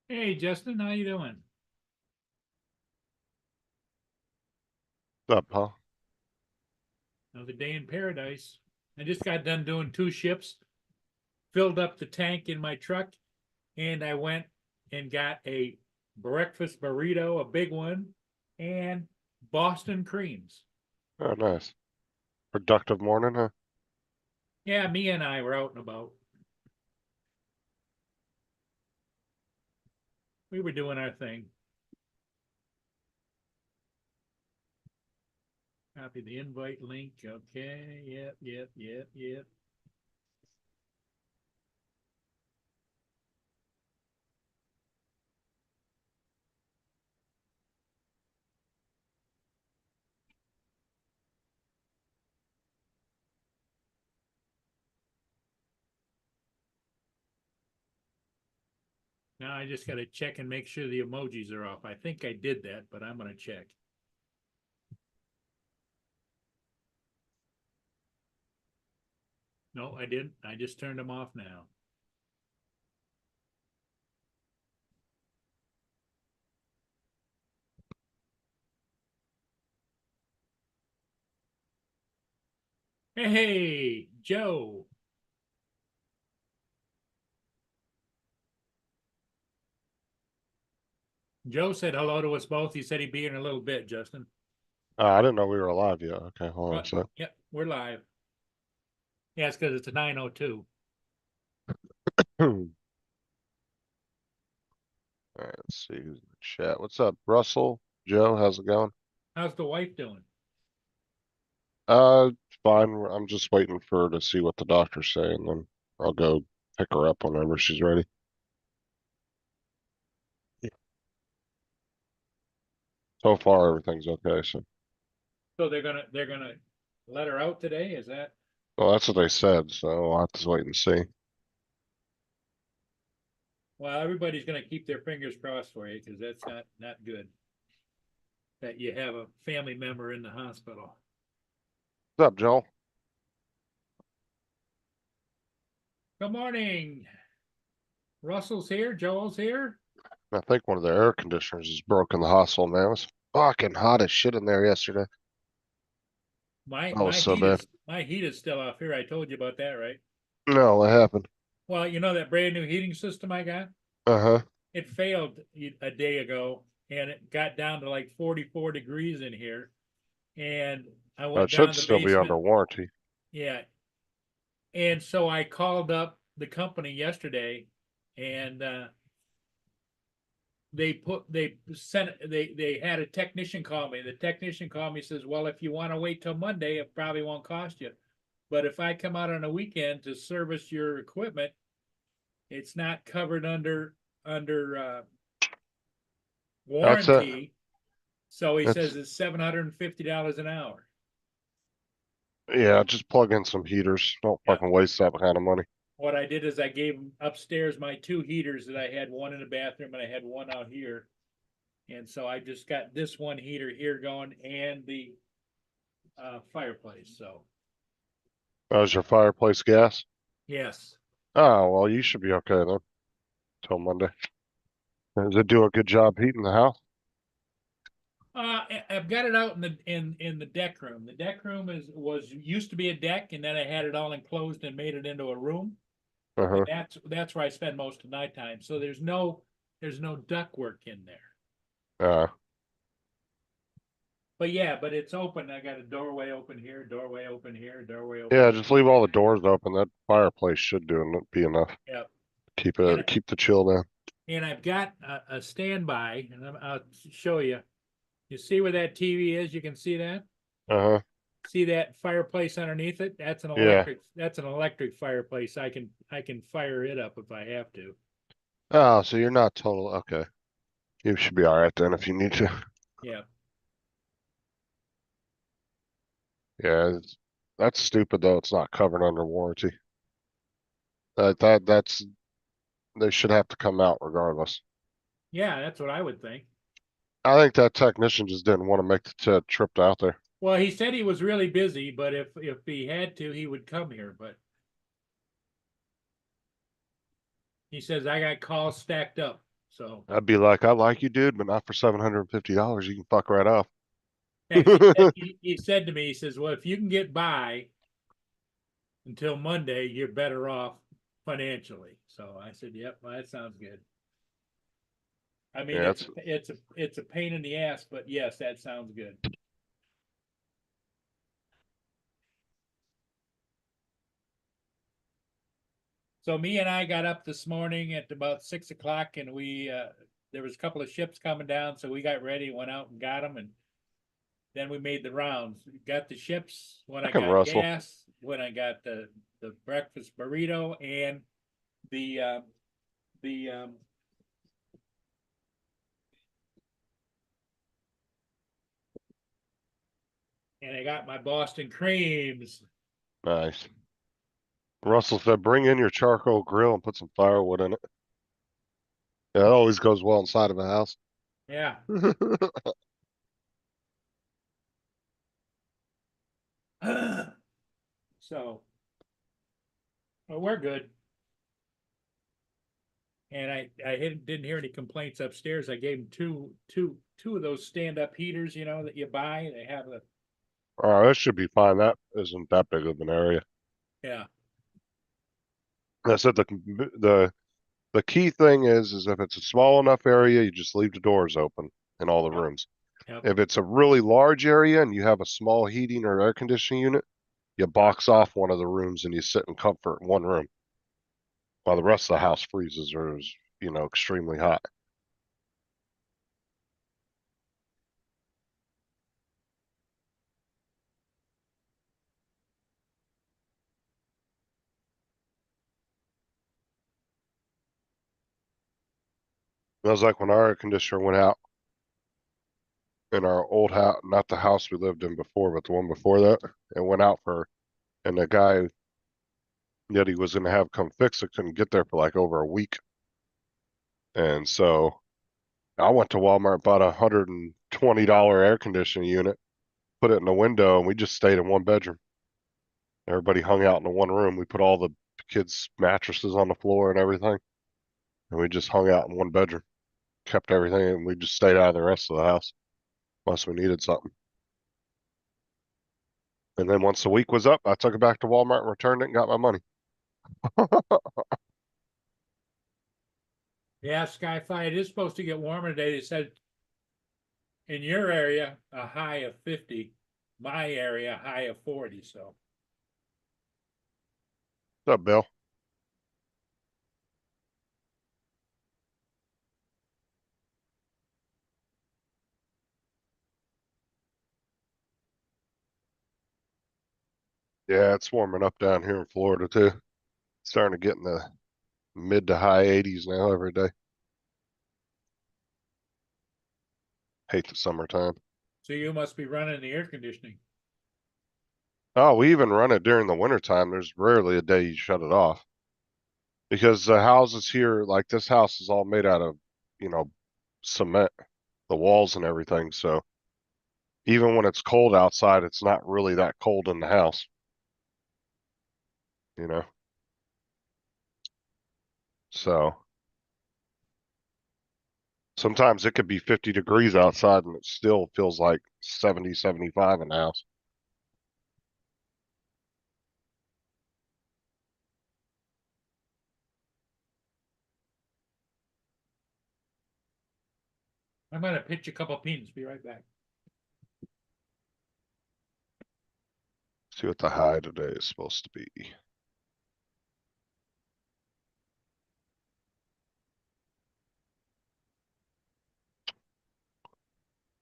Hey Justin, how you doing? Up, huh? Another day in paradise. I just got done doing two ships, filled up the tank in my truck, and I went and got a breakfast burrito, a big one, and Boston creams. Oh, nice. Productive morning, huh? Yeah, me and I were out and about. We were doing our thing. Copy the invite link. Okay. Yep, yep, yep, yep. Now I just got to check and make sure the emojis are off. I think I did that, but I'm going to check. No, I didn't. I just turned them off now. Hey, Joe. Joe said hello to us both. He said he'd be in a little bit, Justin. I didn't know we were alive yet. Okay, hold on a sec. Yep, we're live. Yeah, it's because it's a 9:02. All right, let's see who's in the chat. What's up, Russell? Joe, how's it going? How's the wife doing? Fine. I'm just waiting for her to see what the doctors say, and then I'll go pick her up whenever she's ready. So far, everything's okay. So, So they're gonna let her out today. Is that well, that's what they said. So I'll have to wait and see. well? Everybody's gonna keep their fingers crossed for you because that's not good that you have a family member in the hospital. What's up, Joel? Good morning. Russell's here. Joel's here. I think one of the air conditioners is broken in the hospital, man. It was fucking hot as shit in there yesterday. My That was my so heat bad. is my heat is still off here. I told you about that, right? No, what happened? Well, you know that brand new heating system I got? Uh-huh. It failed a day ago and it got down to like 44 degrees in here. And I It went should down the still be basement. under warranty. Yeah. And so I called up the company yesterday and they had a technician call me. The technician called me, says, well, if you want to wait till Monday, it probably won't cost you. But if I come out on a weekend to service your equipment, it's not covered under That's it. warranty. So he says It's it's $750 an hour. Yeah, just plug in some heaters. Don't Yeah. fucking waste that kind of money. What I did is I gave him upstairs my two heaters that I had, one in the bathroom and I had one out here. And so I just got this one heater here going and the fireplace. So That was your fireplace gas? yes. Oh, well, you should be okay then. Till Monday. Does it do a good job heating the house? I've got it out in the deck room. The deck room was used to be a deck, and then I had it all enclosed and made it into a room. And Uh-huh. that's where I spend most of my time. So there's no duct work in there. Uh, But yeah, but it's open. I got a doorway open here, doorway open here, doorway open yeah, here. just leave all the doors open. That fireplace should be enough. Yeah. And Keep the chill down. and I've got a standby, and I'll show you. You see where that TV is? You can see that. Uh-huh. See that fireplace underneath it? That's an Yeah. electric. That's an electric fireplace. I can fire it up if I have to. Oh, so you're not total. Okay. You should be all right then if you need to. Yeah. Yeah, that's stupid though. It's not covered under warranty. That's they should have to come out regardless. Yeah, that's what I would think. I think that technician just didn't want to make the trip out there. Well, he said he was really busy, but if he had to, he would come here. But he says I got calls stacked up. So I'd be like, I like you, dude, but not for $750. You can fuck right off. and he said to me, he says, well, if you can get by until Monday, you're better off financially. So I said, yep, well, that sounds good. I mean, Yeah, it's a pain in the ass, but yes, that sounds good. So me and I got up this morning at about 6 o'clock, and we there was a couple of ships coming down, so we got ready, went out and got them, and then we made the rounds. Got the ships when I fucking got Russell. gas, when I got the breakfast burrito, and the the and I got my Boston creams. Nice. Russell said, bring in your charcoal grill and put some firewood in it. Yeah, it always goes well inside of a house. Yeah. So, well, we're good. And didn't hear any complaints upstairs. I gave him two of those stand-up heaters, you know, that you buy. They have a, Oh, that should be fine. That isn't that big of an area. yeah, I said the key thing is if it's a small enough area, you just leave the doors open in all the yep, rooms. yep. If it's a really large area and you have a small heating or air conditioning unit, you box off one of the rooms and you sit in comfort in one room while the rest of the house freezes or is, extremely hot. It was like when our air conditioner went out in our old house, not the house we lived in before, but the one before that, it went out and the guy that he was going to have come fix it couldn't get there for like over a week. And so I went to Walmart, bought $120 air conditioning unit, put it in the window, and we just stayed in one bedroom. Everybody hung out in the one room. We put all the kids' mattresses on the floor and everything, and we just hung out in one bedroom, kept everything, and we just stayed out of the rest of the house unless we needed something. And then once the week was up, I took it back to Walmart and returned it and got my money. Yeah, Skyfi, it is supposed to get warmer today. They said in your area, a high of 50, my area, a high of 40. So, What's up, Bill? Yeah, it's warming up down here in Florida too. Starting to get in the mid to high 80s now every day. Hate the summertime. so you must be running the air conditioning. Oh, we even run it during the wintertime. There's rarely a day you shut it off because the houses here, like this house is all made out of, you know, cement, the walls and everything. So even when it's cold outside, it's not really that cold in the house, you know? So sometimes it could be 50 degrees outside and it still feels like 70, 75 in the house. I'm gonna pitch a couple pins. Be right back. See what the high today is supposed to be.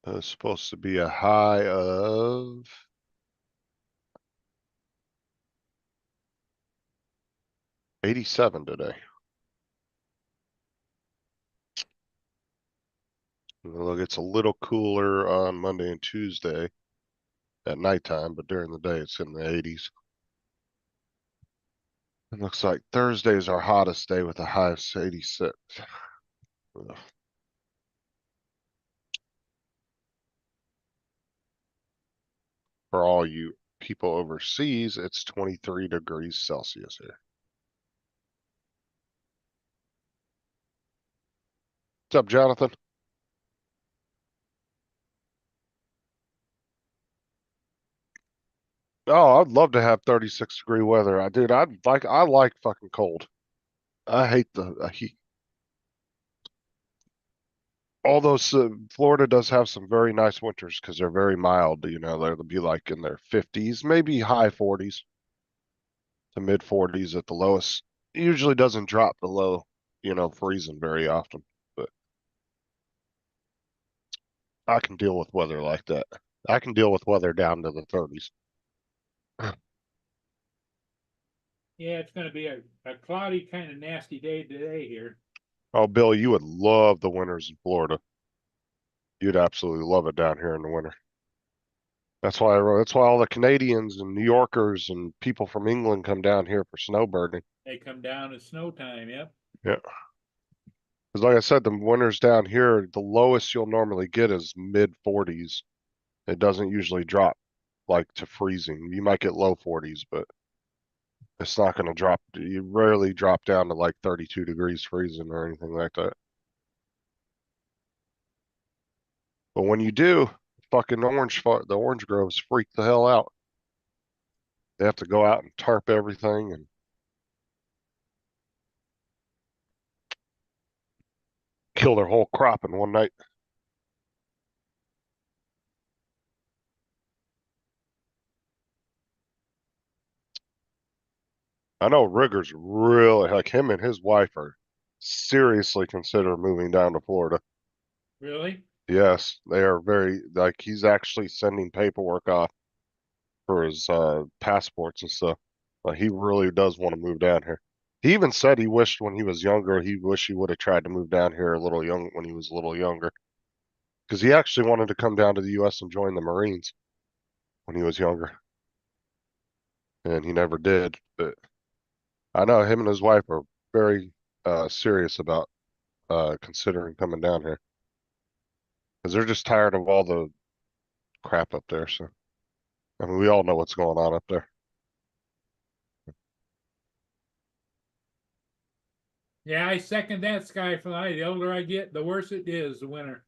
It's supposed to be a high of 87 today. Look, it's a little cooler on Monday and Tuesday at nighttime, but during the day it's in the 80s. It looks like Thursday is our hottest day with a high of 86. Ugh. For all you people overseas, it's 23 degrees Celsius here. What's up, Jonathan? Oh, I'd love to have 36-degree weather. I like fucking cold. I hate the heat. Although Florida does have some very nice winters because they're very mild. They'll be like in their 50s, maybe high 40s to mid 40s at the lowest. It usually doesn't drop below, freezing very often. But I can deal with weather like that. I can deal with weather down to the 30s. Yeah, it's gonna be a cloudy, kind of nasty day today here. Oh, Bill, you would love the winters in Florida. You'd absolutely love it down here in the winter. That's why all the Canadians and New Yorkers and people from England come down here for snowbirding. They come down at snow time, yep. Yeah. Because like I said, the winters down here, the lowest you'll normally get is mid 40s. It doesn't usually drop like to freezing. You might get low 40s, but it's not going to drop. You rarely drop down to like 32 degrees freezing or anything like that. But when you do, the orange groves freak the hell out. They have to go out and tarp everything and kill their whole crop in one night. I know Rigger's really like him and his wife are seriously consider moving down to Florida. Really? Yes, they are very like he's actually sending paperwork off for his passports and stuff. Like he really does want to move down here. He even said he wished when he was younger, he wished he would have tried to move down here a little young when he was a little younger. Because he actually wanted to come down to the US and join the Marines when he was younger. And he never did. But I know him and his wife are very serious about considering coming down here. Because they're just tired of all the crap up there. So I mean we all know what's going on up there. Yeah, I second that, Skyfly. The older I get, the worse it is, the winter.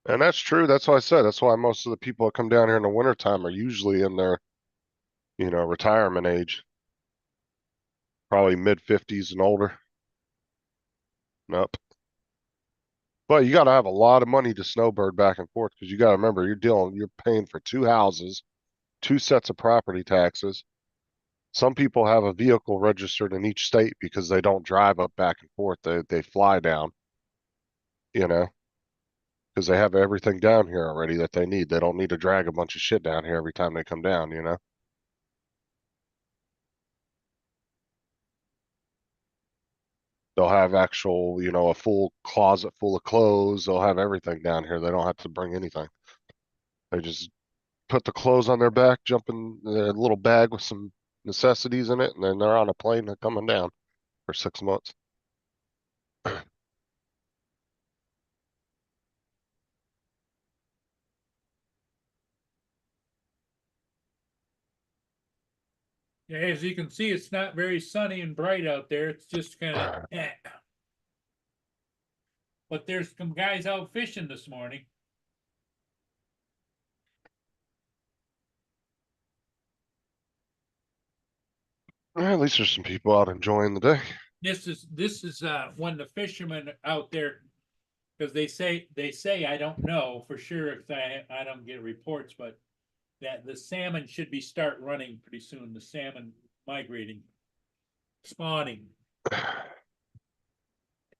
And that's true. That's why I said that's why most of the people that come down here in the wintertime are usually in their, retirement age, probably mid 50s and older. Nope. But you got to have a lot of money to snowbird back and forth because you got to remember you're paying for two houses, two sets of property taxes. Some people have a vehicle registered in each state because they don't drive up back and forth. They fly down, you know, because they have everything down here already that they need. They don't need to drag a bunch of shit down here every time they come down. They'll have actual, a full closet full of clothes. They'll have everything down here. They don't have to bring anything. They just put the clothes on their back, jump in their little bag with some necessities in it, and then they're on a plane and coming down for 6 months. Yeah, as you can see, it's not very sunny and bright out there. It's just kind of But there's some guys out fishing this morning. At least there's some people out enjoying the day. This is when the fishermen out there, because they say I don't know for sure if I don't get reports, but that the salmon should be start running pretty soon. The salmon migrating, spawning. Oh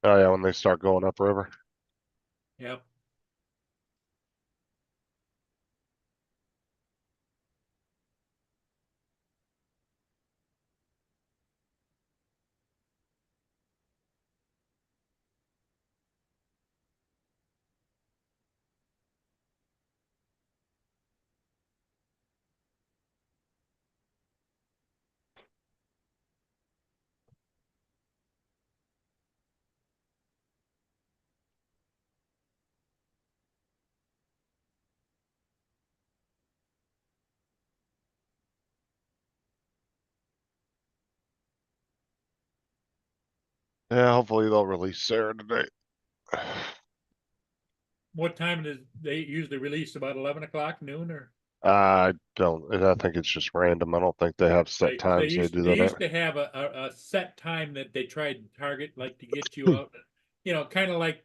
yeah, when they start going upriver. Yep. Yeah, hopefully they'll release Sarah today. What time does they usually release? About 11 o'clock, noon, or? I don't, I think it's just random. I don't think they have set Right, because times they do they that at. used to have a set time that they tried to target, like to get you out. Kind of like,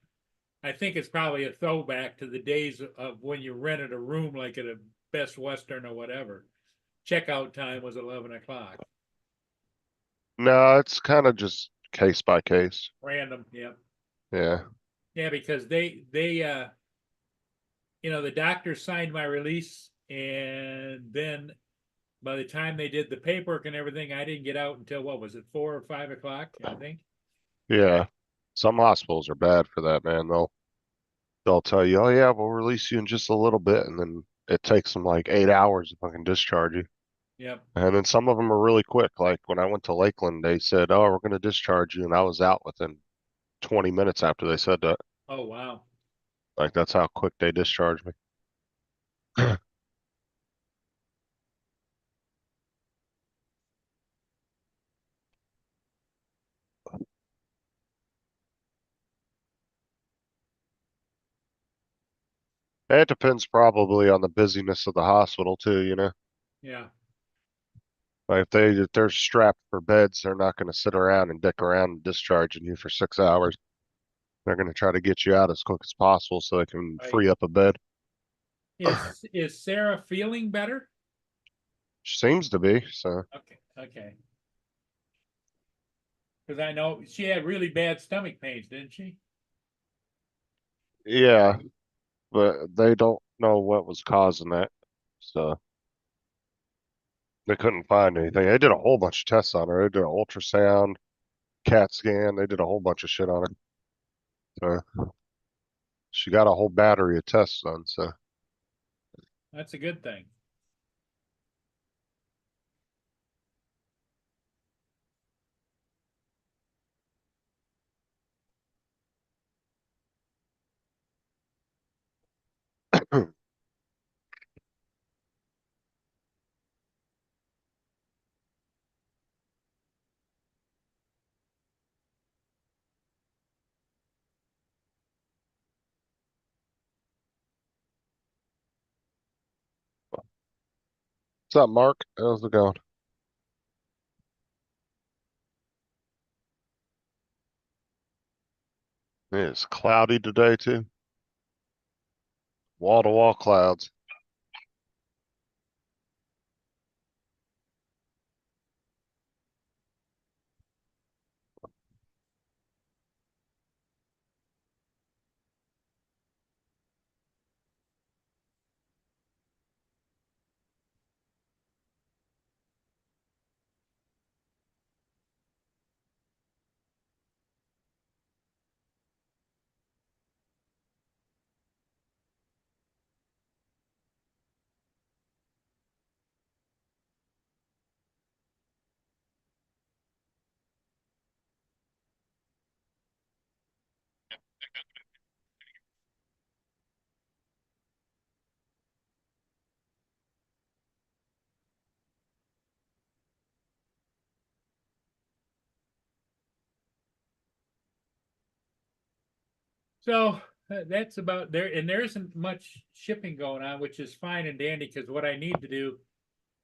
I think it's probably a throwback to the days of when you rented a room, like at a Best Western or whatever. Checkout time was 11 o'clock. No, it's kind of just case by case. Random, yeah, Yeah. yeah, because the doctor signed my release, and then by the time they did the paperwork and everything, I didn't get out until, what was it, 4 or 5 o'clock, I think. Yeah. Some hospitals are bad for that, man. They'll tell you, "Oh yeah, we'll release you in just a little bit," and then it takes them like 8 hours to fucking discharge you. Yep. And then some of them are really quick. Like when I went to Lakeland, they said, "Oh, we're going to discharge you," and I was out within 20 minutes after they said that. Oh, wow. Like that's how quick they discharged me. It depends probably on the busyness of the hospital too, you know. Yeah. Like if they're strapped for beds, they're not going to sit around and dick around and discharging you for 6 hours. They're going to try to get you out as quick as possible so they can Right. free up a bed. Is Sarah feeling better? Seems to be. So Okay. Okay. Because I know she had really bad stomach pains, didn't she? yeah, but they don't know what was causing that. So they couldn't find anything. They did a whole bunch of tests on her. They did an ultrasound, CAT scan. They did a whole bunch of shit on her. So she got a whole battery of tests done. So That's a good thing. what's up, Mark? How's it going? It's cloudy today too. Wall to wall clouds. So that's about there, and there isn't much shipping going on, which is fine and dandy. Because what I need to do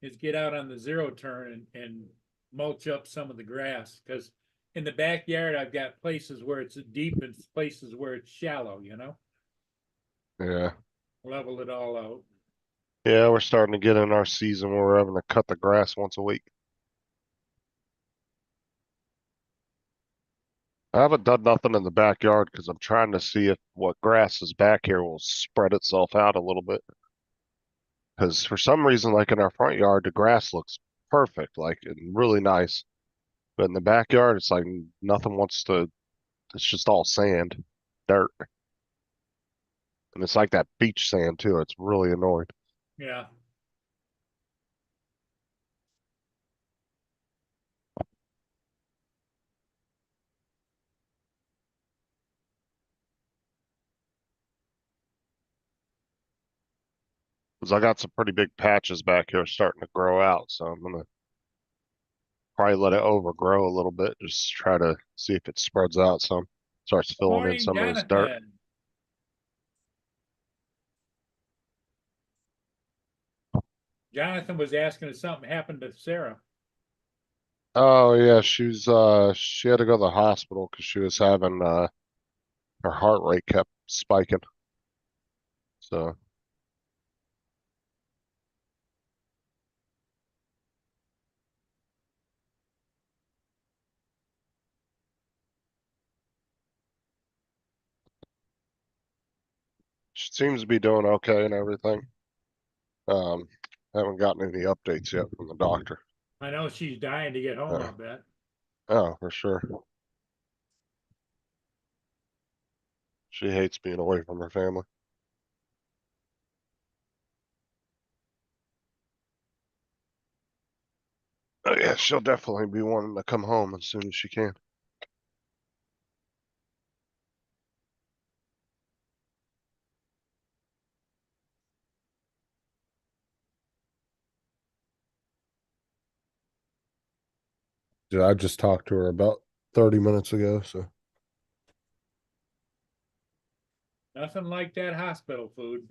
is get out on the zero turn and mulch up some of the grass. Because in the backyard, I've got places where it's deep and places where it's shallow. Yeah. Level it all out. Yeah, we're starting to get in our season where we're having to cut the grass once a week. I haven't done nothing in the backyard because I'm trying to see if what grass is back here will spread itself out a little bit. Because for some reason, like in our front yard, the grass looks perfect, like and really nice. But in the backyard, it's like nothing wants to, it's just all sand, dirt. And it's like that beach sand too. It's really annoying. Yeah. 'Cause I got some pretty big patches back here starting to grow out. So I'm gonna probably let it overgrow a little bit. Just try to see if it spreads out some, starts filling in Morning, some of this dirt. Jonathan. Jonathan was asking if something happened to Sarah. Oh yeah, she had to go to the hospital because she was having her heart rate kept spiking. So she seems to be doing okay and everything. Um, haven't gotten any updates yet from the doctor. I know she's dying to get home, Uh, I'll bet. oh, for sure. She hates being away from her family. Oh yeah, she'll definitely be wanting to come home as soon as she can. Yeah, I just talked to her about 30 minutes ago, so Nothing like that hospital food.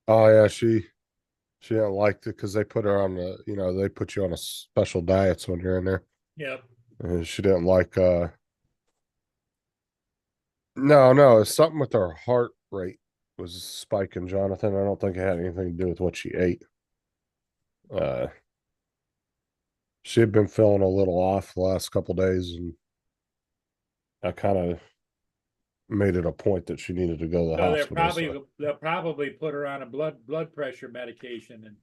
oh yeah, she didn't like it because they put her on they put you on a special diets when you're in there. Yep. And she didn't like no, it's something with her heart rate was spiking, Jonathan. I don't think it had anything to do with what she ate. Uh she had been feeling a little off the last couple days, and I kind of made it a point that she needed to go to the So hospital. So they'll probably put her on a blood pressure medication and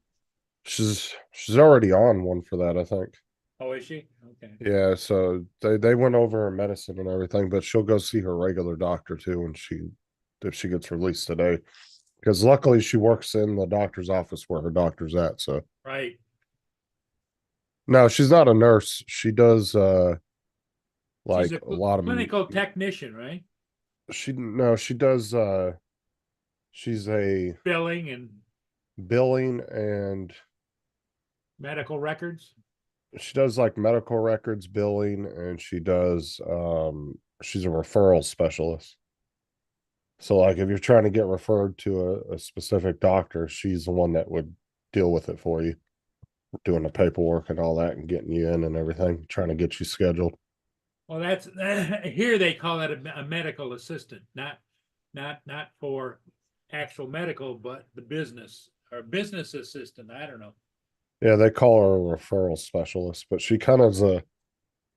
she's already on one for that, I think. oh, is she? Okay. Yeah, so they went over her medicine and everything, but she'll go see her regular doctor too when she if she gets released today. Because luckily she works in the doctor's office where her doctor's at. So Right. no, she's not a nurse. She does She's like a a lot of clinical technician, right? she no, she does she's a Billing and billing, and medical records. she does like medical records billing, and she does she's a referral specialist. So like if you're trying to get referred to a specific doctor, she's the one that would deal with it for you, doing the paperwork and all that and getting you in and everything, trying to get you scheduled. Well, that's here they call it a medical assistant, not for actual medical, but the business or business assistant. I don't know. Yeah, they call her a referral specialist, but she kind of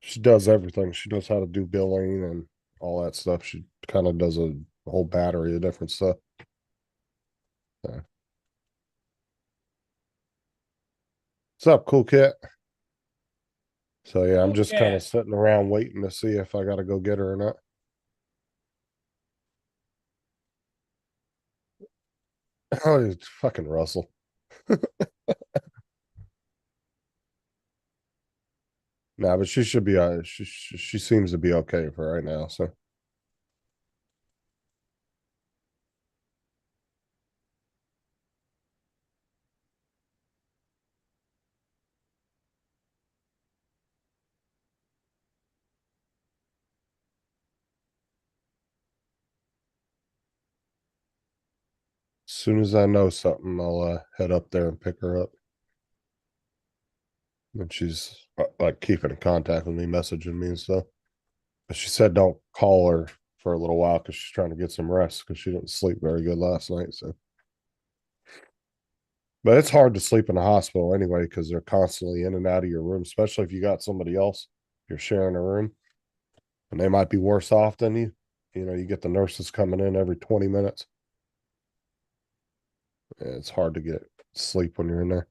she does everything. She knows how to do billing and all that stuff. She kind of does a whole battery of different stuff. Yeah. What's up, cool cat? So yeah, I'm just kind Okay. of sitting around waiting to see if I got to go get her or not. Oh, it's fucking Russell. Nah, but she should be. She seems to be okay for right now. So as soon as I know something, I'll head up there and pick her up. And she's like keeping in contact with me, messaging me and stuff. But she said don't call her for a little while because she's trying to get some rest because she didn't sleep very good last night. So, but it's hard to sleep in a hospital anyway because they're constantly in and out of your room, especially if you got somebody else you're sharing a room, and they might be worse off than you. You know, you get the nurses coming in every 20 minutes. And it's hard to get sleep when you're in there.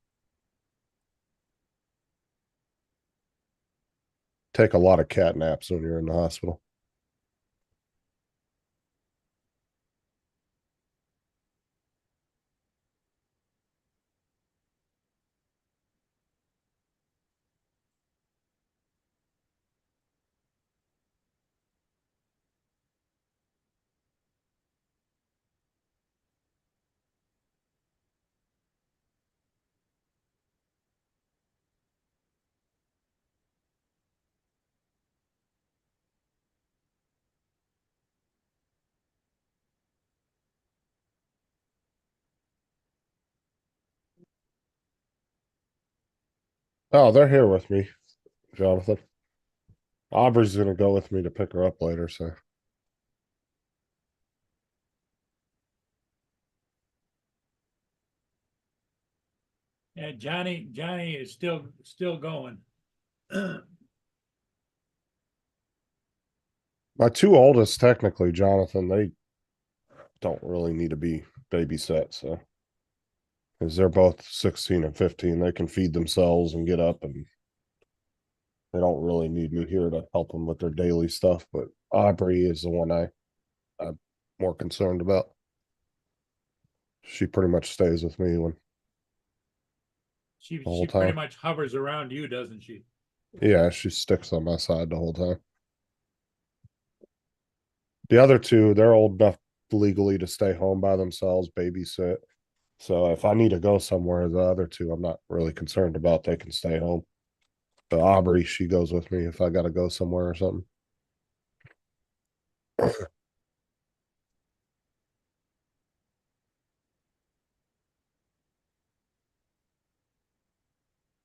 Take a lot of cat naps when you're in the hospital. Oh, they're here with me, Jonathan. Aubrey's gonna go with me to pick her up later, so. Yeah, Johnny is still going. My two oldest, technically, Jonathan, they don't really need to be babysat, so. Because they're both 16 and 15, they can feed themselves and get up, and they don't really need me here to help them with their daily stuff. But Aubrey is the one I'm more concerned about. She pretty much stays with me when She the whole she pretty time. much hovers around you, doesn't she? Yeah, she sticks on my side the whole time. The other two, they're old enough legally to stay home by themselves, babysit. So if I need to go somewhere, the other two, I'm not really concerned about. They can stay home. But Aubrey, she goes with me if I got to go somewhere or something.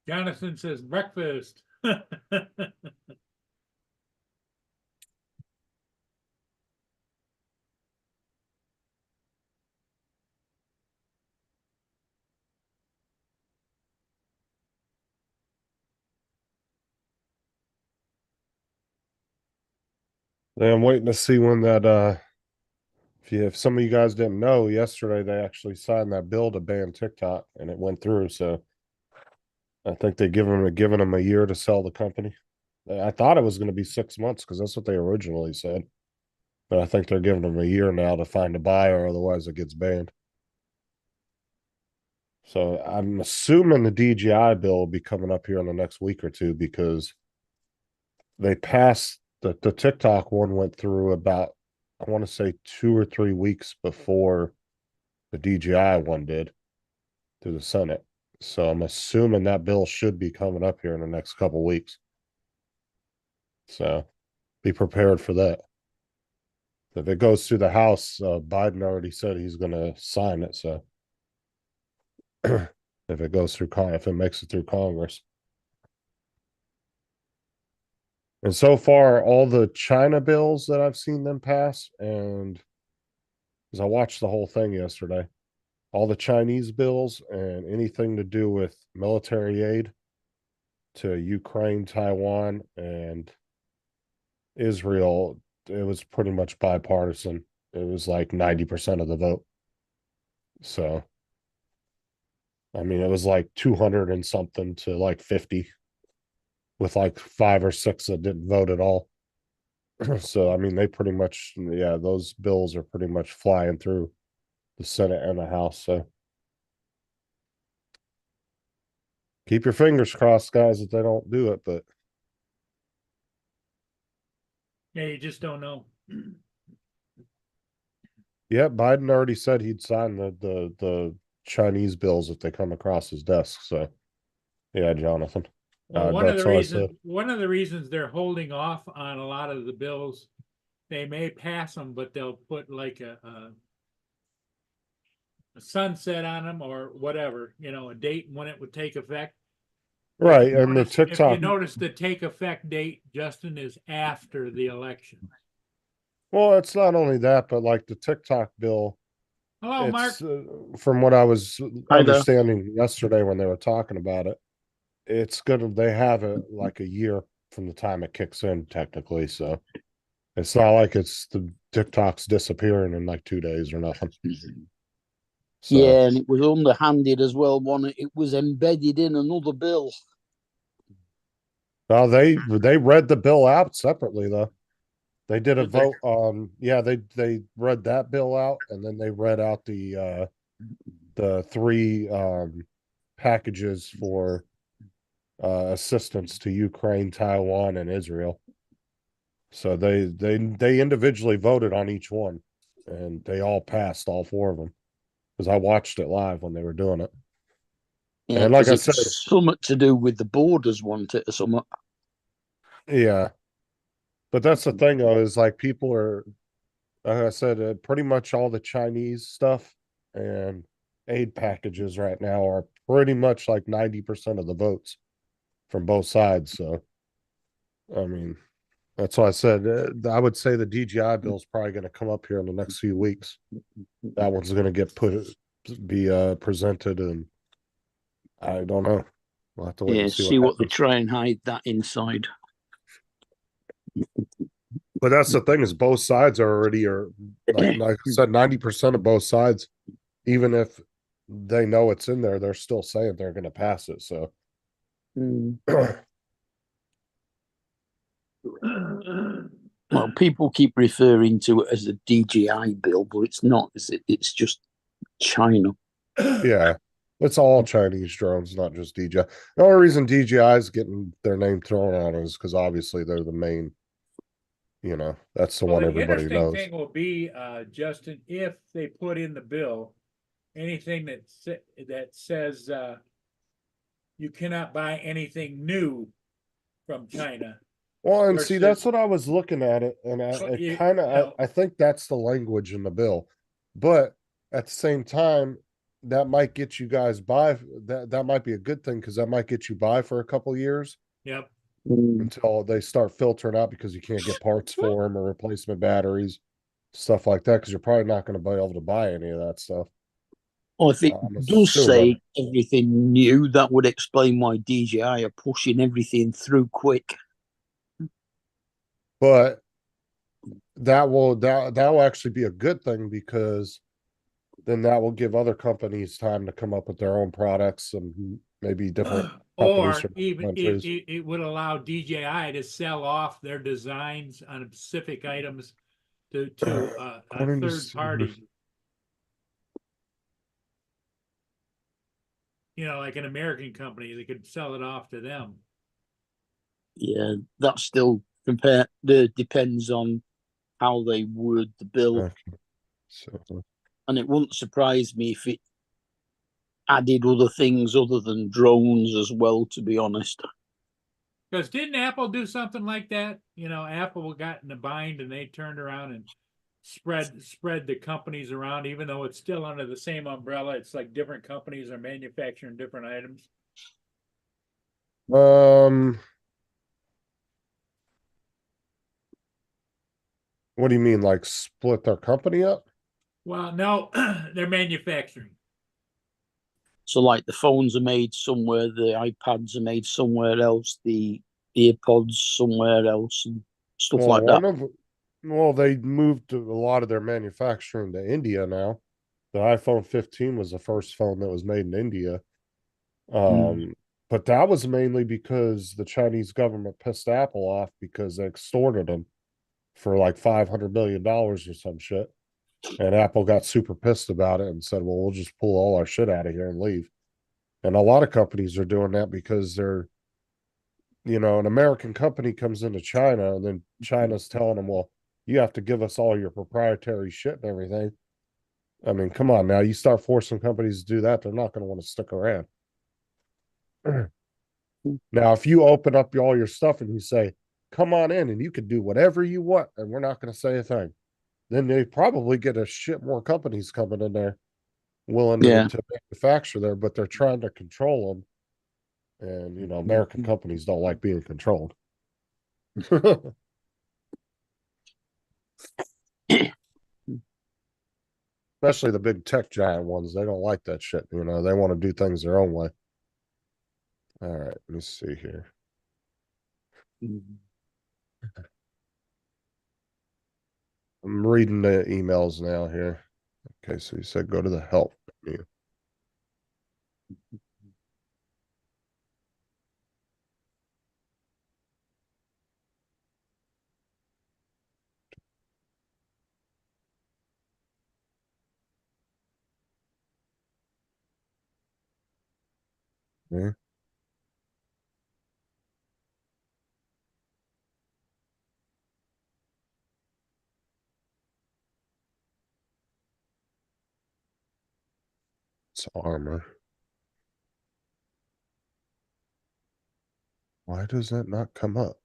Jonathan says breakfast. I'm waiting to see when that if some of you guys didn't know, yesterday they actually signed that bill to ban TikTok and it went through. So I think they given them a year to sell the company. I thought it was going to be 6 months because that's what they originally said. But I think they're giving them a year now to find a buyer, otherwise it gets banned. So I'm assuming the DGI bill will be coming up here in the next week or two because they passed the TikTok one went through about, I want to say 2 or 3 weeks before the DGI one did through the Senate. So I'm assuming that bill should be coming up here in the next couple weeks. So be prepared for that. If it goes through the House, Biden already said he's going to sign it. So if it goes through if it makes it through Congress. And so far, all the China bills that I've seen them pass, and because I watched the whole thing yesterday, all the Chinese bills and anything to do with military aid to Ukraine, Taiwan, and Israel, it was pretty much bipartisan. It was like 90% of the vote. So, I mean, it was like 200 and something to like 50, with like 5 or 6 that didn't vote at all. So, I mean, they pretty much, yeah, those bills are pretty much flying through the Senate and the House. So, keep your fingers crossed, guys, that they don't do it. But Yeah, you just don't know. yeah, Biden already said he'd sign the Chinese bills if they come across his desk. So, yeah, Jonathan. Well, That's all I said. one of the reasons they're holding off on a lot of the bills, they may pass them, but they'll put like a sunset on them or whatever, a date when it would take effect. Right, and the If you TikTok. notice the take effect date, Justin, is after the election. Well, it's not only that, but like the TikTok bill, Hello, it's Mark. from what I was Hi there. understanding yesterday when they were talking about it. It's good. They have it like a year from the time it kicks in, technically. So it's not like it's the TikTok's disappearing in like 2 days or nothing. So Yeah, and it was underhanded as well. It was embedded in another bill. well, they read the bill out separately though. They did a Did they? vote on, yeah, they read that bill out, and then they read out the three packages for assistance to Ukraine, Taiwan, and Israel. So they individually voted on each one, and they all passed all four of them because I watched it live when they were doing it. Yeah, And like because I it said, was something to do with the borders, wasn't it, or something? yeah, but that's the thing though, is like people are, like I said, pretty much all the Chinese stuff and aid packages right now are pretty much like 90% of the votes. from both sides. So, I mean, that's why I said I would say the DJI bill is probably going to come up here in the next few weeks. That one's going to be presented, and I don't know. We'll have to wait Yeah, and see what see what they happens. try and hide that inside. But that's the thing is both sides are already are like I said, 90% of both sides, even if they know it's in there, they're still saying they're going to pass it. So Mm. Well, people keep referring to it as a DJI bill, but it's not, is it? It's just China. yeah, it's all Chinese drones, not just DJI. The only reason DJI is getting their name thrown on is because obviously they're the main. That's the Well, one the everybody interesting knows. thing will be, Justin, if they put in the bill anything that says you cannot buy anything new from China. Well, and see, that's Versus, what I was looking at it, and I think that's the language in the bill, but at the same time, that might get you guys by. That might be a good thing because that might get you by for a couple years yep. until they start filtering out because you can't get parts for them or replacement batteries, stuff like that. Because you're probably not going to be able to buy any of that stuff. Or if it I'm does assuming. say everything new, that would explain why DJI are pushing everything through quick. But that will actually be a good thing because then that will give other companies time to come up with their own products and maybe different companies Or from even countries. it would allow DJI to sell off their designs on specific items to a According to third party. Like an American company, they could sell it off to them. Yeah, that still depends on how they word the bill. Okay. So And it wouldn't surprise me if it added other things other than drones as well, to be honest. Because didn't Apple do something like that? Apple got in a bind and they turned around and spread the companies around, even though it's still under the same umbrella. It's like different companies are manufacturing different items. What do you mean, like split their company up? Well, no, they're manufacturing. So, like the phones are made somewhere, the iPads are made somewhere else, the earpods somewhere else, and stuff Well, like that. they moved a lot of their manufacturing to India now. The iPhone 15 was the first phone that was made in India. Mm. But that was mainly because the Chinese government pissed Apple off because they extorted them for like $500 million or some shit. And Apple got super pissed about it and said, well, we'll just pull all our shit out of here and leave. And a lot of companies are doing that because an American company comes into China and then China's telling them, well, you have to give us all your proprietary shit and everything. I mean, come on now. You start forcing companies to do that, they're not going to want to stick around. Now, if you open up all your stuff and you say, come on in and you can do whatever you want, and we're not going to say a thing, then they probably get a shit more companies coming in there willing Yeah. to manufacture there, but they're trying to control them. And, American companies don't like being controlled. Especially the big tech giant ones. They don't like that shit. They want to do things their own way. All right, let me see here. I'm reading the emails now here. Okay, so you said go to the help menu. Okay. It's armor. Why does that not come up?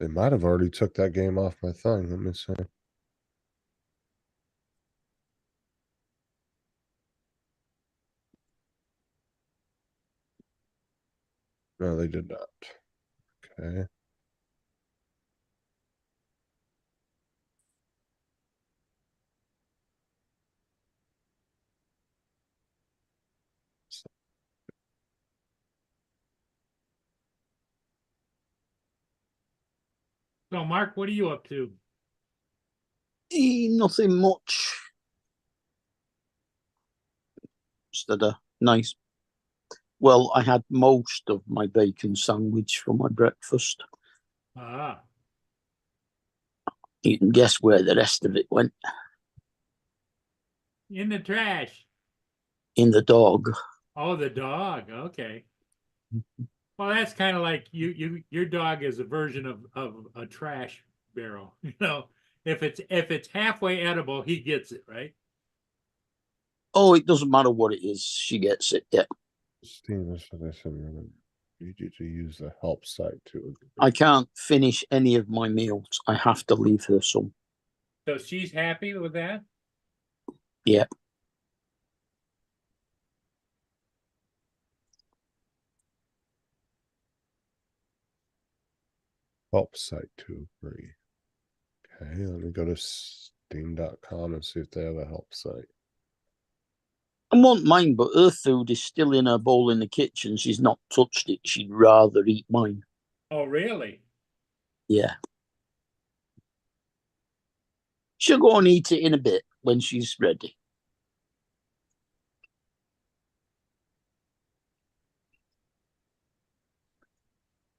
They might have already took that game off my thing. Let me see. No, they did not. Okay. So Mark, what are you up to? Nothing much. Just had a nice. Well, I had most of my bacon sandwich for my breakfast. Ah, You can guess where the rest of it went. in the trash. In the dog. Oh, the dog. Okay. Well, that's kind of like your dog is a version of a trash barrel. You know, if it's halfway edible, he gets it, right? Oh, it doesn't matter what it is. She gets it. Yeah. Steam is for this and need you to use the help site to I can't finish any of my meals. I have to leave her some. So she's happy with that. Yeah. help site to agree. Okay, let me go to steam.com and see if they have a help site. I want mine, but her food is still in her bowl in the kitchen. She's not touched it. She'd rather eat mine. Oh, really? Yeah. She'll go and eat it in a bit when she's ready.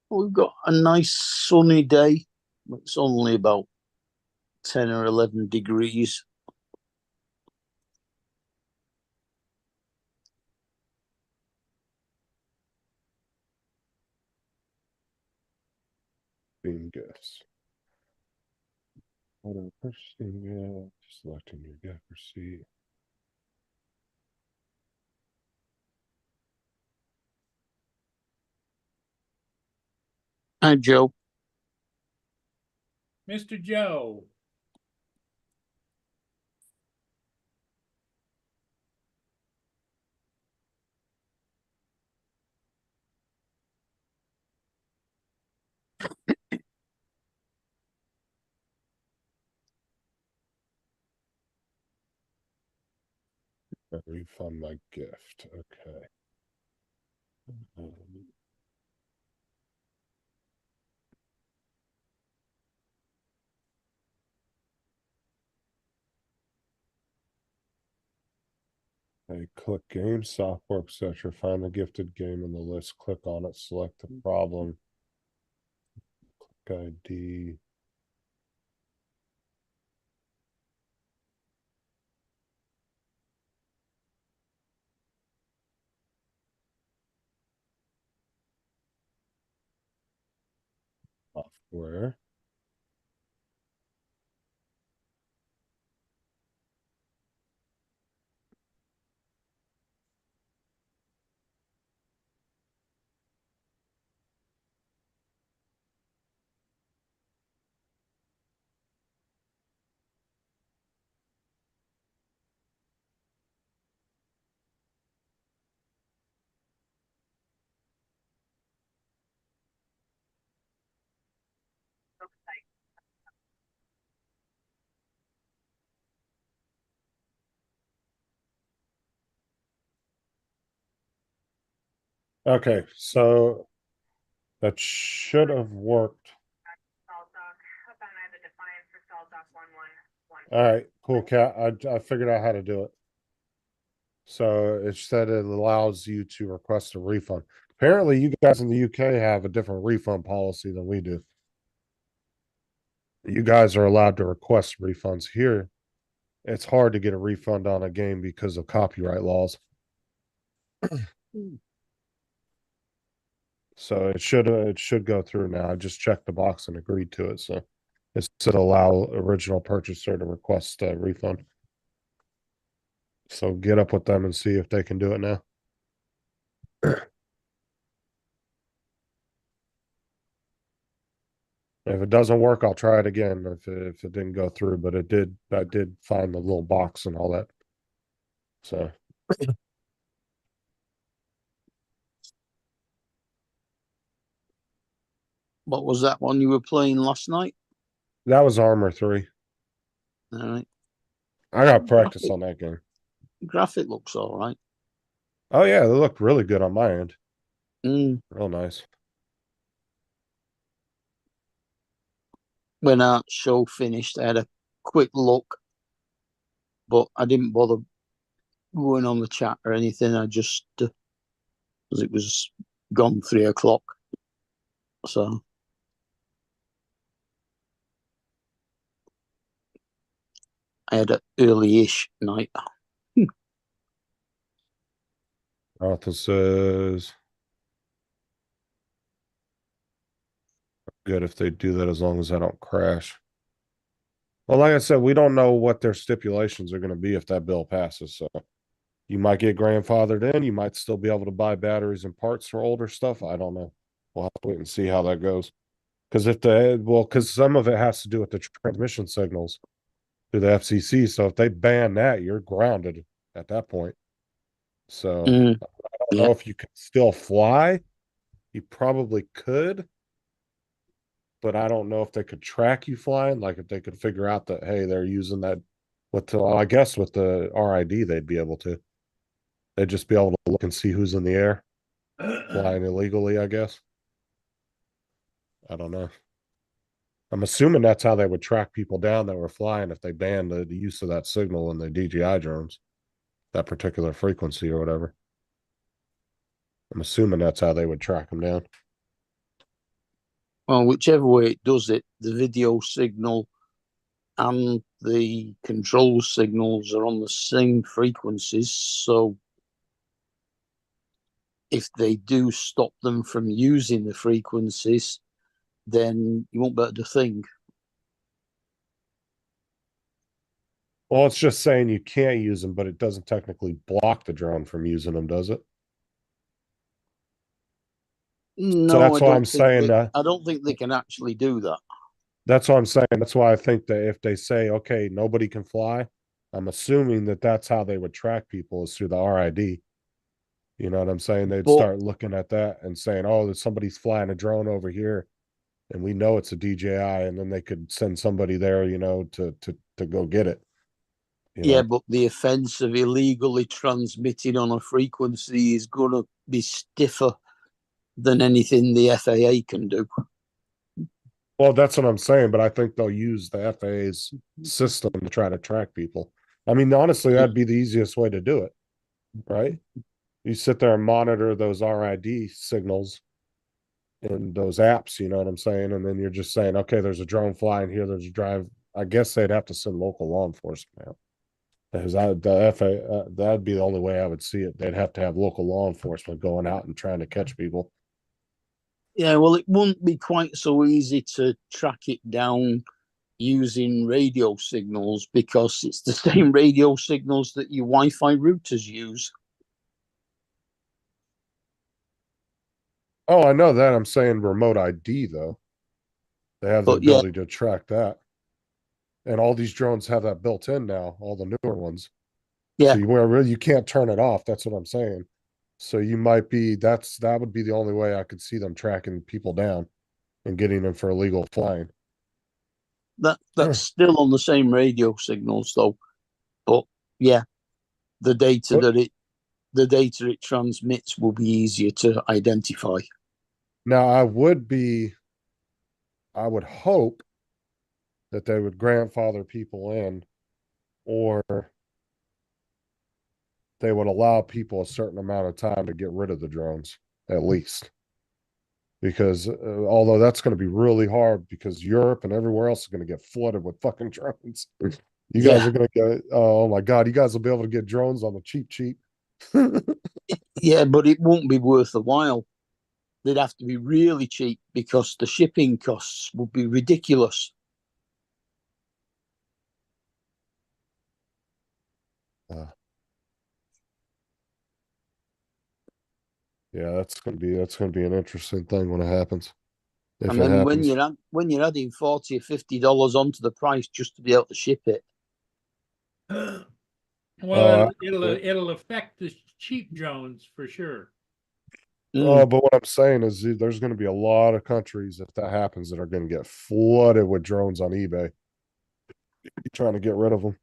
We've got a nice sunny day. It's only about 10 or 11 degrees. Steam gifts. Hold on, purchasing, selecting your gift receipt. Hi, Joe. Mr. Joe. Refund my gift. Okay. Okay, click game software, etc. Find the gifted game in the list. Click on it. Select the problem. Click ID. Software. Okay, so that should have worked. All right, cool, Cat. I figured out how to do it. So it said it allows you to request a refund. Apparently, you guys in the UK have a different refund policy than we do. You guys are allowed to request refunds here. It's hard to get a refund on a game because of copyright laws. So it should go through now. I just checked the box and agreed to it. So it said allow original purchaser to request a refund. So get up with them and see if they can do it now. If it doesn't work, I'll try it again if it didn't go through, but it did. I did find the little box and all that. So What was that one you were playing last night? That was Armor 3. All right. I got practice on that game. Graphic looks all right. Oh yeah, they look really good on my end. Mm. Real nice. When our show finished, I had a quick look, but I didn't bother going on the chat or anything. I just, because it was gone 3 o'clock. So I had an early-ish night. Arthur says good if they do that as long as I don't crash. Well, like I said, we don't know what their stipulations are going to be if that bill passes. So you might get grandfathered in. You might still be able to buy batteries and parts for older stuff. I don't know. We'll have to wait and see how that goes. Because because some of it has to do with the transmission signals through the FCC. So if they ban that, you're grounded at that point. So Mm. I don't know if you can still fly. You probably could, but I don't know if they could track you flying. Like if they could figure out that, hey, they're using that I guess with the RID, they'd be able to. They'd just be able to look and see who's in the air flying illegally, I guess. I don't know. I'm assuming that's how they would track people down that were flying if they banned the use of that signal in the DJI drones, that particular frequency or whatever. I'm assuming that's how they would track them down. Well, whichever way it does it, the video signal and the control signals are on the same frequencies. So if they do stop them from using the frequencies, then you won't be able to think. Well, it's just saying you can't use them, but it doesn't technically block the drone from using them, does it? No, So that's I why don't I'm think saying that. I don't think they can actually do that. That's what I'm saying. That's why I think that if they say, okay, nobody can fly, I'm assuming that that's how they would track people is through the RID. You know what I'm saying? They'd But start looking at that and saying, oh, there's somebody's flying a drone over here and we know it's a DJI, and then they could send somebody there, to go get it. yeah, but the offence of illegally transmitting on a frequency is going to be stiffer than anything the FAA can do. Well, that's what I'm saying, but I think they'll use the FAA's system to try to track people. I mean, honestly, that'd be the easiest way to do it, right? You sit there and monitor those RID signals in those apps, you know what I'm saying? And then you're just saying, okay, there's a drone flying here, there's a drive. I guess they'd have to send local law enforcement out. Because that'd be the only way I would see it. They'd have to have local law enforcement going out and trying to catch people. Yeah, well, it wouldn't be quite so easy to track it down using radio signals because it's the same radio signals that your Wi-Fi routers use. Oh, I know that. I'm saying remote ID though. They have the But yeah, ability to track that. And all these drones have that built in now, all the newer ones. yeah, So you can't turn it off. That's what I'm saying. So you might be that would be the only way I could see them tracking people down and getting them for illegal flying. that's still on the same radio signals though. But yeah, the data But it transmits will be easier to identify. now I would hope that they would grandfather people in, or they would allow people a certain amount of time to get rid of the drones, at least. Because although that's going to be really hard because Europe and everywhere else is going to get flooded with fucking drones. You guys Yeah, are going to get, oh my God, you guys will be able to get drones on the cheap. yeah, but it won't be worth the while. They'd have to be really cheap because the shipping costs would be ridiculous. Yeah, that's going to be an interesting thing when it happens. If And it then happens. when you're adding $40 or $50 onto the price just to be able to ship it. Well, Yeah. it'll affect the cheap drones for sure. Mm. But what I'm saying is there's going to be a lot of countries, if that happens, that are going to get flooded with drones on eBay trying to get rid of them.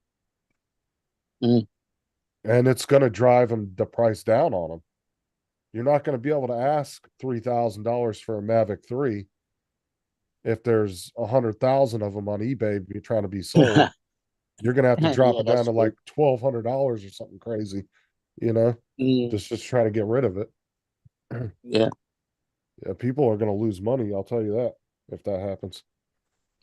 Mm. And it's going to drive them the price down on them. You're not going to be able to ask $3,000 for a Mavic 3 if there's 100,000 of them on eBay trying to be sold. You're going to have to drop Yeah, it down that's to true. like $1,200 or something crazy, you know, Mm. just try to get rid of it. Yeah. Yeah, people are going to lose money. I'll tell you that if that happens.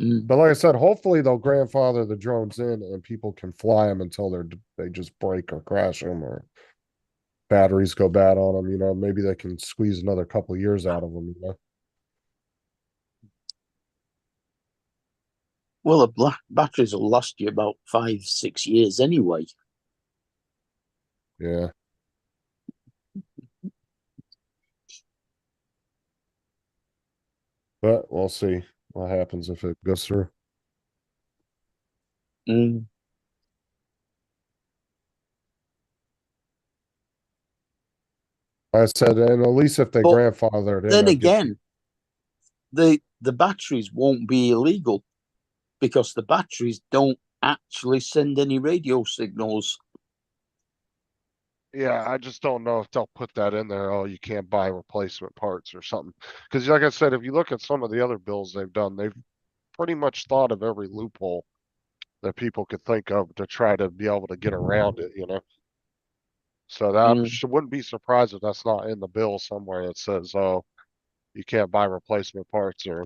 Mm. But like I said, hopefully they'll grandfather the drones in and people can fly them until they just break or crash them or batteries go bad on them. You know, maybe they can squeeze another couple years out of them. You know, Well, the batteries will last you about 5, 6 years anyway. yeah. But we'll see what happens if it goes through. Mm. I said, and at least if they But grandfather it in, then that gives you. again, the batteries won't be illegal because the batteries don't actually send any radio signals. Yeah, I just don't know if they'll put that in there. Oh, you can't buy replacement parts or something. Because, like I said, if you look at some of the other bills they've done, they've pretty much thought of every loophole that people could think of to try to be able to get around it, you know? So that Mm. wouldn't be surprised if that's not in the bill somewhere that says, oh, you can't buy replacement parts or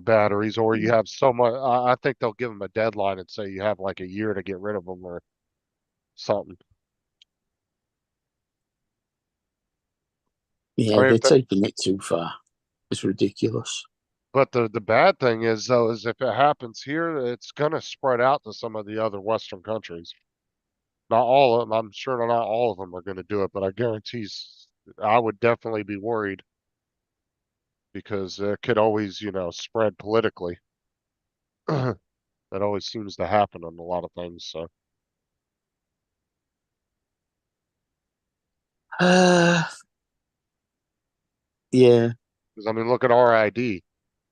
batteries, or you have so much. I think they'll give them a deadline and say you have like a year to get rid of them or something. I Yeah, mean, they're taking it too far. It's ridiculous. but the bad thing is though, is if it happens here, it's gonna spread out to some of the other Western countries. Not all of them. I'm sure not all of them are going to do it, but I guarantee I would definitely be worried because it could always, spread politically. That always seems to happen on a lot of things. So, Uh, yeah. because I mean, look at RID,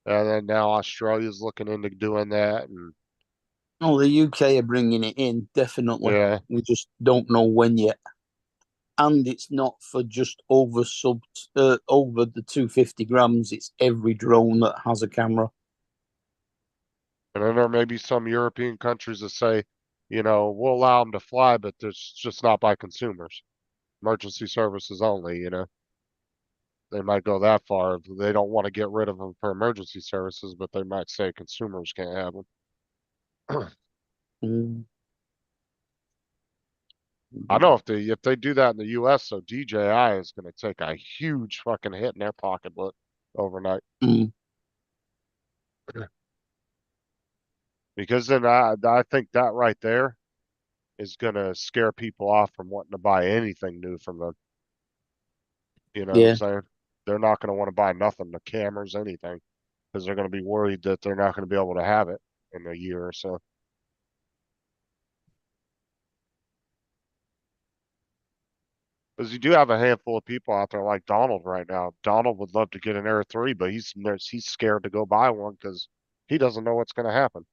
and then now Australia's looking into doing that, and Oh, the UK are bringing it in, definitely. yeah, We just don't know when yet. And it's not for just over the 250 grams. It's every drone that has a camera. and then there may be some European countries that say, we'll allow them to fly, but there's just not by consumers, emergency services only. They might go that far. They don't want to get rid of them for emergency services, but they might say consumers can't have them. Mm. I know if they do that in the U.S., so DJI is going to take a huge fucking hit in their pocketbook overnight Mm. because then I think that right there is going to scare people off from wanting to buy anything new from them. You know what I'm Yeah. saying? They're not going to want to buy nothing, the cameras, anything, because they're going to be worried that they're not going to be able to have it in a year or so. Because you do have a handful of people out there like Donald right now. Donald would love to get an Air 3, but he's scared to go buy one because he doesn't know what's going to happen.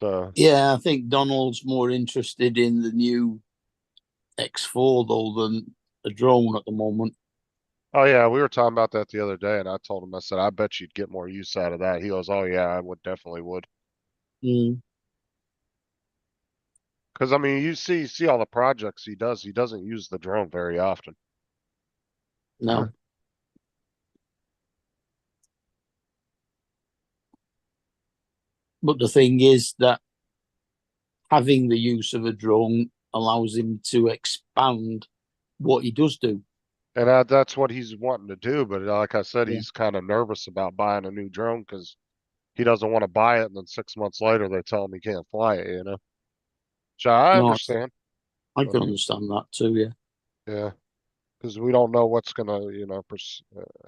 So, Yeah, I think Donald's more interested in the new X4 though than a drone at the moment. oh yeah, we were talking about that the other day, and I told him, I said, I bet you'd get more use out of that. He goes, oh yeah, I would definitely would. Mm. Because I mean, you see all the projects he does. He doesn't use the drone very often. No. But the thing is that having the use of a drone allows him to expand what he does do. And that's what he's wanting to do. But like I said, Yeah. he's kind of nervous about buying a new drone because he doesn't want to buy it, and then 6 months later they tell him he can't fly it. So I No, understand. I But can understand that too. Yeah. yeah, because we don't know what's gonna,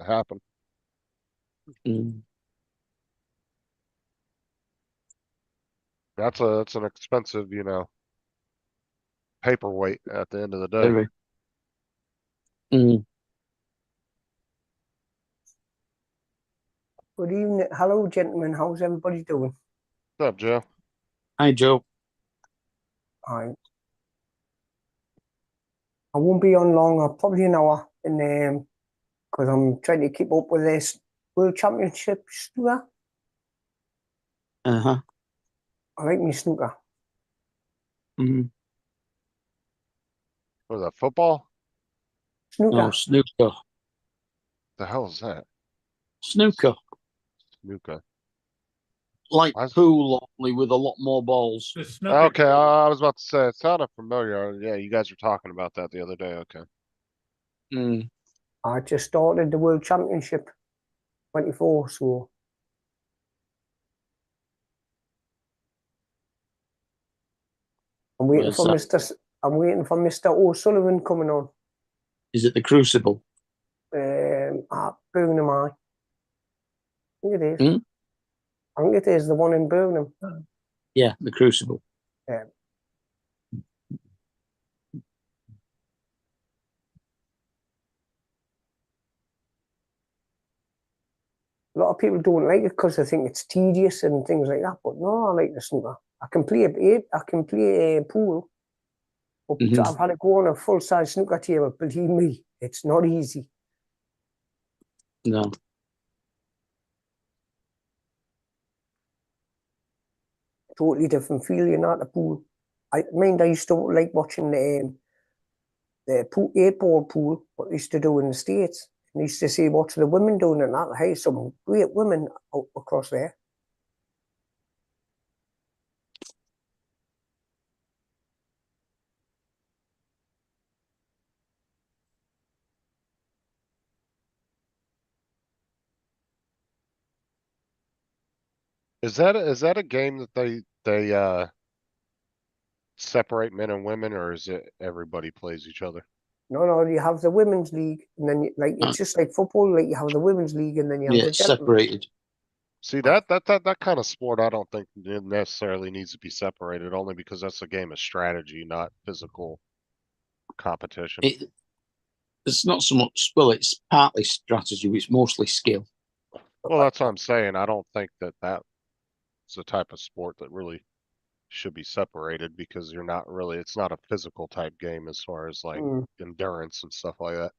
happen. Mm. That's an expensive, paperweight at the end of the day. Very. Mm. Good evening. Hello, gentlemen. How's everybody doing? What's up, Joe? Hi, Joe. I won't be on long. Probably an hour, and because I'm trying to keep up with this World Championship snooker. Uh-huh. I like me snooker. Mm. What is that, football? Snooker. Oh, snooker. The hell is that? Snooker. Snooker. Like Why is- pool, only with a lot more balls. The snooker. Okay, I was about to say, it sounded familiar. Yeah, you guys were talking about that the other day. Okay. Mm. I just started the World Championship 24, so I'm waiting Where's for that? Mr. O'Sullivan coming on. Is it the Crucible? At Birmingham High. I think it is. Hmm? I think it is the one in Birmingham. Yeah, the Crucible. Yeah. A lot of people don't like it because they think it's tedious and things like that. But no, I like the snooker. I can play a pool, but Mhm. I've had to go on a full size snooker table. Believe me, it's not easy. No. Totally different feeling at the pool. I used to like watching the pool, 8-ball pool, what they used to do in the States. And I used to see watch the women doing it and that. Hey, some great women out across there. Is that a game that they separate men and women, or is it everybody plays each other? No, you have the women's league, and then it's just like football. Like you have the women's league, and then you have Yeah, the it's gentlemen. separated. See, that kind of sport, I don't think it necessarily needs to be separated, only because that's a game of strategy, not physical competition. It's not so much, well, it's partly strategy, but it's mostly skill. Well, that's what I'm saying. I don't think that's the type of sport that really should be separated, because it's not a physical type game as far as like endurance and stuff like that.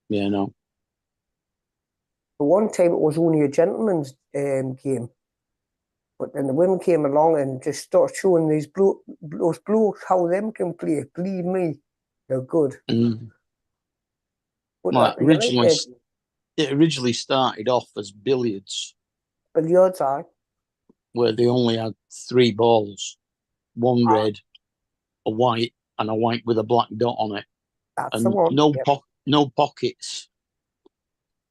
Yeah, no. But one time it was only a gentleman's game, but then the women came along and just started showing those blokes how them can play. Believe me, they're good. Mm. But Like, you like it originally started off as billiards, billiards, aye. where they only had 3 balls, one red, a white, and a white with a black dot on it, That's the and one. no Yep. no pockets.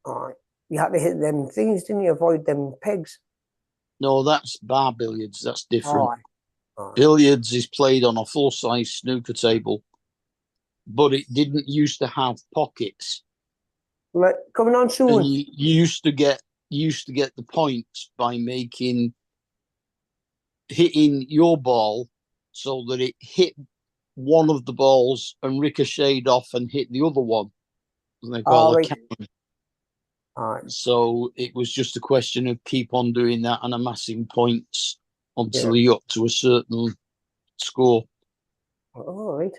Aye. You had to hit them things, didn't you? Avoid them pegs. No, that's bar billiards. That's different. Aye. Billiards is played on a full-size snooker table, but it didn't used to have pockets. Coming on soon. And you used to get the points by hitting your ball so that it hit one of the balls and ricocheted off and hit the other one. And they call it Right. Aye. So it was just a question of keep on doing that and amassing points until you got to a certain score. All right.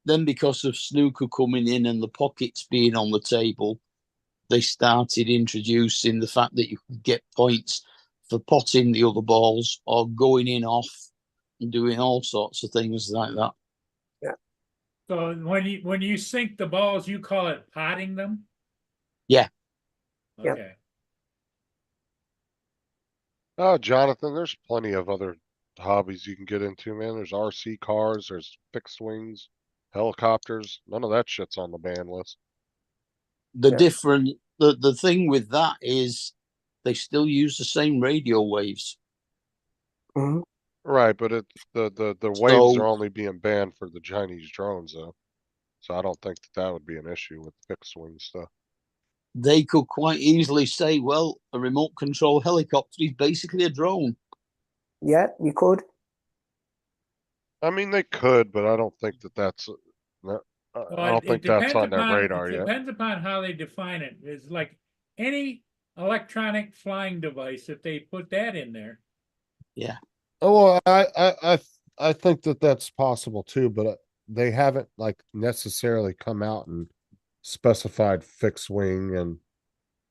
Then because of snooker coming in and the pockets being on the table, they started introducing the fact that you could get points for potting the other balls or going in off and doing all sorts of things like that. Yeah. So when you sink the balls, you call it potting them? Yeah. Okay. Oh, Jonathan, there's plenty of other hobbies you can get into, man. There's RC cars, there's fixed wings, helicopters. None of that shit's on the ban list. The thing with that is they still use the same radio waves. Mm-hmm. Right, but the waves are only being banned for the Chinese drones, though. So I don't think that would be an issue with fixed wing stuff. They could quite easily say, well, a remote control helicopter is basically a drone. Yeah, you could. I mean, they could, but I don't think that's No, Well, I don't think that's on their radar it yet. depends upon how they define it. It's like any electronic flying device, if they put that in there. Oh, well, I think that that's possible too, but they haven't like necessarily come out and specified fixed wing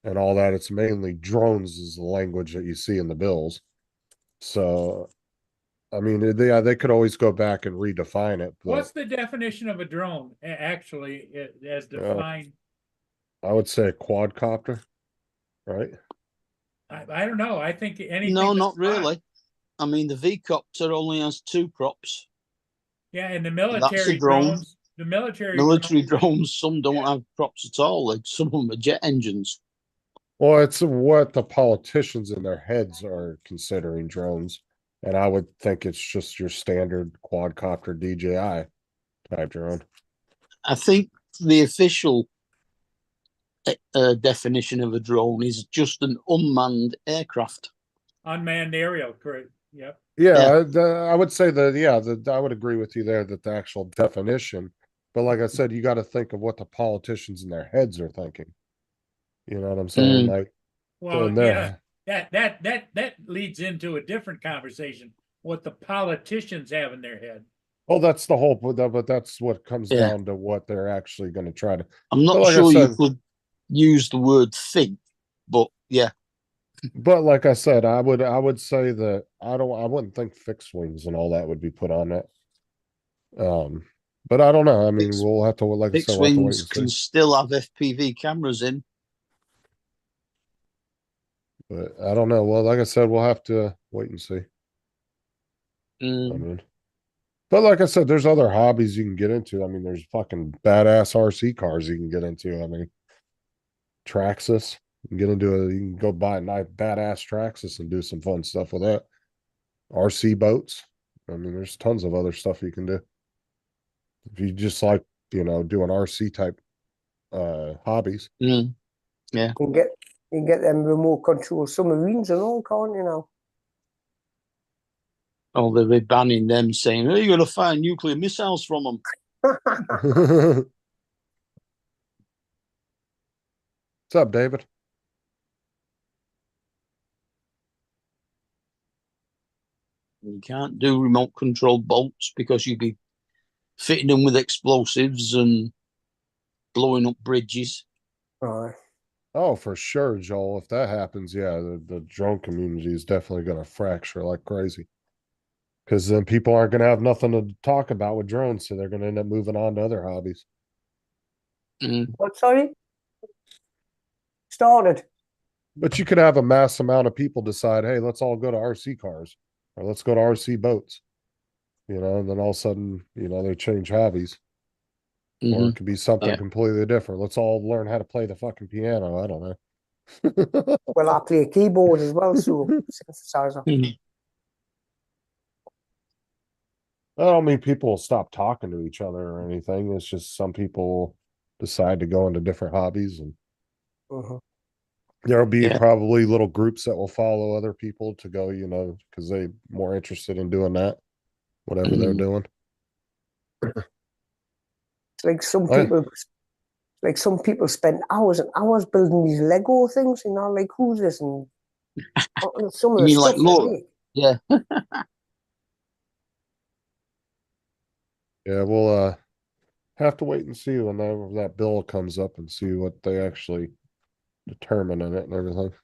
and all that. It's mainly drones is the language that you see in the bills. So, I mean, they could always go back and redefine it, but What's the definition of a drone, actually, as defined? I would say a quadcopter, right? I don't know. I think anything. No, that's not flying. really. I mean, the V-copter only has 2 props. Yeah, and the That's a military drone. drones, the military Military drones, drones, some don't Yeah. have props at all. Like some of them are jet engines. Well, it's what the politicians in their heads are considering drones. And I would think it's just your standard quadcopter DJI type drone. I think the official definition of a drone is just an unmanned aircraft. unmanned aerial, correct? Yep. Yeah, I would say that, I would agree with you there that the actual definition, but like I said, you got to think of what the politicians in their heads are thinking. You know what I'm saying? Like, Well, and yeah, they're, that leads into a different conversation. What the politicians have in their head. oh, that's the whole, but that's what comes Yeah. down to what they're actually going to try to. I'm But not like I sure you said- could use the word think, but yeah. But like I said, I would say that I wouldn't think fixed wings and all that would be put on that. But I don't know. I mean, Fixed- we'll have to, like I said, Fixed we'll have to wait wings and can see. still have FPV cameras in. But I don't know. Well, like I said, we'll have to wait and see. I Mm, mean, but like I said, there's other hobbies you can get into. I mean, there's fucking badass RC cars you can get into. I mean, Traxxas. You can get into you can go buy a nice badass Traxxas and do some fun stuff with that. RC boats. I mean, there's tons of other stuff you can do. If you just like, doing RC type hobbies. mm. You can get them remote control submarines and all, can't you now? Oh, they'll be banning them, saying, "Oh, you're going to fire nuclear missiles from them." What's up, David? You can't do remote controlled boats because you'd be fitting them with explosives and blowing up bridges. Aye. Oh, for sure, Joel. If that happens, yeah, the drone community is definitely going to fracture like crazy. Because then people aren't going to have nothing to talk about with drones, so they're going to end up moving on to other hobbies. Mm. What, sorry? Started. But you could have a mass amount of people decide, hey, let's all go to RC cars or let's go to RC boats, and then all of a sudden, they change hobbies. Or Mhm. it could be something Yeah. completely different. Let's all learn how to play the fucking piano. I don't know. Well, I play keyboard as well, so synthesizer. Mhm. I don't mean people will stop talking to each other or anything. It's just some people decide to go into different hobbies, and Mhm. there'll be Yeah. probably little groups that will follow other people to go, because they're more interested in doing that, whatever they're Mhm. doing. It's like Oh, some people spend hours and hours building these Lego things, like who's this and some of You the mean stuff like they Lord? make. Yeah. Yeah, we'll have to wait and see when that bill comes up and see what they actually determine in it and everything.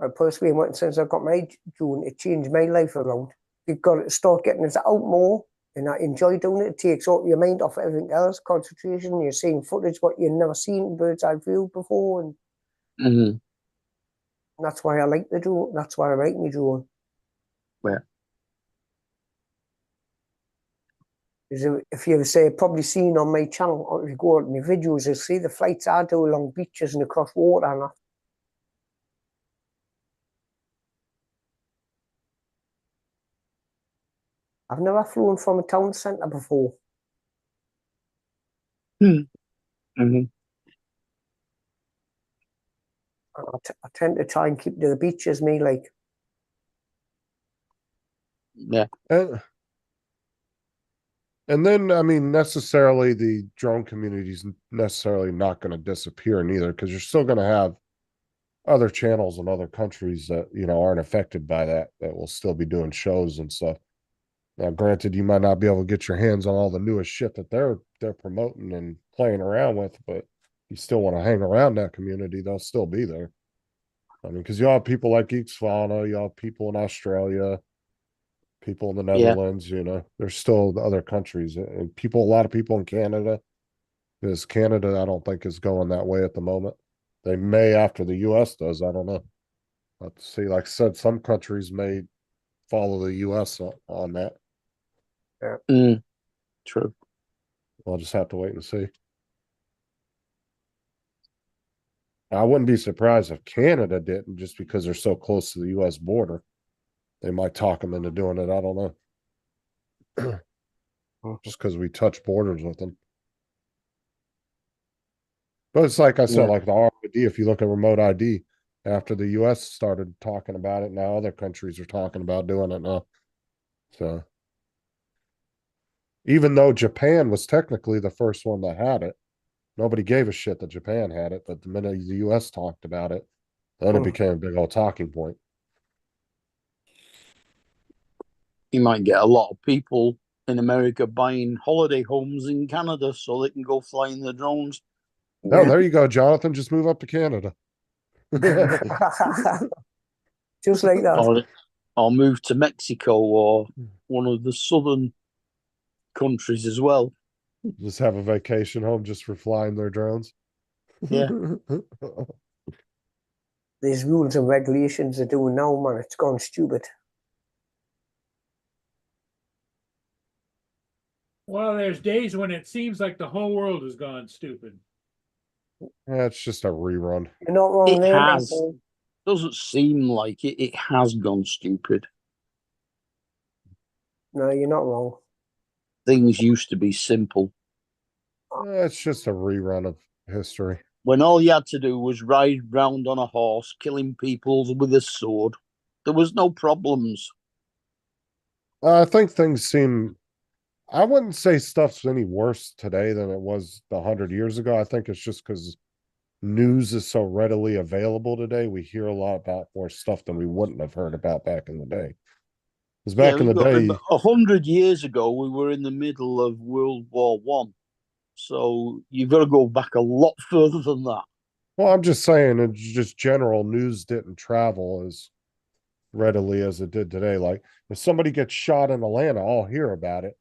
I personally went since I got my drone, it changed my life around. You've got to start getting it out more, and I enjoy doing it. It takes all your mind off everything else, concentration. You're seeing footage what you've never seen bird's eye view before, and Mhm. that's why I like the drone. That's why I like my drone. Where? If you say probably seen on my channel, or if you go on my videos, you'll see the flights I do along beaches and across water and that. I've never flown from a town centre before. Mhm. I tend to try and keep to the beaches, me like. Yeah. And then, I mean, necessarily the drone community is necessarily not going to disappear neither, because you're still going to have other channels in other countries that, you know, aren't affected by that will still be doing shows and stuff. Now, granted, you might not be able to get your hands on all the newest shit that they're promoting and playing around with, but you still want to hang around that community, they'll still be there. I mean, because you have people like Geeks Fauna, you have people in Australia, people in the Yeah. Netherlands, you know, there's still the other countries and people, a lot of people in Canada, because Canada, I don't think is going that way at the moment. They may after the US does, I don't know. Let's see, like I said, some countries may follow the US on that. True. We'll just have to wait and see. I wouldn't be surprised if Canada didn't, just because they're so close to the US border. They might talk them into doing it. I don't know. Just because we touch borders with them. But it's like I said, Yeah. like the RFID, if you look at remote ID, after the US started talking about it, now other countries are talking about doing it now. So even though Japan was technically the first one that had it, nobody gave a shit that Japan had it. But the minute the US talked about it, then it Oh. became a big old talking point. You might get a lot of people in America buying holiday homes in Canada so they can go flying the drones. No, there you go, Jonathan. Just move up to Canada. Just like that. Or move to Mexico or one of the southern countries as well. Just have a vacation home just for flying their drones. Yeah. These rules and regulations are doing now, man. It's gone stupid. Well, there's days when it seems like the whole world has gone stupid. Yeah, it's just a rerun. You're not wrong It there, has. Michael. Doesn't seem like it. It has gone stupid. No, you're not wrong. Things used to be simple. It's just a rerun of history. When all you had to do was ride round on a horse, killing people with a sword, there was no problems. I think things seem. I wouldn't say stuff's any worse today than it was 100 years ago. I think it's just because news is so readily available today. We hear a lot about more stuff than we wouldn't have heard about back in the day. Because back in the day, 100 years ago, we were in the middle of World War One, so you've got to go back a lot further than that. well, I'm just saying, it's just general news didn't travel as readily as it did today. Like if somebody gets shot in Atlanta, I'll hear about it.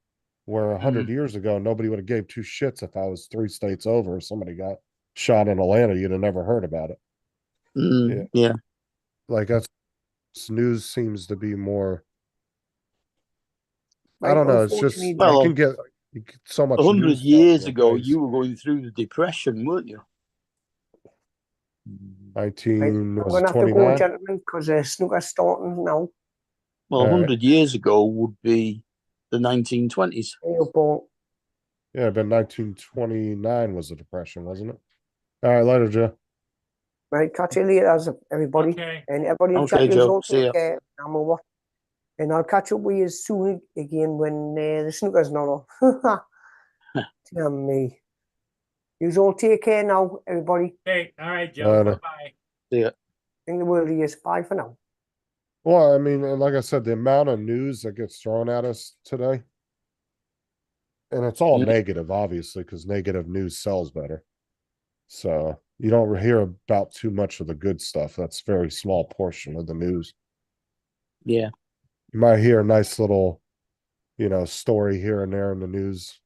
Where 100 years ago, nobody would have gave two shits if I was 3 states over. If somebody got shot in Atlanta, you'd have never heard about it. Yeah. Like that's news seems to be more. I don't know. It's just Unfortunately, you get so much. 100 news years thrown in ago, your face. you were going through the Depression, weren't you? 19 I'm was going to have to go, 29. gentlemen, because snooker's starting now. Well, All right. 100 years ago would be the 1920s. Hey, Paul. Yeah, but 1929 was the depression, wasn't it? All right, later, Joe. Right, catch you later, everybody. Okay. And everybody in Okay, chat, you Joe. all See ya. take care. I'm over. And I'll catch up with you soon again when the snooker's not on. Damn me. You all take care now, everybody. Hey, all right, Joe. Later. Bye. See ya. Think the world is. Bye for now. Well, I mean, and like I said, the amount of news that gets thrown at us today, and it's all negative, obviously, because negative news sells better. So you don't hear about too much of the good stuff. That's a very small portion of the news. Yeah. You might hear a nice little, story here and there in the news.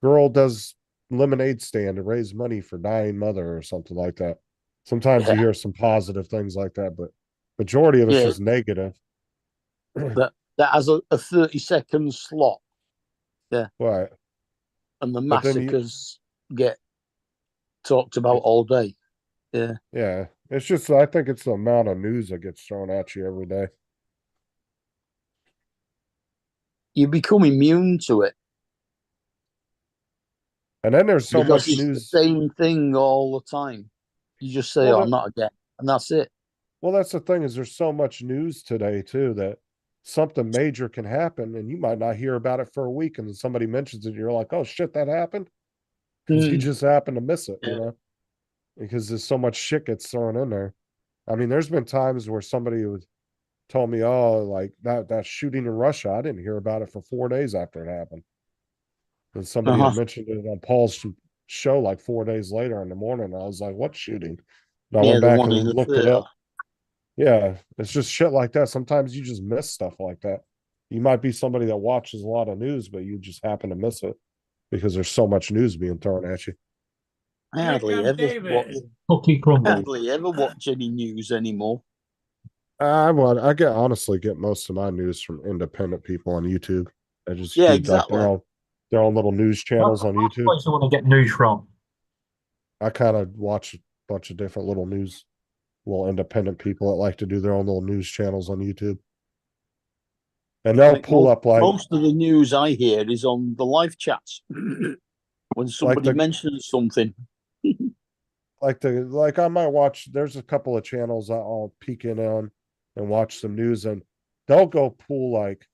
Girl does lemonade stand to raise money for dying mother or something like that. Sometimes you hear some positive things like that, but majority of it's just negative. That has a 30-second slot. Yeah. Right. And the But then massacres get talked about all day. Yeah. Yeah. It's just, I think it's the amount of news that gets thrown at you every day. You become immune to it. And then there's so because much it's news. the same thing all the time. You just say, Well, not again. And that's it. Well, that's the thing is there's so much news today too that something major can happen and you might not hear about it for a week, and then somebody mentions it, you're like, oh shit, that happened. Because you Mm. just happen to miss it, Yeah. you know, because there's so much shit gets thrown in there. I mean, there's been times where somebody would told me, oh, like that shooting in Russia, I didn't hear about it for 4 days after it happened. And somebody had mentioned it on Paul's show like 4 days later in the morning. I was like, what shooting? And I Yeah, went the back one in and the looked it theatre. up. Yeah, it's just shit like that. Sometimes you just miss stuff like that. You might be somebody that watches a lot of news, but you just happen to miss it because there's so much news being thrown at you. I Here hardly comes ever David. watch, Cookie crumble. hardly ever watch any news anymore. I honestly get most of my news from independent people on YouTube. I just Yeah, keep like exactly. their own little news channels on YouTube. Place I want to get news from. I kind of watch a bunch of different little independent people that like to do their own little news channels on YouTube. And they'll Like pull up like most of the news I hear is on the live chats when somebody mentions something. like I might watch. There's a couple of channels I'll peek in on and watch some news, and they'll go pull like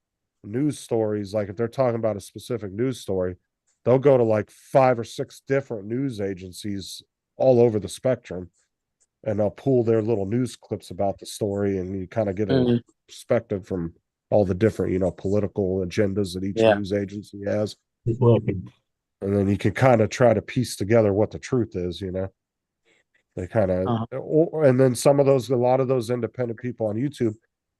news stories. Like if they're talking about a specific news story, they'll go to like 5 or 6 different news agencies all over the spectrum, and they'll pull their little news clips about the story, and you kind of get a perspective from all the different, political agendas that each news agency has. It's working. And then you can kind of try to piece together what the truth is, They kind of, and then a lot of those independent people on YouTube,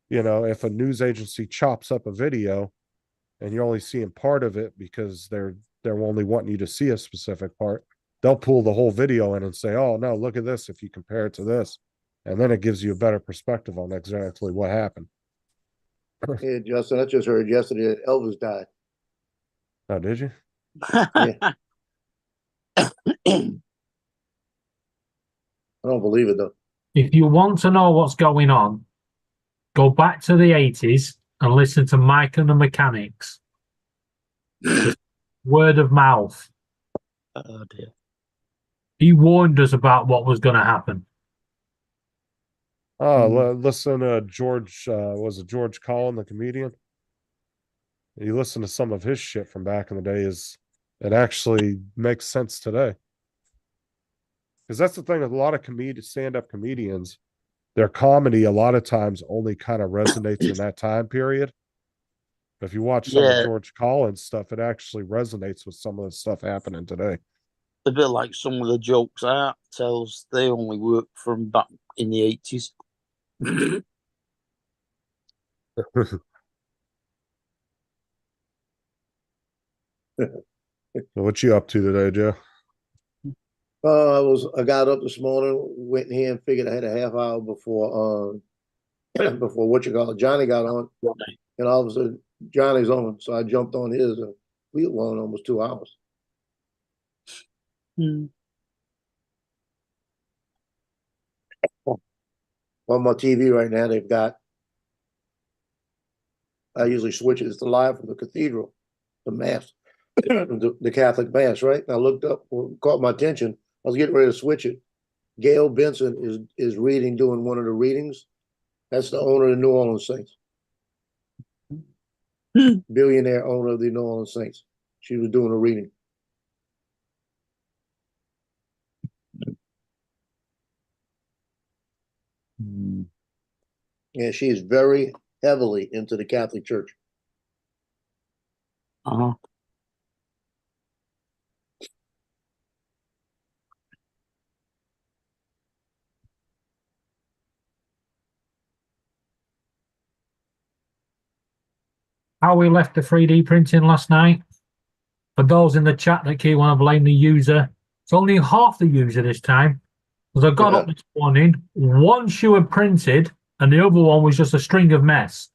if a news agency chops up a video and you're only seeing part of it because they're only wanting you to see a specific part, they'll pull the whole video in and say, oh, no, look at this if you compare it to this. And then it gives you a better perspective on exactly what happened. Yeah, Justin, I just heard yesterday that Elvis died. Oh, did you? I don't believe it, though. If you want to know what's going on, go back to the 80s and listen to Mike and the Mechanics. Word of mouth. Oh dear. He warned us about what was going to happen. Oh, listen to George, was it George Collin, the comedian? You listen to some of his shit from back in the day, it actually makes sense today. Because that's the thing with a lot of stand-up comedians, their comedy a lot of times only kind of resonates in that time period. But if you watch some of George Collins stuff, it actually resonates with some of the stuff happening today. A bit like some of the jokes Art tells, they only work from back in the 80s. What you up to today, Joe? I got up this morning, went in here and figured I had a half hour before Johnny got on, and all of a sudden Johnny's on, so I jumped on his. We were on almost 2 hours. On my TV right now, they've got. I usually switch it. It's the live from the cathedral, the mass, the Catholic mass. Right? I looked up, caught my attention. I was getting ready to switch it. Gail Benson is doing one of the readings. That's the owner of the New Orleans Saints. Billionaire owner of the New Orleans Saints. She was doing a reading. Yeah, she is very heavily into the Catholic Church. How we left the 3D printing last night. For those in the chat that keep want to blame the user, it's only half the user this time. Because I got up this morning, one shoe had printed, and the other one was just a string of mess.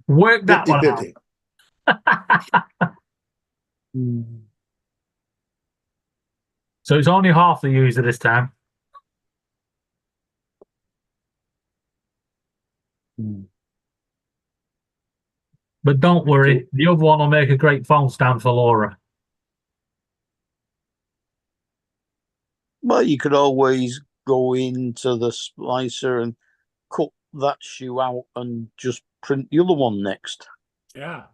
Work that 50, one 50. out. So it's only half the user this time. But don't worry, the other one will make a great phone stand for Laura. Well, you could always go into the splicer and cut that shoe out and just print the other one next? Yeah.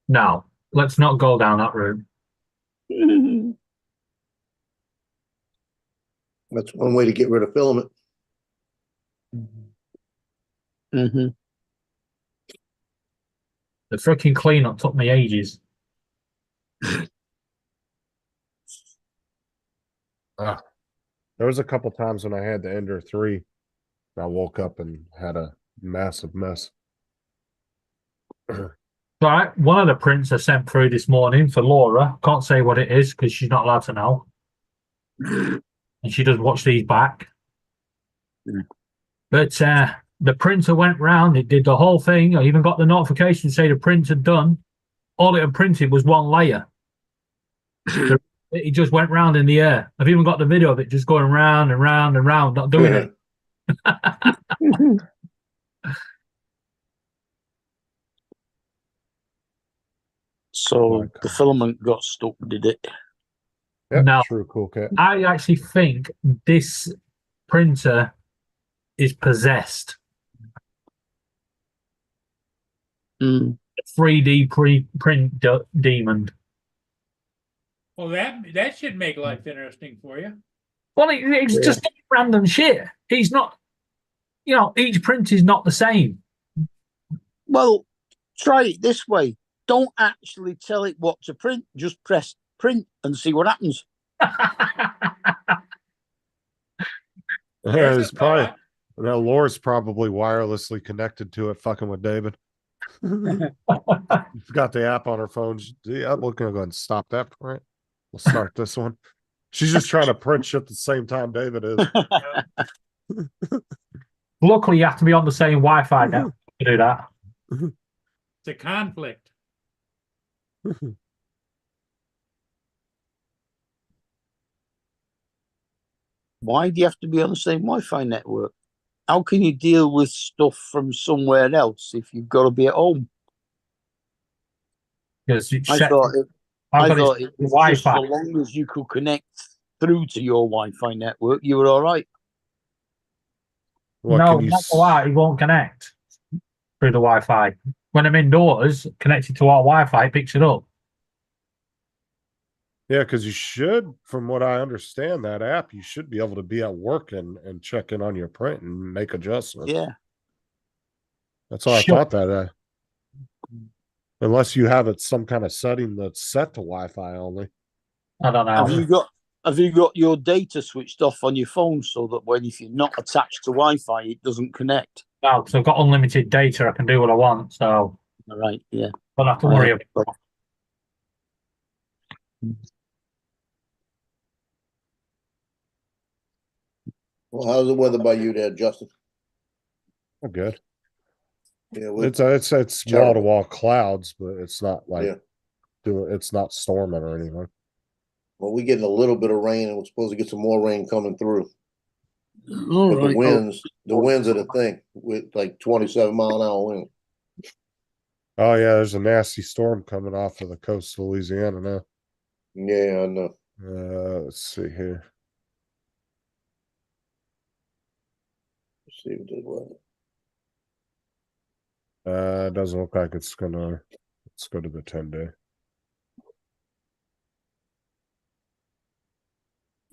No, let's not go down that route. That's one way to get rid of filament. Mm-hmm. The freaking cleanup took me ages. There was a couple times when I had the Ender 3. I woke up and had a massive mess. Right, one of the prints I sent through this morning for Laura. Can't say what it is because she's not allowed to know. And she does watch these back. But the printer went round, it did the whole thing. I even got the notification to say the print had done. All it had printed was one layer. It just went round in the air. I've even got the video of it just going round and round and round, not doing it. So the filament got stuck, did it? Yep, No. true, cool cat. I actually think this printer is possessed. Mm. 3D print demon. Well, that should make life interesting for you. Well, it's just random shit. He's not, each print is not the same. Well, try it this way. Don't actually tell it what to print. Just press print and see what happens. It's probably Laura's probably wirelessly connected to it, fucking with David. She's got the app on her phone. I'm looking to go and stop that print. We'll start this one. She's just trying to print shit at the same time David is. Luckily, you have to be on the same Wi-Fi now to do that. It's a conflict. Why do you have to be on the same Wi-Fi network? How can you deal with stuff from somewhere else if you've got to be at home? Because I thought it was Wi-Fi. just so long as you could connect through to your Wi-Fi network, you were all right. What, No, can you not the Wi-Fi. It won't connect through the Wi-Fi. When I'm indoors, connected to our Wi-Fi, it picks it up. Yeah, because you should, from what I understand, that app, you should be able to be at work and check in on your print and make adjustments. Yeah. That's all Sure. I thought that. Unless you have it some kind of setting that's set to Wi-Fi only. I don't know. Have you got your data switched off on your phone so that if you're not attached to Wi-Fi, it doesn't connect? No, because I've got unlimited data. I can do what I want, so All right. Yeah. don't have to worry about it. Well, how's the weather by you there, Justin? Oh, good. Yeah, It's wall to wall clouds, but it's not like Yeah. it's not storming or anything. well, we're getting a little bit of rain, and we're supposed to get some more rain coming through. All But right. the winds are the thing with like 27-mile-an-hour wind. Oh yeah, there's a nasty storm coming off of the coast of Louisiana now. Yeah, I know. Let's see here. Let's see what this weather. It doesn't look like it's gonna. Let's go to the 10-day.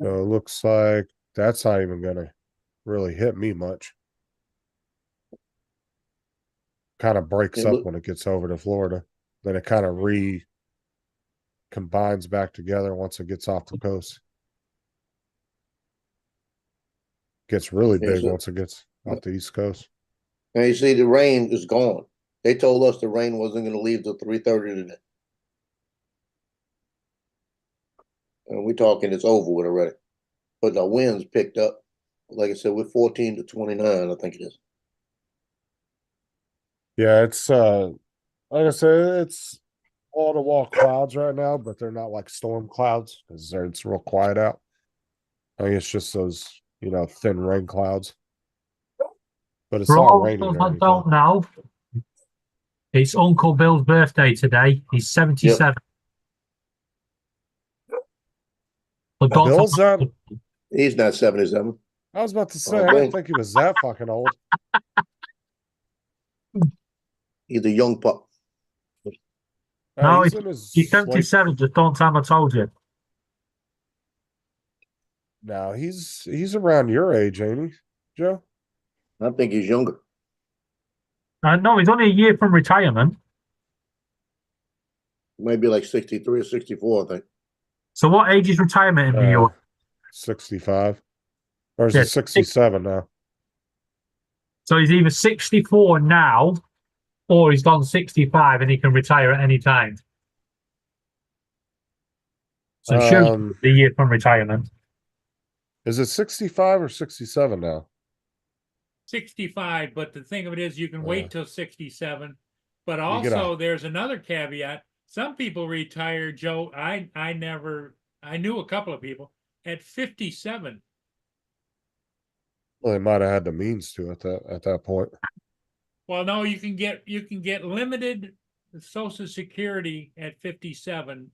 So it looks like that's not even gonna really hit me much. Kind of breaks Yeah, up look- when it gets over to Florida. Then it kind of combines back together once it gets off the coast. Gets really Yeah, big so- once it gets off the East Coast. And you see, the rain is gone. They told us the rain wasn't going to leave till 3:30 today. And we're talking it's over with already. But the winds picked up. Like I said, we're 14 to 29, I think it is. Yeah, it's like I said, it's wall to wall clouds right now, but they're not like storm clouds because it's real quiet out. I think it's just those, thin rain clouds. But it's For not all raining those or that anything. don't know, it's Uncle Bill's birthday today. He's 77. But don't Bill's forget- that? He's not 77. I was about to say, Oh, I didn't man. think he was that fucking old. He's a young pup. No, He's in his he's late. 77. Just don't tell him I told you. No, he's around your age, ain't he, Joe? I think he's younger. No, he's only a year from retirement. Maybe like 63 or 64, I think. So what age is retirement in New York? 65. Or is Yeah, it 67 now? So he's either 64 now, or he's gone 65 and he can retire at any time. So it shows the year from retirement. Is it 65 or 67 now? 65, but the thing of it is you can wait till 67. But You get a- also there's another caveat. Some people retire, Joe. I knew a couple of people at 57. Well, they might have had the means to at that point. Well, no, you can get limited Social Security at 57,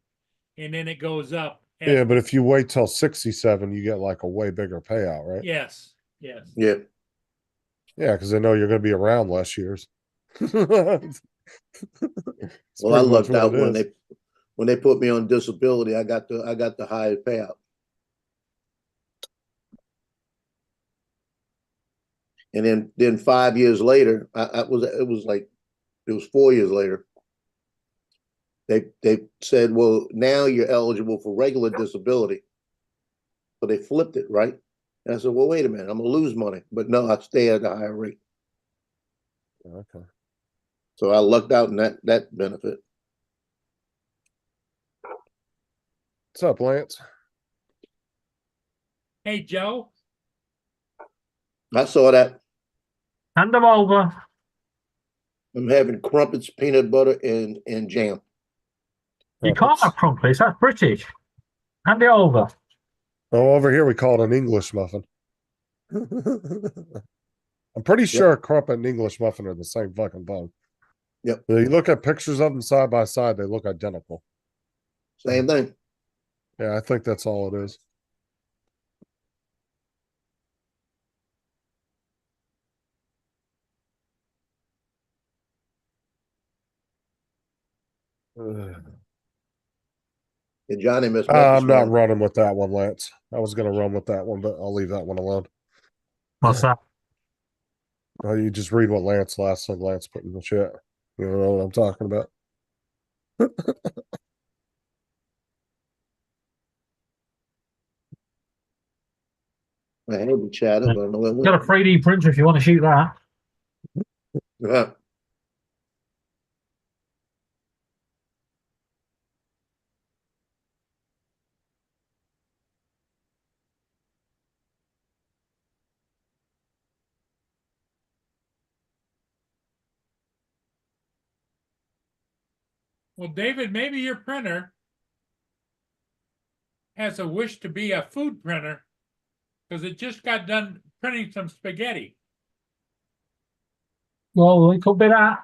and then it goes up. Yeah, but if you wait till 67, you get like a way bigger payout, right? Yes. Yeah. Yeah, because they know you're going to be around less years. It's Well, I pretty much lucked what out it when they put me on disability. I got the highest payout. And then 5 years later, it was 4 years later. They said, well, now you're eligible for regular disability. So they flipped it, right? And I said, well, wait a minute, I'm gonna lose money. But no, I stay at a higher rate. Okay. So I lucked out in that benefit. What's up, Lance? Hey, Joe. I saw that. Hand them over. I'm having crumpets, peanut butter, and jam. You can't have crumpets. That's British. Hand it over. Oh, over here we call it an English muffin. I'm pretty sure a crumpet and English muffin are the same fucking bun. Yep. You look at pictures of them side by side, they look identical. Same thing. Yeah, I think that's all it is. And Johnny missed. I'm not running with that one, Lance. I was going to run with that one, but I'll leave that one alone. What's that? Oh, you just read what Lance put in the chat. You know what I'm talking about. I had to chat it, but I don't know where it Got a 3D printer if you want to shoot that. went. Well, David, maybe your printer has a wish to be a food printer because it just got done printing some spaghetti. Well, it could be that.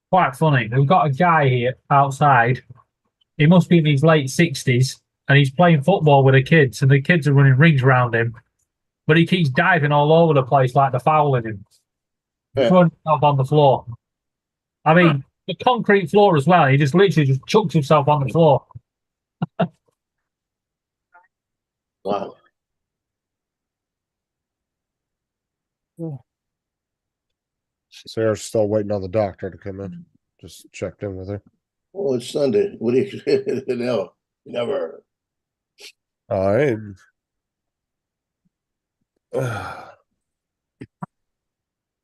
Quite funny. We've got a guy here outside. He must be in his late 60s, and he's playing football with the kids, and the kids are running rings around him. But he keeps diving all over the place like they're fouling him. Throwing himself on the floor. I mean, the concrete floor as well. He just literally just chucks himself on the floor. Wow. Sarah's still waiting on the doctor to come in. Just checked in with her. Oh, it's Sunday. What do you never. All right. The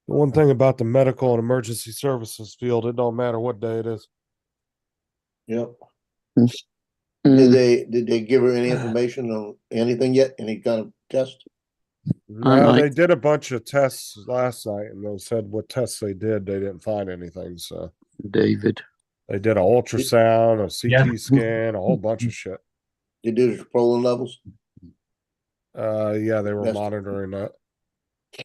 one thing about the medical and emergency services field, it don't matter what day it is. Yep. Mm. Did they give her any information on anything yet? Any kind of test? No, they did a bunch of tests last night, and they said what tests they didn't find anything. So David. they did an ultrasound, a CT Yeah. scan, a whole bunch of shit. They do the troponin levels? Yeah, they were That's- monitoring that.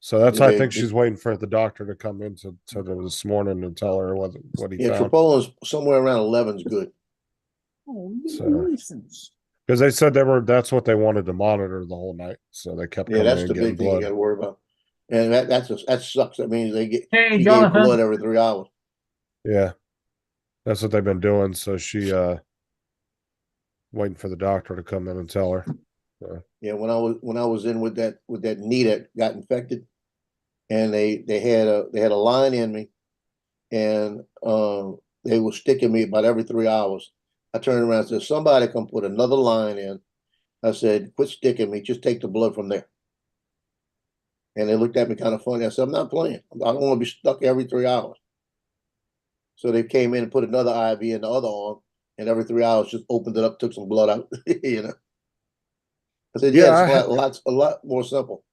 So that's Yeah, I think she's waiting for the doctor to come in to this morning and tell her what he Yeah, found. Tropolin's somewhere around 11's good. Oh, So- nuisance. Because they said that's what they wanted to monitor the whole night. So they kept Yeah, coming that's in the getting big thing you blood. gotta worry about. And that sucks. That means Hey, she gave Jonathan. blood every 3 hours. Yeah. That's what they've been doing. So she waiting for the doctor to come in and tell her. Yeah, when I was in with that knee that got infected, and they had a line in me, and they were sticking me about every 3 hours. I turned around and said, "Somebody come put another line in." I said, "Quit sticking me. Just take the blood from there." And they looked at me kind of funny. I said, "I'm not playing. I don't want to be stuck every 3 hours." So they came in and put another IV in the other arm, and every 3 hours just opened it up, took some blood out. You know. I said, Yeah, "Yeah, it's a lot more simple."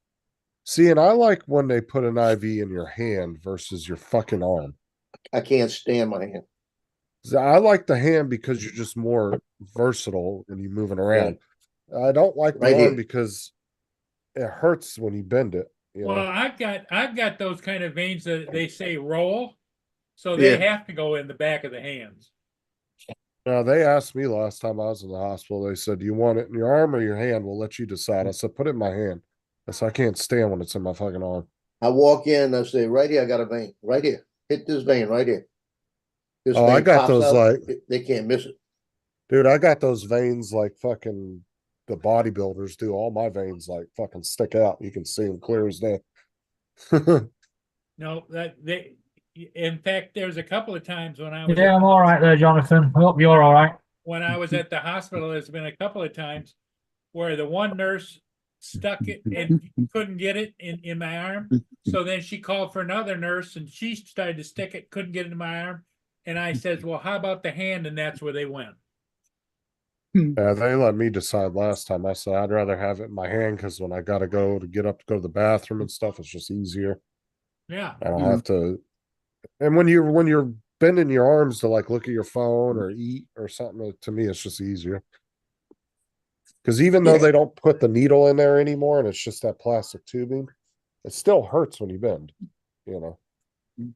See, and I like when they put an IV in your hand versus your fucking arm. I can't stand my hand. I like the hand because you're just more versatile when you're moving around. I don't like the Right arm here. because it hurts when you bend it. You Well, know? I've got those kind of veins that they say roll, so they have to go in the back of the hands. Now they asked me last time I was in the hospital. They said, "Do you want it in your arm or your hand? We'll let you decide." I said, "Put it in my hand." I said, "I can't stand when it's in my fucking arm." I walk in, I say, "Right here, I got a vein. Right here. Hit this vein right here." This Oh, I vein got pops those out, like, they can't miss it. dude, I got those veins like fucking the bodybuilders do. All my veins like fucking stick out. You can see them clear as day. No, in fact, there's a couple of times when I was Yeah, I'm all right there, Jonathan. I hope you're all right. when I was at the hospital, there's been a couple of times where the one nurse stuck it and couldn't get it in my arm. So then she called for another nurse and she started to stick it, couldn't get it in my arm. And I says, "Well, how about the hand?" And that's where they went. Yeah, they let me decide last time. I said I'd rather have it in my hand because when I gotta go to get up to go to the bathroom and stuff, it's just easier. Yeah. I don't have to. And when you're bending your arms to like look at your phone or eat or something, to me it's just easier. Because even though they don't put the needle in there anymore and it's just that plastic tubing, it still hurts when you bend. You know,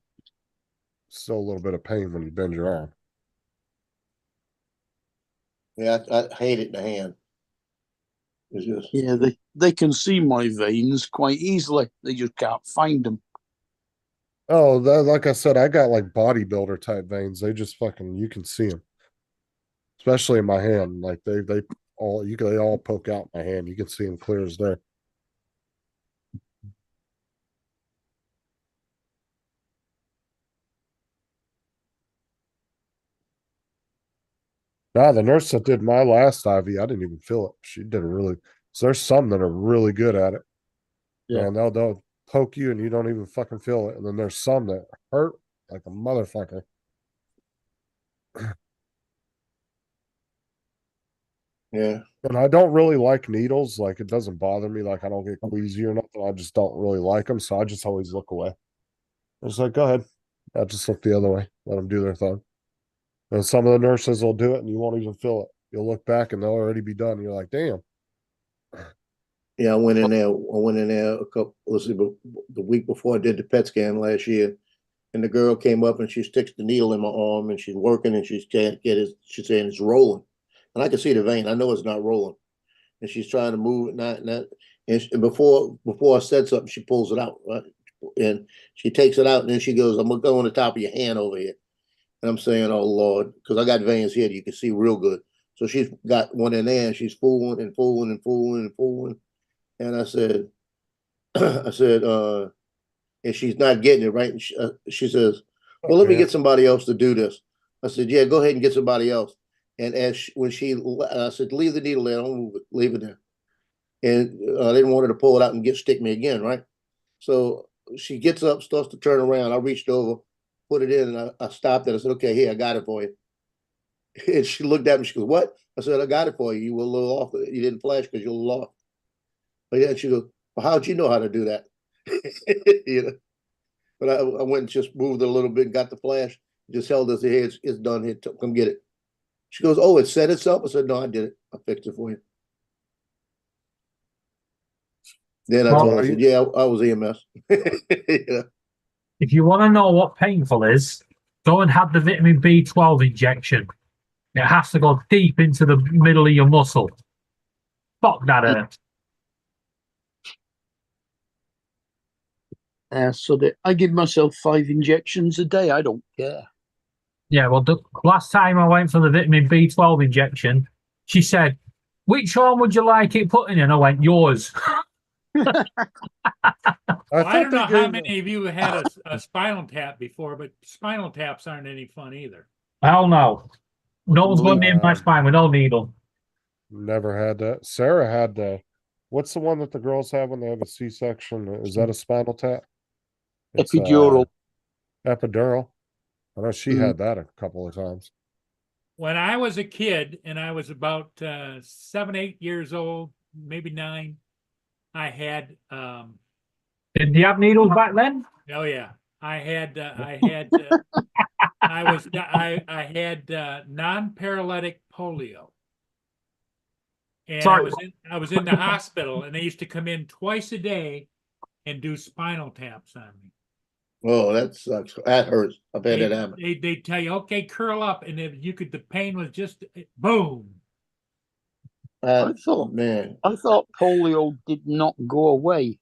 still a little bit of pain when you bend your arm. Yeah, I hate it in the hand. It's just Yeah, they can see my veins quite easily. They just can't find them. Oh, like I said, I got like bodybuilder type veins. They just fucking you can see them, especially in my hand. Like they all poke out my hand. You can see them clear as day. Nah, the nurse that did my last IV, I didn't even feel it. She did a really. So there's some that are really good at it. Yeah. And they'll poke you and you don't even fucking feel it. And then there's some that hurt like a motherfucker. yeah. And I don't really like needles. Like it doesn't bother me. Like I don't get queasy or nothing. I just don't really like them. So I just always look away. I was like, go ahead. I just look the other way. Let them do their thing. And some of the nurses will do it and you won't even feel it. You'll look back and they'll already be done. And you're like, damn. Yeah, I went in there. The week before I did the PET scan last year, and the girl came up and she sticks the needle in my arm and she's working and she can't get it. She's saying it's rolling, and I can see the vein. I know it's not rolling, and she's trying to move it, not. And before I said something, she pulls it out, right? And she takes it out, and then she goes, "I'm gonna go on the top of your hand over here." And I'm saying, "Oh Lord," because I got veins here that you can see real good. So she's got one in there, and she's fooling and fooling and fooling and fooling. And I said, and she's not getting it right. And she says, "Well, let me get somebody else to do this." I said, "Yeah, go ahead and get somebody else." And I said, "Leave the needle there, don't move it, leave it there." And I didn't want her to pull it out and stick me again, right? So she gets up, starts to turn around. I reached over, put it in, and I stopped it. I said, "Okay, here, I got it for you." And she looked at me. She goes, "What?" I said, "I got it for you. You were a little off. You didn't flash because you're a little off." But yeah, she goes, "Well, how'd you know how to do that?" You know. But I went and just moved it a little bit, got the flash, just held it. Said, "Hey, it's done. Here, come get it." She goes, "Oh, it set itself." I said, "No, I did it. I fixed it for you." Then I Well, told her, I said, yeah, I was EMS. Yeah. if you want to know what painful is, go and have the vitamin B12 injection. It has to go deep into the middle of your muscle. Fuck that hurts. So that I give myself 5 injections a day. I don't care. Yeah, well, the last time I went for the vitamin B12 injection, she said, "Which one would you like it put in?" And I went, "Yours." Well, I thought don't they know how gave- many of you had a spinal tap before, but spinal taps aren't any fun either. Hell no. No one's going near my spine with no needle. Never had that. Sarah had what's the one that the girls have when they have a C-section? Is that a spinal tap? It's Epidural. epidural. I know she Mm. had that a couple of times. When I was a kid and I was about 7, 8 years old, maybe 9, I had Did you have needles back then? oh yeah, I had I had I had non-paralytic polio. And Sorry. I was in the hospital and they used to come in twice a day and do spinal taps on me. Oh, that sucks. That hurts. I've had that happen. They tell you, okay, curl up, and if you could, the pain was just boom. I thought, Man, I thought polio did not go away.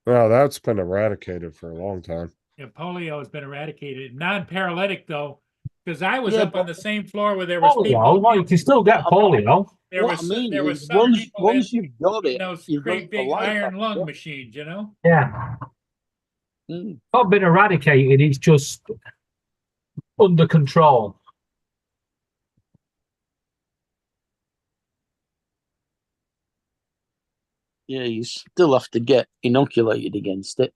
Well, that's been eradicated for a long time. Yeah, polio has been eradicated. Non-paralytic though, because I was Yeah, up on the same floor where there was Polio? people. Well, you can still get polio. There What was I mean there was is, some once people in you've got it, those you've got great it for big life iron after lung that. machines, you know. Yeah. Mm. Not been eradicated, it's just under control. Yeah, you still have to get inoculated against it.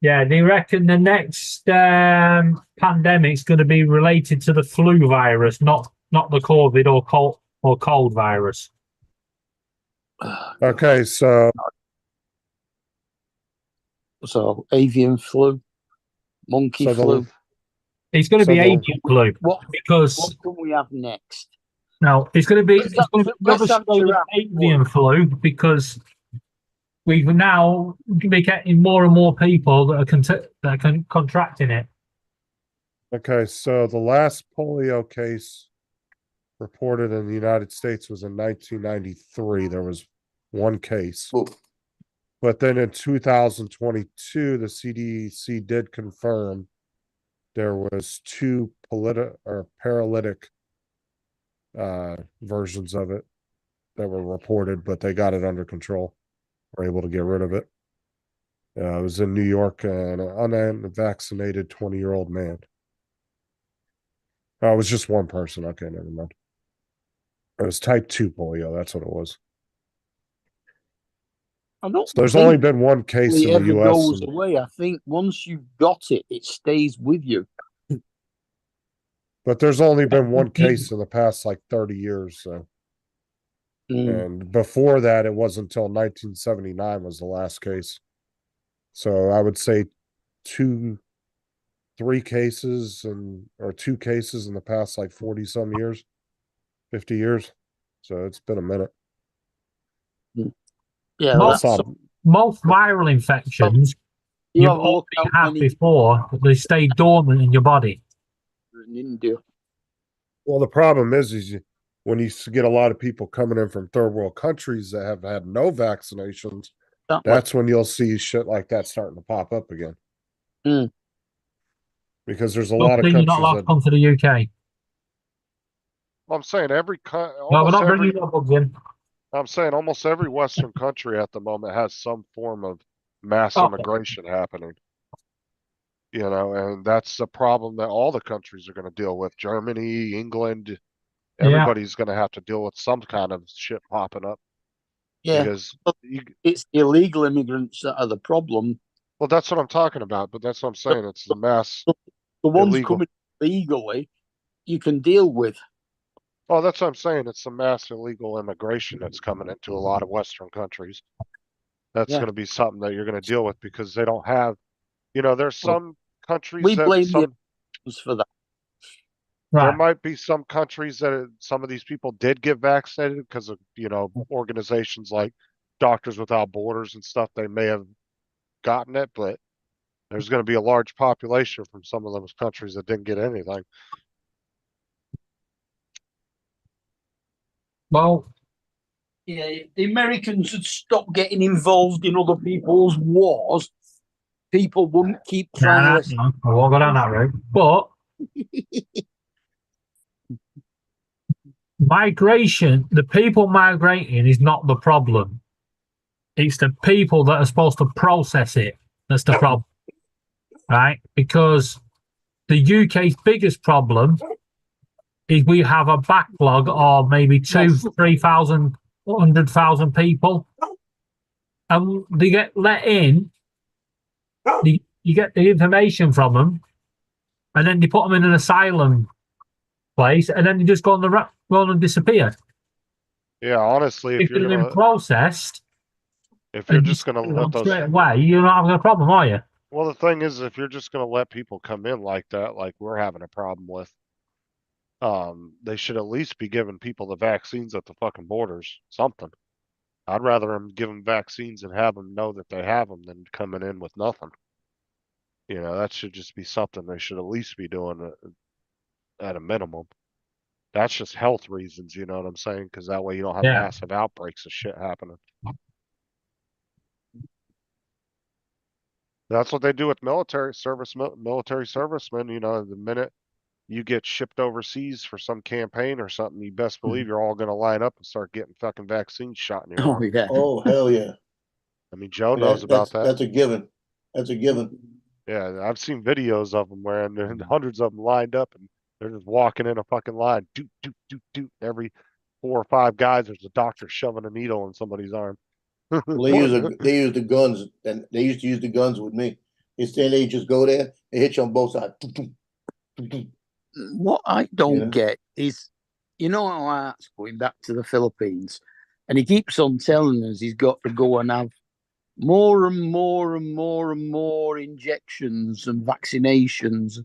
Yeah, they reckon the next pandemic's going to be related to the flu virus, not the COVID or cold virus. Okay, so So avian flu, monkey So the- flu. It's going to So be the- avian flu What because can we have next? no, it's going to be Let's have another strain of giraffe avian flu because we've now been getting more and more people that are contracting it. Okay, so the last polio case reported in the United States was in 1993. There was one case. oh, But then in 2022, the CDC did confirm there was 2 paralytic versions of it that were reported, but they got it under control. Were able to get rid of it. It was in New York, and an unvaccinated 20-year-old man. It was just one person. Okay, never mind. It was type 2 polio. That's what it was. I don't So there's think only been one case it in the ever U.S. goes away. I think once you've got it, it stays with you. But there's only been one case in the past like 30 years. So, Mm. and before that, it wasn't until 1979 was the last case. So I would say 2 cases or 2 cases in the past like 40 some years, 50 years. So it's been a minute. Yeah, Most, that's most viral infections you you've have a look already how had many before, but they stay dormant in your body. in India. Well, the problem is when you get a lot of people coming in from third world countries that have had no vaccinations, that's when you'll see shit like that starting to pop up again. Mm. Because there's a lot of You're countries not allowed to that come to the UK. I'm saying No, we're not bringing your bugs in. I'm saying almost every Western country at the moment has some form of mass Oh. immigration happening. You know, and that's the problem that all the countries are going to deal with. Germany, England, everybody's going to have to deal with some kind of shit popping up. Yeah, Because it's illegal immigrants that are the problem. well, that's what I'm talking about. But that's what I'm saying. It's the mass. The ones Illegal. coming legally, you can deal with. Oh, that's what I'm saying. It's the mass illegal immigration that's coming into a lot of Western countries. That's Yeah. going to be something that you're going to deal with because they don't have, there's some countries We that blame some, the Americans for that. There Right. might be some countries that some of these people did get vaccinated because of, organizations like Doctors Without Borders and stuff. They may have gotten it, but there's going to be a large population from some of those countries that didn't get anything. Well, Yeah, if the Americans had stopped getting involved in other people's wars, people wouldn't keep trying nah, to. no, I won't go down that route. But migration, the people migrating is not the problem. It's the people that are supposed to process it that's the problem, right? Because the UK's biggest problem is we have a backlog of maybe 3,000, 100,000 people, and they get let in. You get the information from them, and then they put them in an asylum place, and then they just go on and disappear. Yeah, honestly, If they've been processed, if you're and just going to let those, straight away, you're not having a problem, are you? well, the thing is, if you're just going to let people come in like that, like we're having a problem with, they should at least be giving people the vaccines at the fucking borders, something. I'd rather them give them vaccines and have them know that they have them than coming in with nothing. That should just be something they should at least be doing at a minimum. That's just health reasons, you know what I'm saying? Because that way you don't have Yeah. massive outbreaks of shit happening. That's what they do with military servicemen. The minute you get shipped overseas for some campaign or something, you best believe you're all going to line up and start getting fucking vaccines shot in your Oh arm. yeah. Oh, hell yeah. I mean, Joe knows about that. That's a given. That's a given. Yeah, I've seen videos of them where hundreds of them lined up and they're just walking in a fucking line. Doot, doot, doot, doot. Every 4 or 5 guys, there's a doctor shoving a needle in somebody's arm. Well, they use the guns, and they used to use the guns with me. Instead, they just go there, they hit you on both sides. What I don't Yeah. get is, how Art's going back to the Philippines, and he keeps on telling us he's got to go and have more and more and more and more injections and vaccinations.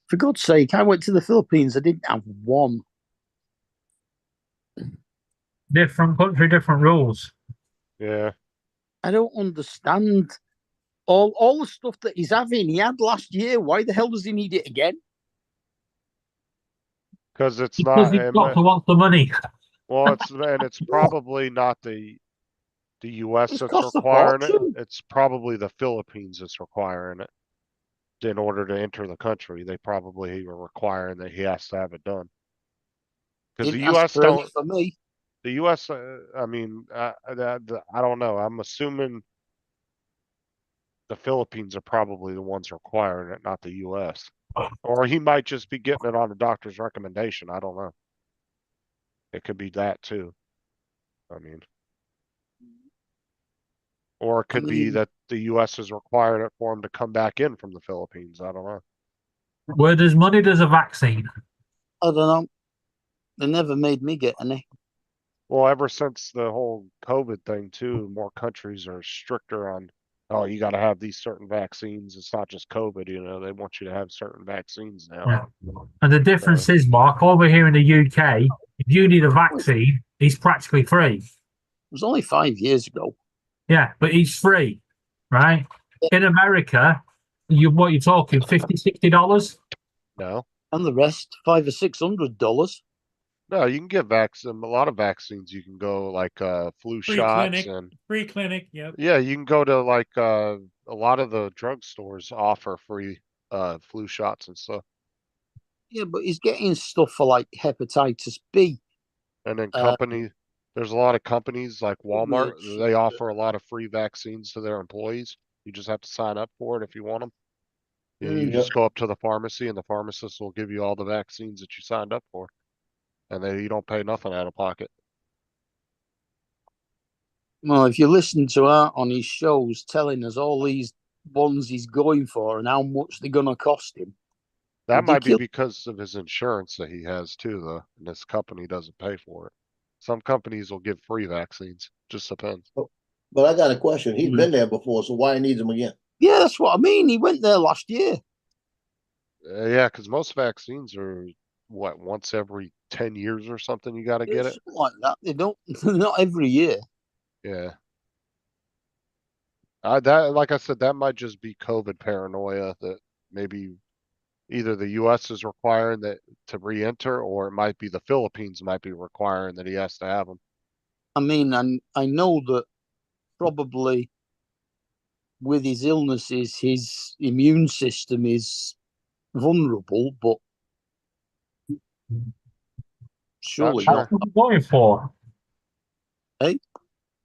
For God's sake, I went to the Philippines, I didn't have one. Different country, different rules. Yeah. I don't understand. All the stuff that he's having, he had last year. Why the hell does he need it again? Because it's Because not. the doctor wants the money. Well, it's probably not the US It's that's cost a requiring it. fortune. It's probably the Philippines that's requiring it. In order to enter the country, they probably are requiring that he has to have it done. Because the Didn't ask US for any don't. for me. The US, I mean, I don't know. I'm assuming the Philippines are probably the ones requiring it, not the US. Or he might just be getting it on a doctor's recommendation. I don't know. It could be that too. I mean, or it could be that the US is requiring it for him to come back in from the Philippines. I don't know. Where there's money, there's a vaccine. I don't know. They never made me get any. Well, ever since the whole COVID thing too, more countries are stricter on, oh, you got to have these certain vaccines. It's not just COVID, they want you to have certain vaccines now. Yeah. And the difference is, Mark, over here in the UK, if you need a vaccine, it's practically free. It was only 5 years ago. Yeah, but it's free, right? In America, what you're talking, $50, $60? No, And the rest, $500 or $600. no, you can get a lot of vaccines. You can go like flu Free shots clinic. and Free clinic, yep. yeah, you can go to like a lot of the drugstores offer free flu shots and stuff. Yeah, but he's getting stuff for like hepatitis B. And then there's a lot of companies like Walmart, they offer a lot of free vaccines to their employees. You just have to sign up for it if you want them. You just go up to the pharmacy and the pharmacist will give you all the vaccines that you signed up for. And you don't pay nothing out of pocket. Well, if you listen to Art on his shows telling us all these ones he's going for and how much they're going to cost him. That might be because of his insurance that he has too, though. And this company doesn't pay for it. Some companies will give free vaccines. Just depends. But I got a question. He's been there before, so why he needs them again? Yeah, that's what I mean. He went there last year. Yeah, because most vaccines are what, once every 10 years or something, you gotta get it? Something like that. They don't, not every year. Yeah. That, like I said, that might just be COVID paranoia that maybe either the US is requiring that to re-enter, or it might be the Philippines might be requiring that he has to have them. I mean, I know that probably with his illnesses, his immune system is vulnerable, but surely sure. How long is he going for? Eh?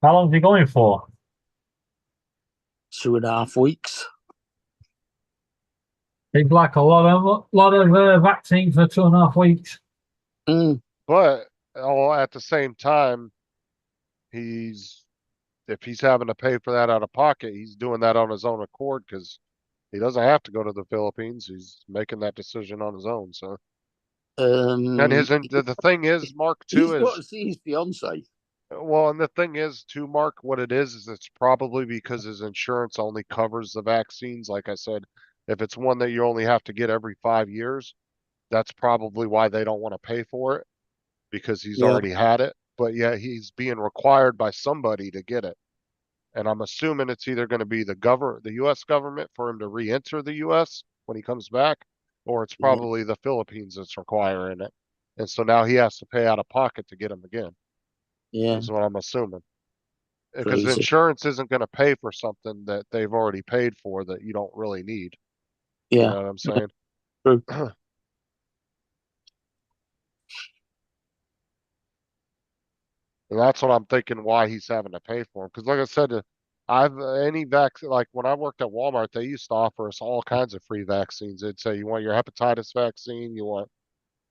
How long is he going for? 2.5 weeks. It's like a lot of vaccine for 2.5 weeks. Mm, But at the same time, if he's having to pay for that out of pocket, he's doing that on his own accord because he doesn't have to go to the Philippines. He's making that decision on his own. So, and the thing is, Mark, too, he's got is to see his fiance. well, and the thing is, too, Mark, what it is it's probably because his insurance only covers the vaccines. Like I said, if it's one that you only have to get every 5 years, that's probably why they don't want to pay for it because he's Yeah. already had it. But yeah, he's being required by somebody to get it. And I'm assuming it's either going to be the US government for him to re-enter the US when he comes back, or it's Yeah. probably the Philippines that's requiring it. And so now he has to pay out of pocket to get him again, Yeah, is what I'm assuming. Because crazy. insurance isn't going to pay for something that they've already paid for that you don't really need. You Yeah, know what I'm saying? true. And that's what I'm thinking why he's having to pay for them. Because like I said, I've any vaccine, like when I worked at Walmart, they used to offer us all kinds of free vaccines. They'd say, you want your hepatitis vaccine, you want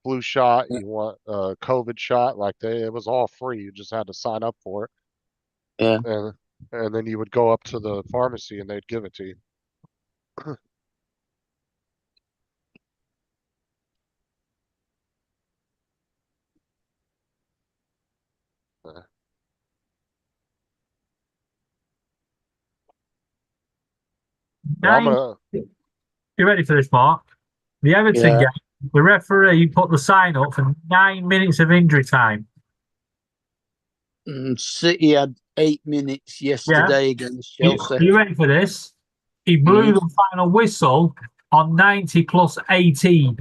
flu shot, Yeah. you want a COVID shot, it was all free. You just had to sign up for it. Yeah. And then you would go up to the pharmacy and they'd give it to you. Uh, But I'm Nine. gonna You ready for this, Mark? The Everton Yeah. game, the referee put the sign up for 9 minutes of injury time. City had 8 minutes yesterday against Chelsea. Are you ready for this? He blew the final whistle on 90 plus 18.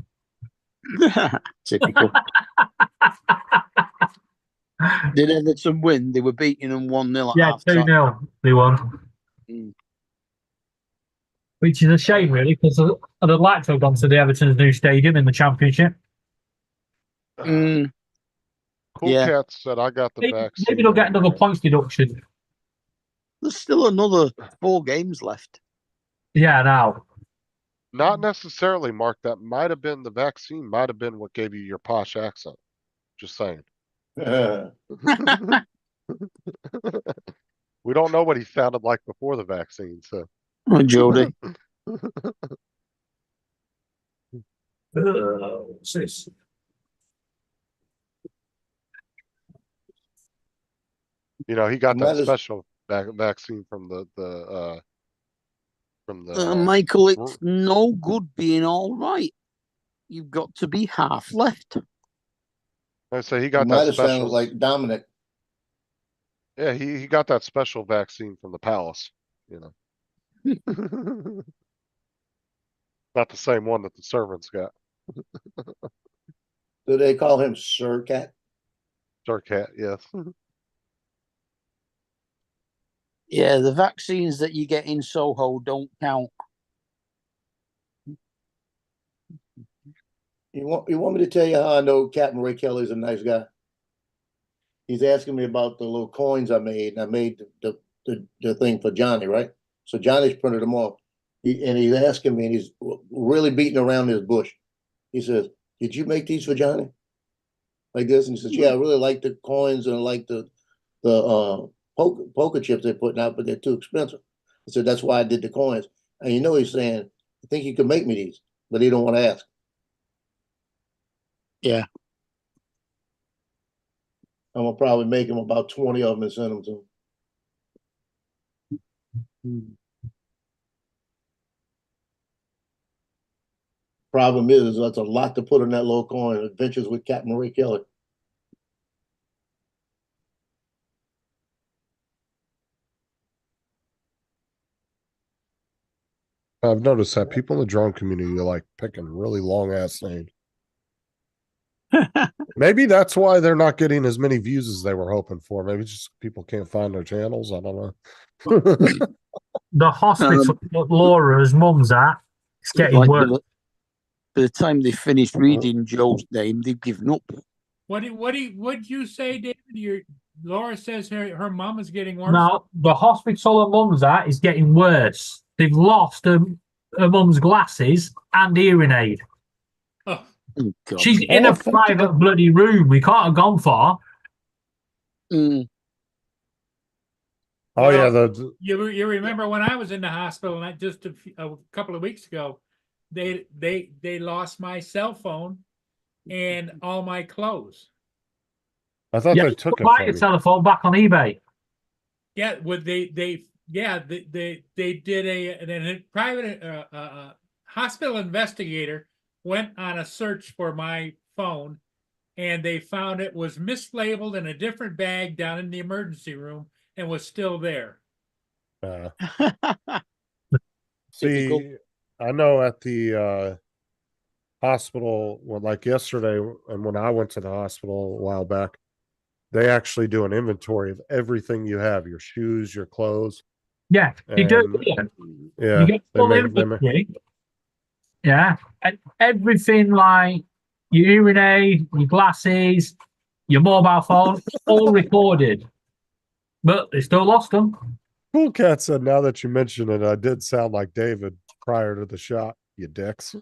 Typical. Did Everton win? They were beating them 1-0 at Yeah, half time. 2-0 they won. Mm. Which is a shame, really, because I'd have liked to have gone to the Everton's new stadium in the Championship. Mm. Cool Yeah. Cat said I got the vaccine. Maybe they'll get another points deduction. There's still another 4 games left. Yeah, now. Not necessarily, Mark. That might have been the vaccine, might have been what gave you your posh accent. Just saying. We don't know what he sounded like before the vaccine, so. Oh, Jody. What's this? You know, he got Might that as- special vaccine from Michael, it's no good being all right. You've got to be half left. I say he It got might that have sounded special. like Dominic. Yeah, he got that special vaccine from the palace, you know. Not the same one that the servants got. Do they call him Sir Cat? Sir Cat, yes. Yeah, the vaccines that you get in Soho don't count. You want me to tell you how I know Captain Ray Kelly's a nice guy? He's asking me about the little coins I made, and I made the thing for Johnny, right? So Johnny's printed them off. And he's asking me, and he's really beating around his bush. He says, "Did you make these for Johnny?" Like this, and he says, "Yeah, I really like the coins and I like the poker chips they're putting out, but they're too expensive." I said, "That's why I did the coins." And you know, he's saying, "I think you can make me these," but he don't want to ask. Yeah. I'm gonna probably make him about 20 of them and send them to him. Problem is that's a lot to put in that little coin. Adventures with Captain Marie Kelly. I've noticed that people in the drone community like picking really long ass names. Maybe that's why they're not getting as many views as they were hoping for. Maybe just people can't find their channels. I don't know. The hospital that Laura's mum's at, it's getting Like worse. by the time they finished reading Joe's name, they've given up. What'd you say, David? Laura says her mom is getting worse. Now, the hospital her mum's at is getting worse. They've lost her mum's glasses and hearing aid. Oh, Oh, God. She's in a private bloody room. We can't have gone far. Mm. Oh yeah, Well, the you remember when I was in the hospital, not just a couple of weeks ago, they lost my cell phone and all my clothes. I thought they took it buy from your you. telephone back on eBay. Yeah, would they did a private hospital investigator went on a search for my phone, and they found it was mislabeled in a different bag down in the emergency room and was still there. Typical. See, I know at the hospital, well, like yesterday, and when I went to the hospital a while back, they actually do an inventory of everything you have, your shoes, your clothes. Yeah, you do. And, Yeah. yeah, You get they full make inventory. Yeah, and everything like your hearing aid, your glasses, your mobile phone, all recorded. But they still lost them. Cool Cat said, now that you mention it, I did sound like David prior to the shot, you dicks.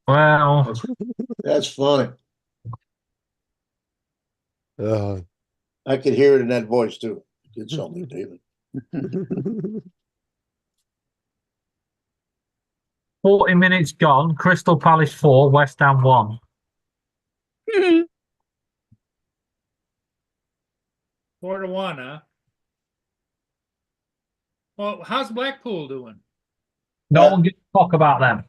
Well, That's funny. Uh, I could hear it in that voice too. Did something, David. 40 minutes gone. Crystal Palace 4, West Ham 1. 4-1, huh? Well, how's Blackpool doing? No one gives a fuck about them.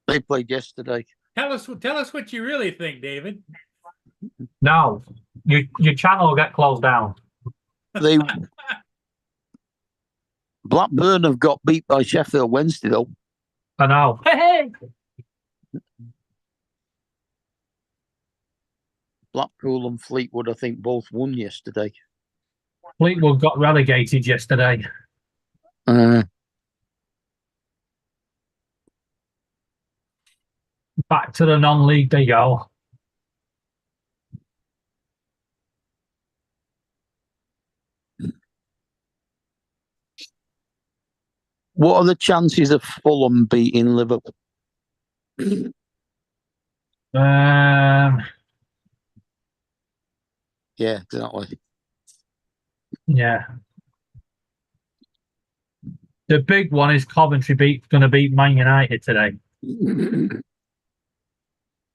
They played yesterday. Tell us what you really think, David. No, your channel will get closed down. They Blackburn have got beat by Sheffield Wednesday though. I know. Hey! Blackpool and Fleetwood, I think, both won yesterday. Fleetwood got relegated yesterday. Back to the non-league they go. What are the chances of Fulham beating Liverpool? Yeah, exactly. Yeah. The big one is Coventry going to beat Man United today.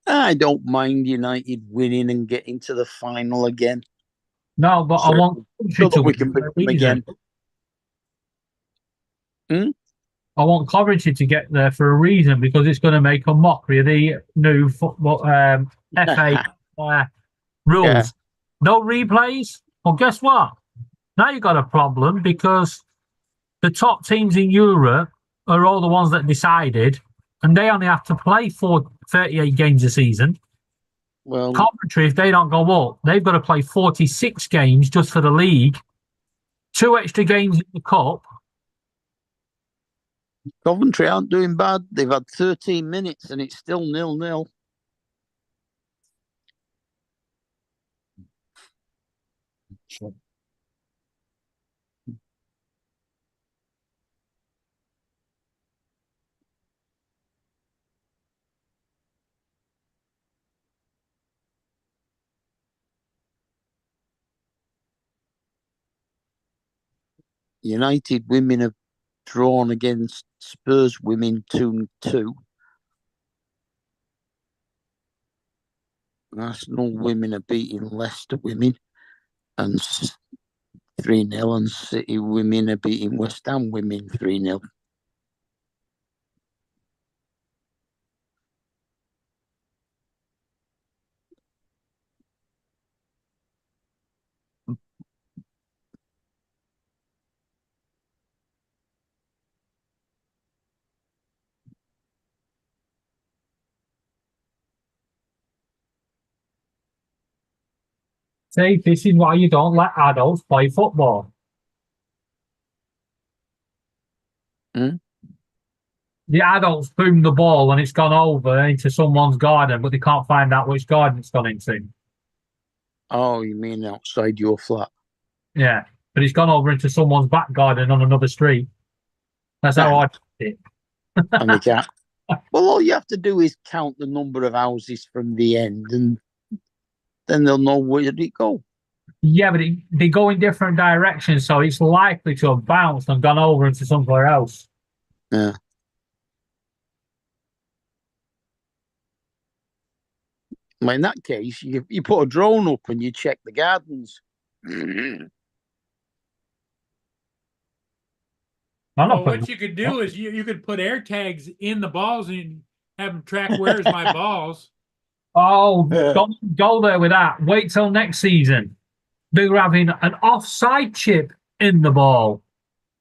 I don't mind United winning and getting to the final again. No, but I want Coventry So that to we can beat them again. I want Coventry to get there for a reason, because it's going to make a mockery of the new football FA rules. Yeah. No replays. Well, guess what? Now you've got a problem, because the top teams in Europe are all the ones that decided, and they only have to play 38 games a season. Well, Coventry, if they don't go up, they've got to play 46 games just for the league, 2 extra games in the cup. Coventry aren't doing bad. They've had 13 minutes and it's still 0-0. United women have drawn against Spurs women 2-2. Arsenal women are beating Leicester women, and 3-0 and City women are beating West Ham women 3-0. See, this is why you don't let adults play football. Hmm? The adults boom the ball and it's gone over into someone's garden, but they can't find out which garden it's gone into. Oh, you mean outside your flat? Yeah, but it's gone over into someone's back garden on another street. That's how I did it. And they can't. Well, all you have to do is count the number of houses from the end, and then they'll know where it go. Yeah, but they go in different directions, so it's likely to have bounced and gone over into somewhere else. Yeah. Well, in that case, you put a drone up and you check the gardens. Well, what you could do is you could put air tags in the balls and have them track where's my balls. Oh, Yeah. don't go there with that. Wait till next season. They're having an offside chip in the ball.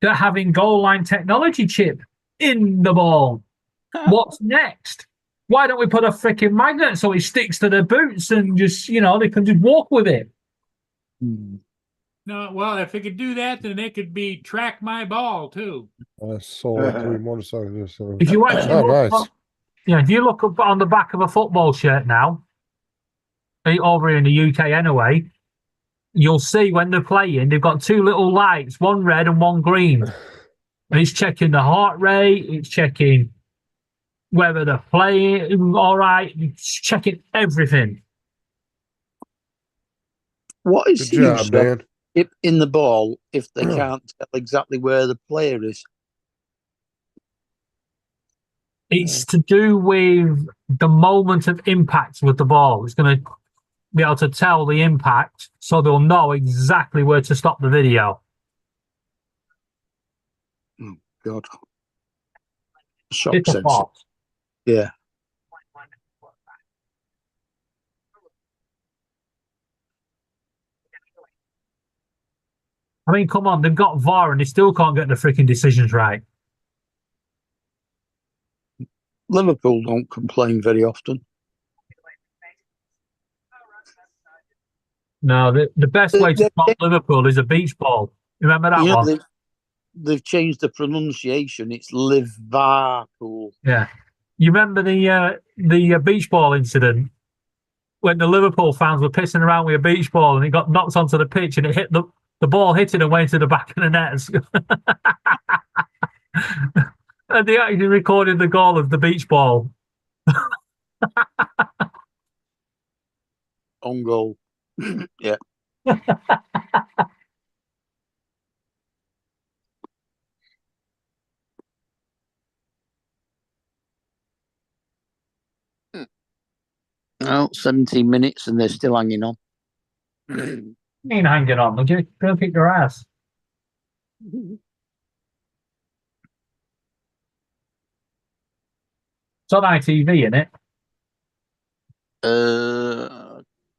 They're having goal line technology chip in the ball. What's next? Why don't we put a freaking magnet so it sticks to their boots and just, they can just walk with it? No, well, if it could do that, then it could be track my ball too. I sold 3 motorcycles. So. If you actually Oh, look, nice. if you look up on the back of a football shirt now, over in the UK anyway, you'll see when they're playing, they've got 2 little lights, one red and one green. And it's checking the heart rate, it's checking whether they're playing all right, it's checking everything. What is Good the job, use Dan. if in the ball if they can't tell exactly where the player is? It's to do with the moment of impact with the ball. It's going to be able to tell the impact, so they'll know exactly where to stop the video. God. Shock It's a sensor. fault. Yeah. I mean, come on, they've got VAR and they still can't get the freaking decisions right. Liverpool don't complain very often. No, the best way to stop Liverpool is a beach ball. Remember that one? They've changed the pronunciation. It's Liverpool. Yeah. You remember the beach ball incident when the Liverpool fans were pissing around with a beach ball and it got knocked onto the pitch and it hit the ball hit it and went to the back of the net. And they actually recorded the goal of the beach ball. On goal. Yeah. Well, 17 minutes and they're still hanging on. You mean hanging on? Would you go kick your ass? It's on ITV, isn't it?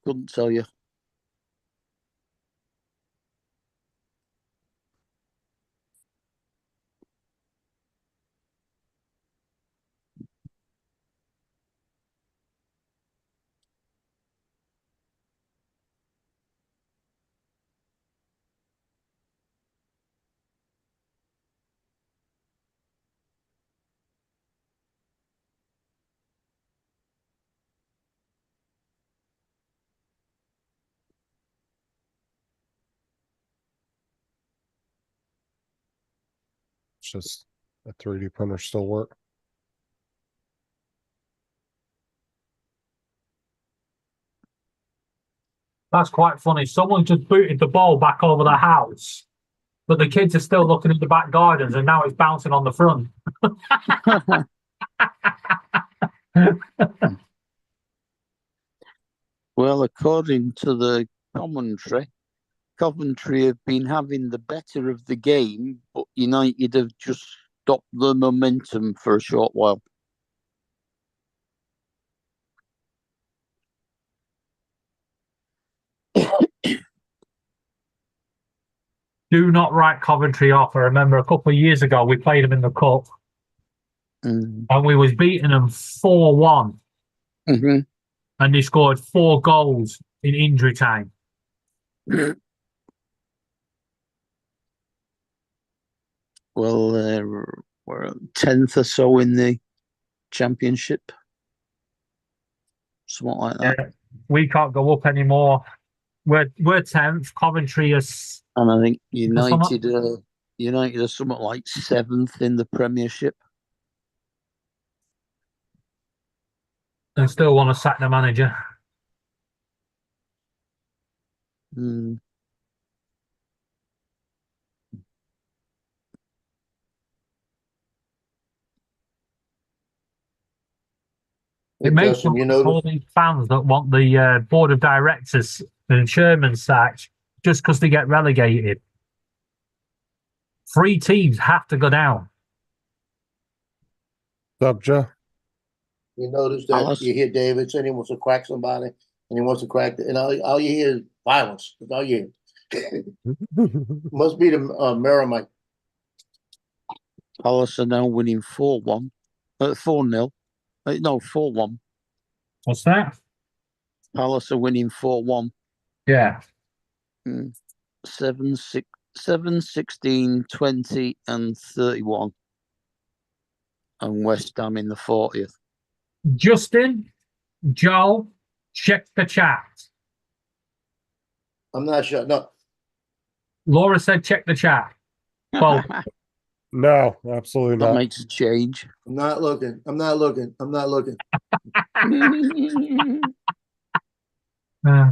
Couldn't tell you. It's just a 3D printer still work. That's quite funny. Someone just booted the ball back over the house, but the kids are still looking at the back gardens and now it's bouncing on the front. Well, according to the commentary, Coventry have been having the better of the game, but United have just stopped the momentum for a short while. Do not write Coventry off. I remember a couple of years ago we played them in the cup Mm. and we was beating them 4-1 Mhm. and they scored 4 goals in injury time. Well, we're 10th or so in the championship. Something like that. Yeah. We can't go up anymore. We're 10th. Coventry is And I think something- United are something like 7th in the Premiership. they still want to sack the manager. Mm. It makes Justin, you all notice, these fans that want the board of directors and chairman sacked just because they get relegated. 3 teams have to go down. What's up, Joe? you notice that Alice? you hear David saying he wants to crack somebody, and he wants to crack, and all you hear is violence. That's all you hear. Must be the Merrimack. Palace are now winning 4-1. 4-0. No, 4-1. What's that? Palace are winning 4-1. Yeah. 7, 16, 20, and 31. And West Ham in the 40th. Justin, Joe, check the chat. I'm not sure. No, Laura said check the chat. Well, No, absolutely that not. makes a change. I'm not looking. I'm not looking. I'm not looking. uh,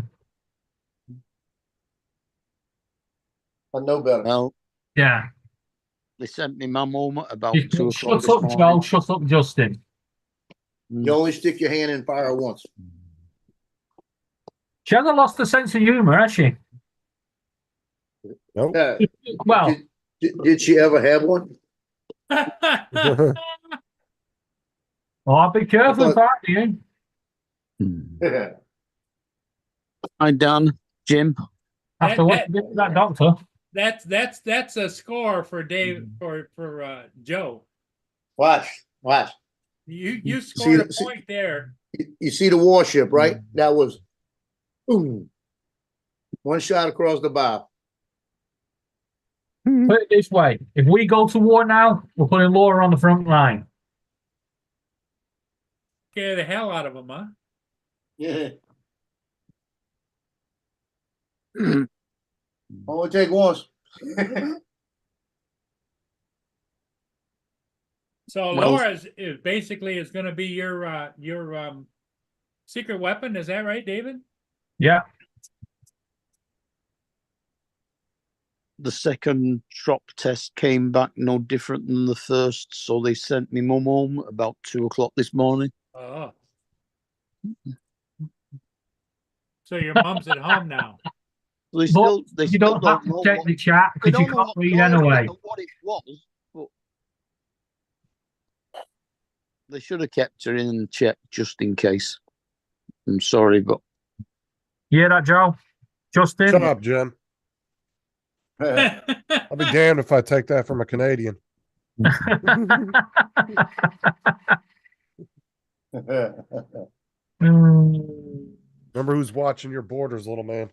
I know better. Well, yeah. they sent me my moment about 2 o'clock Shut this up, morning. Joe. Shut up, Justin. You only stick your hand in fire once. She hasn't lost the sense of humour, has she? Nope. Well, Did she ever have one? oh, I'll be careful I if I do. Hi, Dan, Jim. After what you did to that doctor. That's a score for Dave for Joe. Watch. You scored a see- point there. You see the warship, right? That was boom. One shot across the bow. Put it this way: if we go to war now, we're putting Laura on the front line. Scare the hell out of him, huh? Yeah. Only take once. So Well- Laura is basically going to be your secret weapon. Is that right, David? Yeah. The second drop test came back no different than the first, so they sent me mum home about 2 o'clock this morning. Oh. So your mom's at home now. They But you don't have to know check what- the chat they because you don't know can't what- read no, they don't anyway. know what it was, but they should have kept her in and checked just in case. I'm sorry, but You hear that, Joe? Justin? Shut up, Jim. I'll be damned if I take that from a Canadian. Remember who's watching your borders, little man.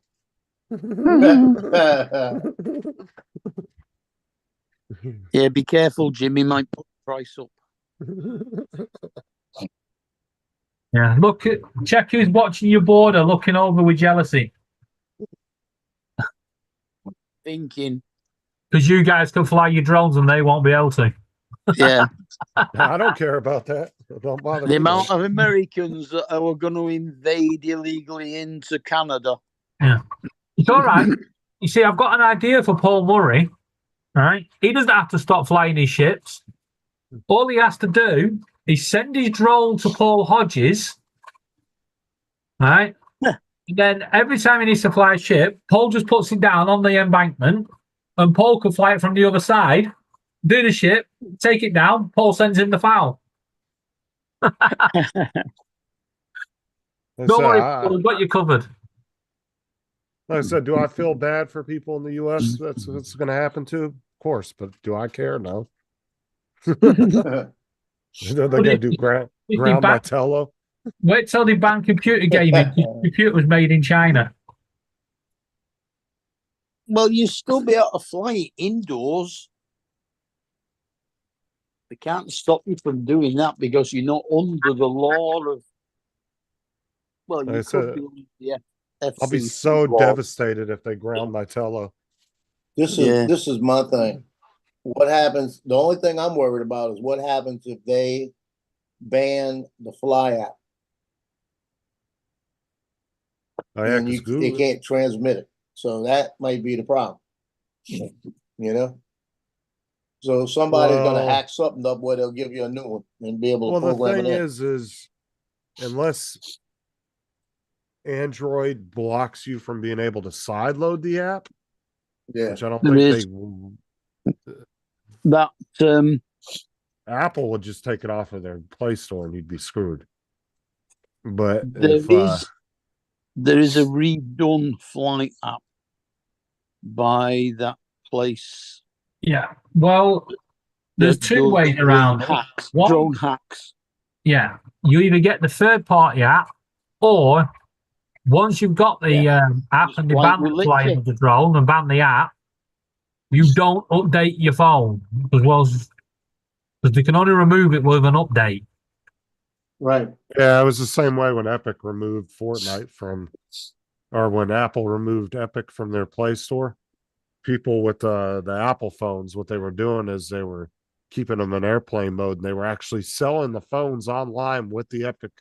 yeah, be careful, Jimmy might put the price up. Yeah, check who's watching your border, looking over with jealousy. Thinking, Because you guys can fly your drones and they won't be able to. yeah, I don't care about that. Don't bother the me. amount of Americans that are going to invade illegally into Canada. It's all right. You see, I've got an idea for Paul Murray. Right? He doesn't have to stop flying his ships. All he has to do is send his drone to Paul Hodges. Right? Then every time he needs to fly a ship, Paul just puts it down on the embankment, and Paul can fly it from the other side, do the ship, take it down. Paul sends him the file. Like I Don't said, worry, Paul, we've got you covered. like I said, do I feel bad for people in the US that's gonna happen to? Of course, but do I care? No. They're gonna do ground my tello. Wait till they ban computer gaming. 'Cause computer was made in China. Well, you still be able to fly it indoors. They can't stop you from doing that because you're not under the law of. Well, Like I you said, could be under the I'll be FCC so law. devastated if they ground my tello. Yeah. This is my thing. What happens? The only thing I'm worried about is what happens if they ban the Fly app Oh yeah, and because they Google. can't transmit it. So that might be the problem. You know. So somebody's gonna Well- hack something up where they'll give you a new one and be able to Well, the program thing it in. is unless Android blocks you from being able to sideload the app, Yeah. which I don't There think is. they. That Apple would just take it off of their Play Store and you'd be screwed. But there if is a redone flight app by that place. Yeah. Well, there's that two does ways around it. hacks, One- drone hacks. Yeah. You either get the third party app, or once you've got the app Just and they like ban with the flying Litchi. of the drone and ban the app, you don't update your phone because they can only remove it with an update. Right. yeah, it was the same way when Epic removed Fortnite from, or when Apple removed Epic from their Play Store. People with the Apple phones, what they were doing is they were keeping them in airplane mode, and they were actually selling the phones online with the Epic,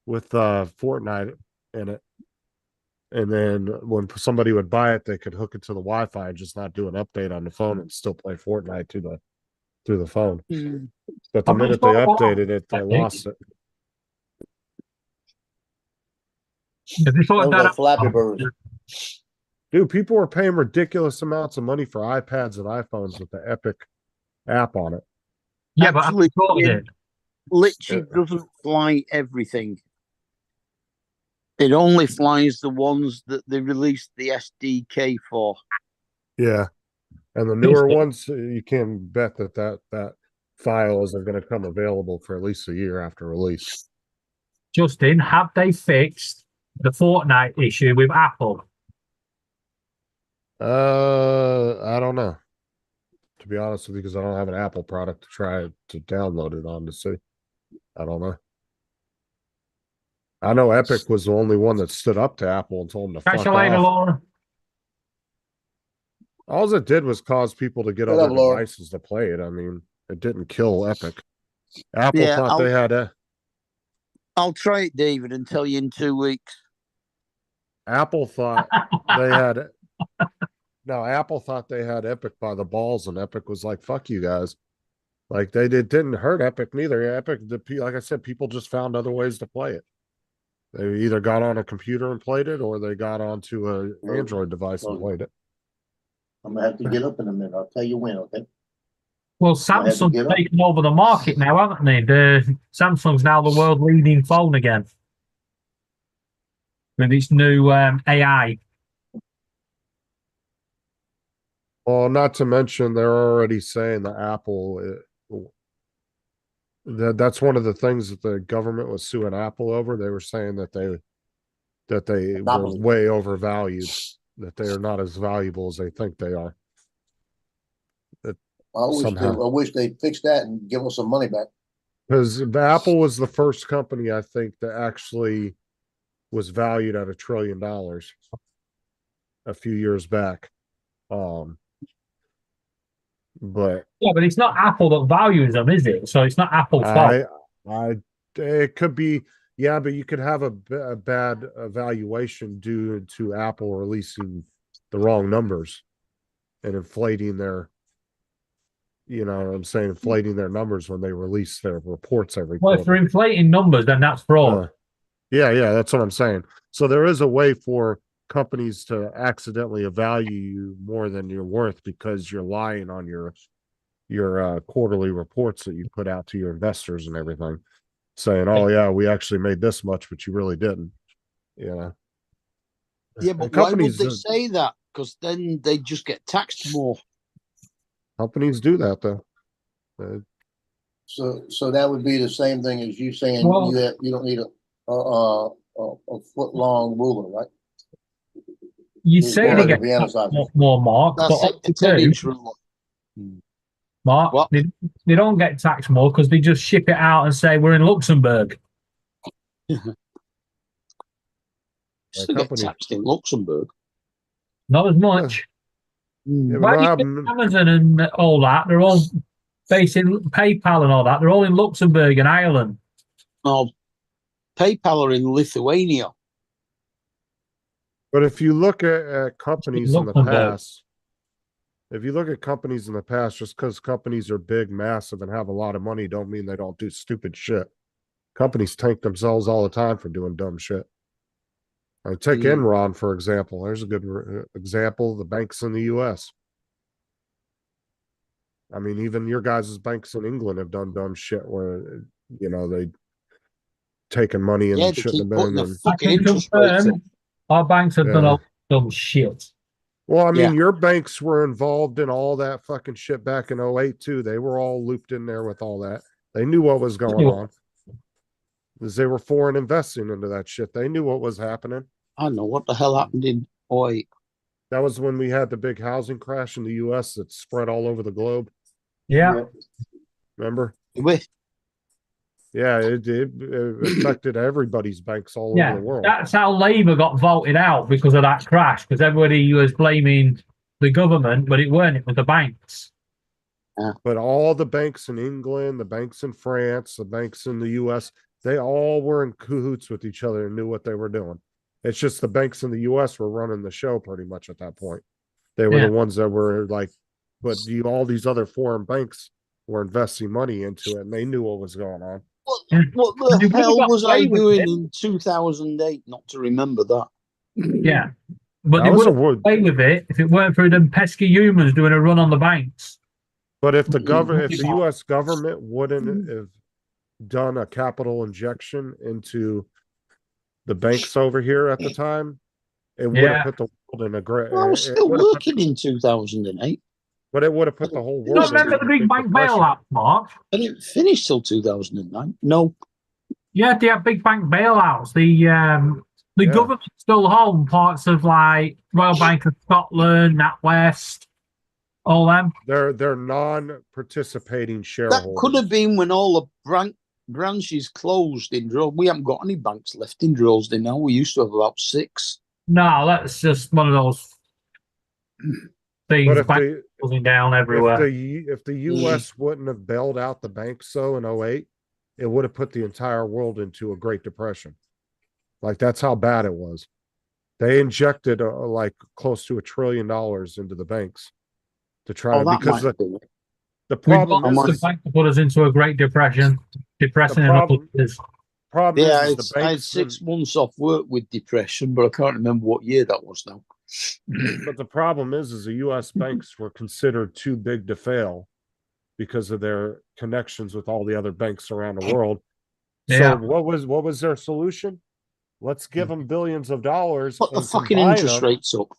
with Fortnite in it. And then when somebody would buy it, they could hook it to the Wi-Fi and just not do an update on the phone and still play Fortnite through the phone. But the I'm not minute they sure what updated it, they I think. lost it. If they thought That was that like Flappy Bird. Dude, people were paying ridiculous amounts of money for iPads and iPhones with the Epic app on it. yeah, but I Actually, thought it it. literally doesn't fly everything. It only flies the ones that they released the SDK for. Yeah. And the newer ones, you can bet that file isn't going to come available for at least a year after release. Justin, have they fixed the Fortnite issue with Apple? I don't know. To be honest with you, because I don't have an Apple product to try to download it on to see. I don't know. I know Epic was the only one that stood up to Apple and told them to Catch fuck you later, off. Laura. All it did was cause people to get Shut other up, Laura. devices to play it. I mean, it didn't kill Epic. Apple Yeah, thought they had a. I'll try it, David, and tell you in 2 weeks. Apple thought they had. No, Apple thought they had Epic by the balls, and Epic was like, "Fuck you guys." Like didn't hurt Epic neither. Epic, like I said, people just found other ways to play it. They either got on a computer and played it, or they got onto an Android device and played it. I'm gonna have to get up in a minute. I'll tell you when, okay? Well, I had to Samsung's get up. taken over the market now, haven't they? Samsung's now the world leading phone again with its new AI. Well, not to mention they're already saying that Apple. That's one of the things that the government was suing Apple over. They were saying that they were Monopoly. way overvalued, that they are not as valuable as they think they are. I Somehow. wish they'd fix that and give us some money back. Because Apple was the first company, I think, that actually was valued at $1 trillion a few years back. But Yeah, but it's not Apple that values them, is it? So it's not Apple's fault. it could be, yeah, but you could have a bad evaluation due to Apple releasing the wrong numbers and inflating their, you know what I'm saying, inflating their numbers when they release their reports every Well, if quarter. they're inflating numbers, then that's fraud. Yeah, that's what I'm saying. So there is a way for companies to accidentally value you more than you're worth because you're lying on your quarterly reports that you put out to your investors and everything, saying, "Oh yeah, we actually made this much, but you really didn't." You know. Yeah, And but why would companies they say that? Because then they just get taxed more. companies do that though. So that would be the same thing as you saying Well- you don't need a foot long ruler, right? You It's say more they like a get Vienna taxed sausage. more, Mark, but That's what it, a they do, 10-inch ruler. Mark, What? they don't get taxed more because they just ship it out and say we're in Luxembourg. Still get company- taxed in Luxembourg. Not as much. Yeah, but Why no, do you I'm- think Amazon and all that? They're all based in PayPal and all that. They're all in Luxembourg and Ireland. No, PayPal are in Lithuania. But if you look at companies in the Luxembourg. past, if you look at companies in the past, just because companies are big, massive, and have a lot of money, don't mean they don't do stupid shit. Companies tank themselves all the time for doing dumb shit. Take Mm. Enron, for example. There's a good example. The banks in the U.S. I mean, even your guys' banks in England have done dumb shit where, they taken money and Yeah, they shouldn't keep have been. putting the And, I fucking can interest rates up. confirm our banks have done Yeah. all dumb shit. well, I mean, Yeah. your banks were involved in all that fucking shit back in 08 too. They were all looped in there with all that. They knew what was going Yeah. on. Because they were foreign investing into that shit. They knew what was happening. I don't know what the hell happened in 08. That was when we had the big housing crash in the US that spread all over the globe. Yeah. Remember? We- Yeah, it affected everybody's banks all Yeah. over the world. That's how Labour got voted out because of that crash, because everybody was blaming the government, but it weren't, it was the banks. But all the banks in England, the banks in France, the banks in the US, they all were in cahoots with each other and knew what they were doing. It's just the banks in the US were running the show pretty much at that point. They were Yeah. the ones that were like, but all these other foreign banks were investing money into it and they knew what was going on. Yeah. What And they the would've hell got was away I with doing it. in 2008 not to remember that? Yeah. But That they was would a have wood. away with it if it weren't for them pesky humans doing a run on the banks. But if the Yeah. US government wouldn't have done a capital injection into the banks over here at the time, it would Yeah. have put the world in a great. I was still working in 2008. But it would have put the whole You world. don't remember into the a big bank depression. bailout, Mark? I didn't finish till 2009. No. Yeah, they had big bank bailouts. The Yeah. government still owned parts of like Royal Bank of Scotland, NatWest, all them. They're non-participating That shareholders. could have been when all the branches closed in Dro. We haven't got any banks left in Droylsden now. We used to have about 6. No, that's just one of those things. But if Banks the closing down everywhere. if the U.S. wouldn't have bailed out the banks so in 08, it would have put the entire world into a Great Depression. Like that's how bad it was. They injected like close to $1 trillion into the banks to try Oh, to that because might have been it. the We problem bought is the bank to put us into a Great Depression, depressing The enough problem- is. Yeah, is the I had banks 6 months off work with depression, but I can't remember what year that was now. But the problem is the U.S. banks were considered too big to fail because of their connections with all the other banks around the world. Yeah. So what was their solution? Let's give them billions of dollars. Put the and fucking combine interest them. rates up.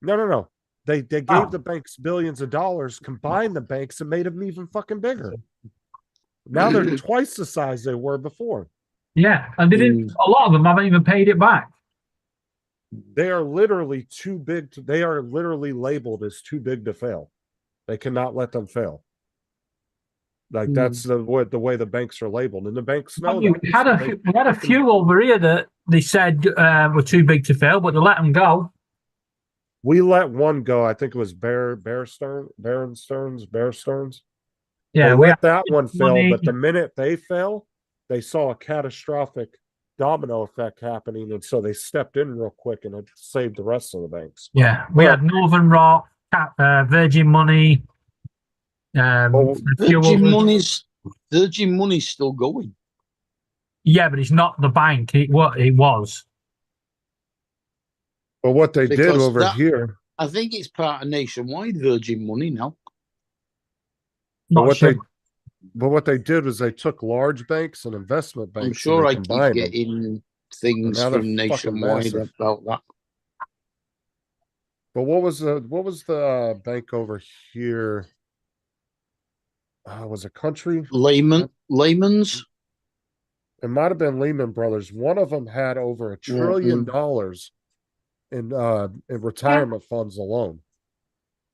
No. They gave Oh. the banks billions of dollars, combined the banks, and made them even fucking bigger. Now they're twice the size they were before. Yeah, and they didn't. A lot of them haven't even paid it back. They are literally too big. They are literally labeled as too big to fail. They cannot let them fail. Like that's the way the banks are labeled, and the banks know that. We had a few over here that they said were too big to fail, but they let them go. We let one go. I think it was Bear Stearns. Yeah, They we let had that one fail, money. but the minute they fell, they saw a catastrophic domino effect happening, and so they stepped in real quick and it saved the rest of the banks. Yeah, we had Northern Rock, Virgin Money. Oh, a few Virgin others. Money's still going. Yeah, but it's not the bank. It was. But what they did Because over that- here, I think it's part of Nationwide Virgin Money now. but Not what sure. what they did was they took large banks and investment banks I'm and sure they I keep combined them. getting things now they're from fucking Nationwide massive. about that. But what was the bank over here? Was it Country? Lehman's. It might have been Lehman Brothers. One of them had over $1 trillion in retirement funds alone.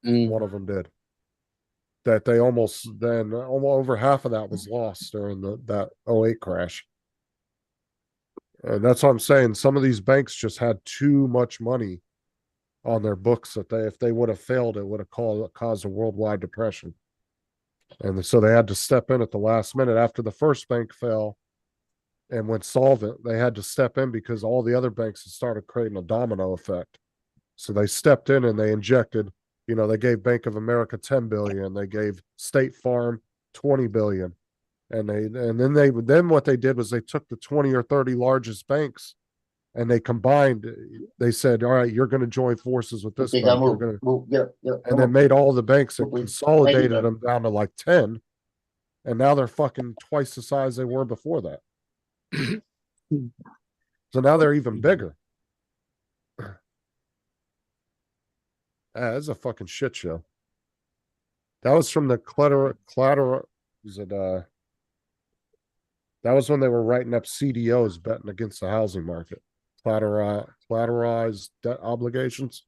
Mm. One of them did. That they almost over half of that was lost during that 08 crash. And that's what I'm saying. Some of these banks just had too much money on their books that if they would have failed, it would have caused a worldwide depression. And so they had to step in at the last minute after the first bank fell and went solvent. They had to step in because all the other banks had started creating a domino effect. So they stepped in and they injected, they gave Bank of America 10 billion, they gave State Farm 20 billion. And then what they did was they took the 20 or 30 largest banks and they combined. They said, all right, you're going to join forces with this Okay, bank. move. And then made all the banks and Move. consolidated Thank you, them down to like 10. And now they're fucking twice the size they were before that. So now they're even bigger. That's a fucking shit show. That was from the collateral. Was it that was when they were writing up CDOs betting against the housing market. Collateralized debt obligations.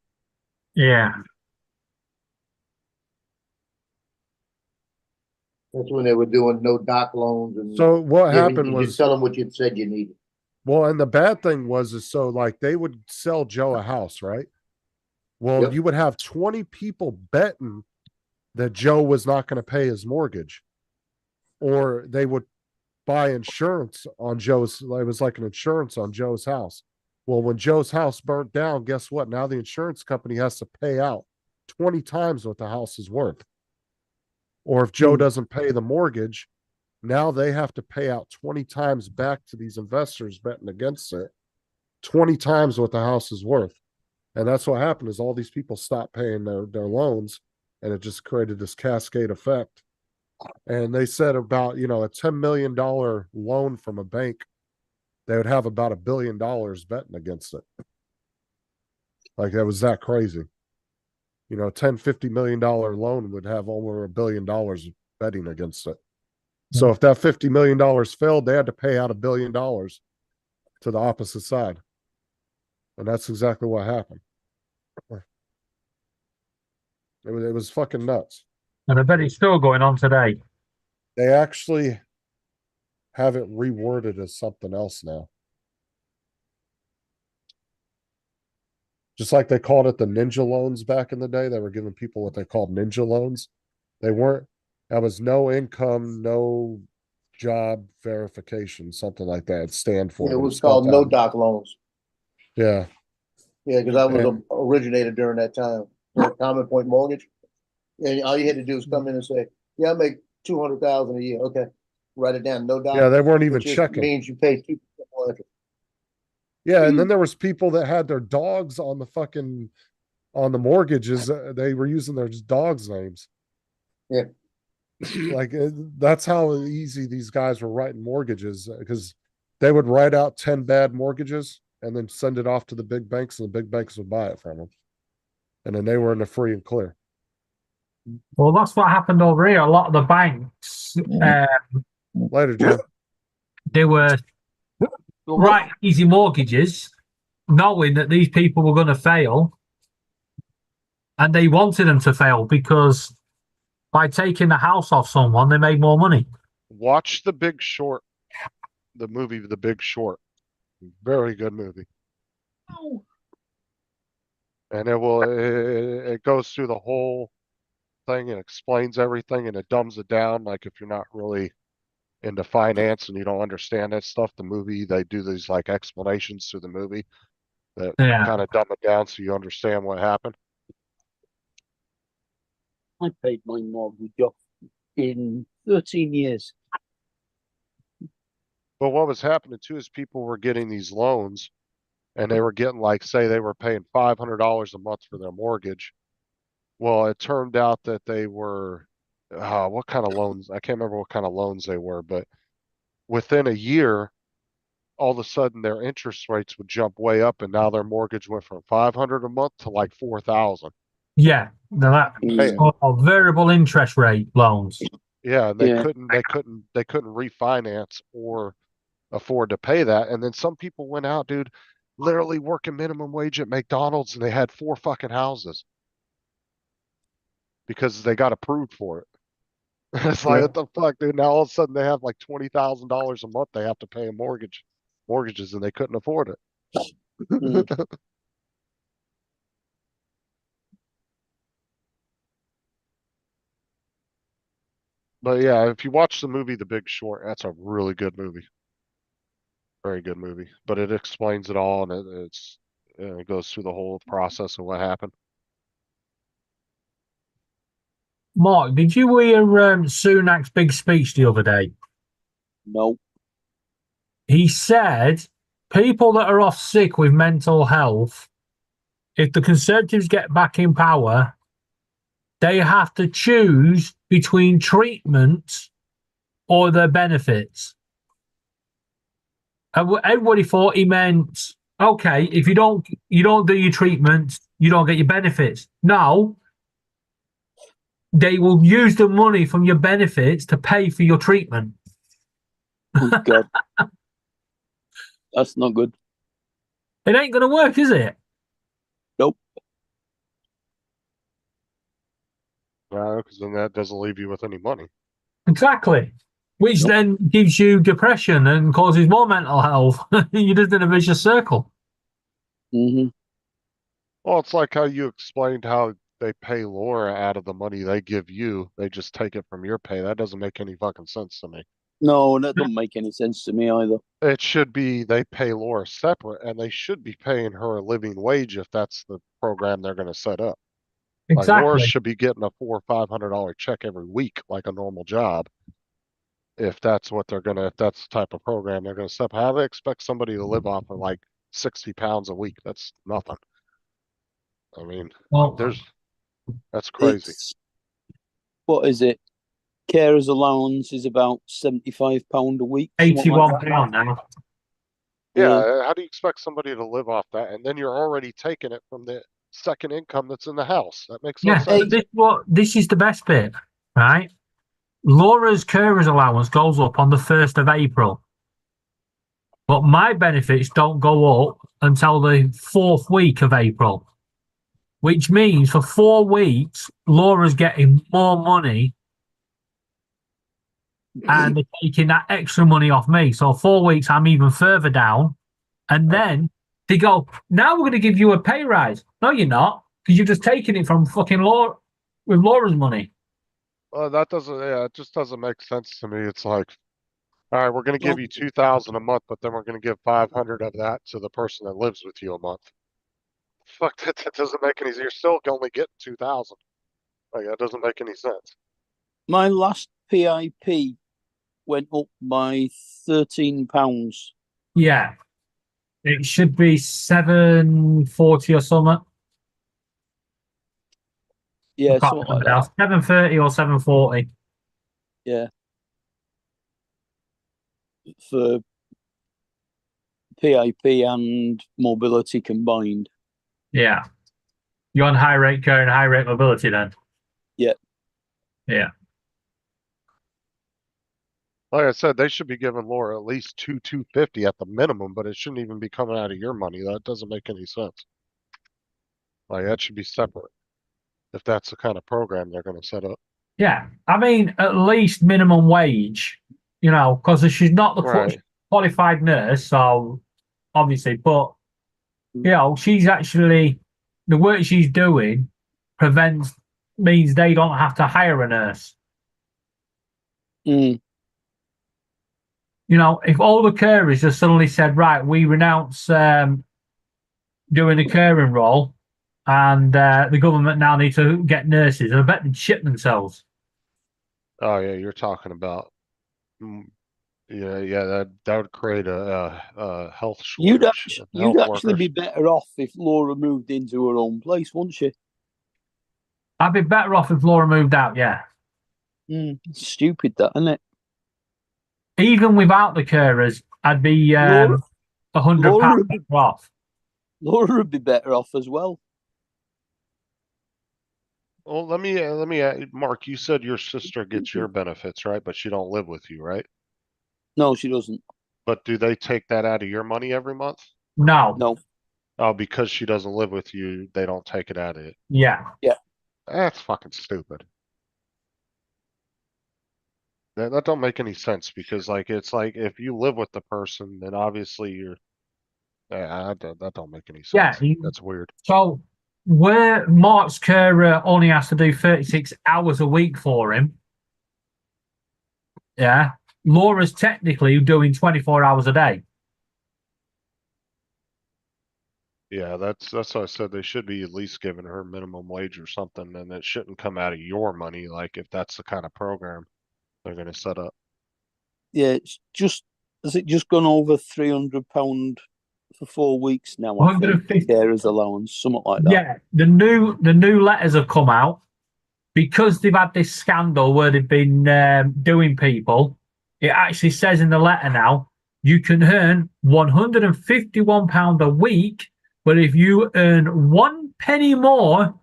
Yeah. That's when they were doing no doc loans and. So what happened you was just tell them what you said you needed. well, and the bad thing was so like they would sell Joe a house, right? Well, Yep. you would have 20 people betting that Joe was not going to pay his mortgage, or they would buy insurance on Joe's. It was like an insurance on Joe's house. Well, when Joe's house burnt down, guess what? Now the insurance company has to pay out 20 times what the house is worth. Or if Joe doesn't pay the mortgage, now they have to pay out 20 times back to these investors betting against it, 20 times what the house is worth. And that's what happened is all these people stopped paying their loans, and it just created this cascade effect. And they said about, a $10 million loan from a bank, they would have about $1 billion betting against it. Like that was that crazy. $10, $50 million loan would have over $1 billion betting against it. So if that $50 million failed, they had to pay out $1 billion to the opposite side. And that's exactly what happened. It was fucking nuts. And I bet it's still going on today. They actually have it reworded as something else now. Just like they called it the ninja loans back in the day, they were giving people what they called ninja loans. That was no income, no job verification, something like that. It stand for. It but was spelled called no out. doc loans. Yeah. Yeah, because I was And- a originator during that time for Common Point Mortgage. And all you had to do was come in and say, yeah, I make 200,000 a year. Okay. Write it down. No doc. Yeah, they weren't even which just checking. means you pay 2% more interest. Yeah, and then there was people that had their dogs on the mortgages. They were using their dogs' names. Yeah. Like that's how easy these guys were writing mortgages because they would write out 10 bad mortgages and then send it off to the big banks, and the big banks would buy it from them. And then they were in the free and clear. Well, that's what happened over here. A lot of the banks, Later, Jim. they were right easy mortgages, knowing that these people were going to fail, and they wanted them to fail because by taking the house off someone, they made more money. Watch The Big Short, the movie The Big Short. Very good movie. And it goes through the whole thing and explains everything, and it dumbs it down. Like if you're not really into finance and you don't understand that stuff, the movie, they do these like explanations through the movie that Yeah. kind of dumb it down so you understand what happened. I paid my mortgage off in 13 years. But what was happening too is people were getting these loans and they were getting like, say they were paying $500 a month for their mortgage. Well, it turned out that they were, what kind of loans? I can't remember what kind of loans they were, but within a year, all of a sudden their interest rates would jump way up and now their mortgage went from 500 a month to like 4,000. Yeah, that Hey, variable interest rate loans. yeah, and they Yeah. couldn't refinance or afford to pay that. And then some people went out, dude, literally working minimum wage at McDonald's and they had 4 fucking houses because they got approved for it. It's like, Yeah. what the fuck, dude? Now all of a sudden they have like $20,000 a month they have to pay in mortgages and they couldn't afford it. Mm. But yeah, if you watch the movie The Big Short, that's a really good movie. Very good movie. But it explains it all and it goes through the whole process of what happened. Mark, did you hear Sunak's big speech the other day? No. He said people that are off sick with mental health, if the Conservatives get back in power, they have to choose between treatment or their benefits. And everybody thought he meant, okay, if you don't do your treatment, you don't get your benefits. No, they will use the money from your benefits to pay for your treatment. Oh, God. That's not good. It ain't going to work, is it? Nope. Because then that doesn't leave you with any money. Exactly. Which then gives you depression and causes more mental health. You're just in a vicious circle. Mm-hmm. Well, it's like how you explained how they pay Laura out of the money they give you. They just take it from your pay. That doesn't make any fucking sense to me. No, that don't make any sense to me either. It should be they pay Laura separate and they should be paying her a living wage if that's the program they're going to set up. Like Laura Exactly. should be getting a $400 or $500 check every week, like a normal job. If that's what if that's the type of program they're going to set up. How do they expect somebody to live off of like 60 pounds a week? That's nothing. I mean, Well, that's crazy. What is it? Carer's allowance is about £75 a week. something like £81 that. now. Yeah, how do you expect somebody to live off that? And then you're already taking it from the second income that's in the house. That makes no Yeah, sense. this is the best bit, right? Laura's carer's allowance goes up on the 1st of April. But my benefits don't go up until the 4th week of April. Which means for 4 weeks, Laura's getting more money and they're taking that extra money off me. So 4 weeks, I'm even further down. And then they go, now we're going to give you a pay rise. No, you're not, because you're just taking it from fucking Laura with Laura's money. Well, it just doesn't make sense to me. It's like, all right, we're going to give you 2,000 a month, but then we're going to give 500 of that to the person that lives with you a month. Fuck, that doesn't make any sense. You're still only getting 2,000. Like, that doesn't make any sense. My last PIP went up by £13. Yeah. It should be 740 or something. Yeah, I can't something like remember that. now. 730 or 740. Yeah. For PIP and mobility combined. Yeah. You're on high rate care and high rate mobility then? Yeah. Yeah. Like I said, they should be giving Laura at least $250 at the minimum, but it shouldn't even be coming out of your money. That doesn't make any sense. Like, that should be separate if that's the kind of program they're going to set up. Yeah. I mean, at least minimum wage, because she's not the qualified nurse, so obviously, but, she's actually, the work she's doing means they don't have to hire a nurse. Mm. If all the carers just suddenly said, right, we renounce doing a caring role and the government now need to get nurses, I bet they'd shit themselves. Oh, yeah, you're talking about Yeah, that would create a health You'd shortage. you'd Health actually workers. be better off if Laura moved into her own place, wouldn't she? I'd be better off if Laura moved out, yeah. Stupid, that, isn't it? Even without the carers, I'd be Laura- £100 Laura- better off. Laura would be better off as well. Well, let me Mark, you said your sister gets your benefits, right? But she don't live with you, right? No, she doesn't. But do they take that out of your money every month? No. No. Oh, because she doesn't live with you, they don't take it out of it. Yeah. That's fucking stupid. That don't make any sense because it's like if you live with the person, then obviously you're. That don't make any Yeah, sense. That's weird. So where Mark's carer only has to do 36 hours a week for him, yeah, Laura's technically doing 24 hours a day. Yeah, that's what I said. They should be at least giving her minimum wage or something, and it shouldn't come out of your money. Like if that's the kind of program they're gonna set up. Yeah, it's just has it just gone over £300 for 4 weeks now? I think 150. carers allowance, something like that. Yeah, the new letters have come out because they've had this scandal where they've been doing people. It actually says in the letter now you can earn £151 a week, but if you earn 1 penny more,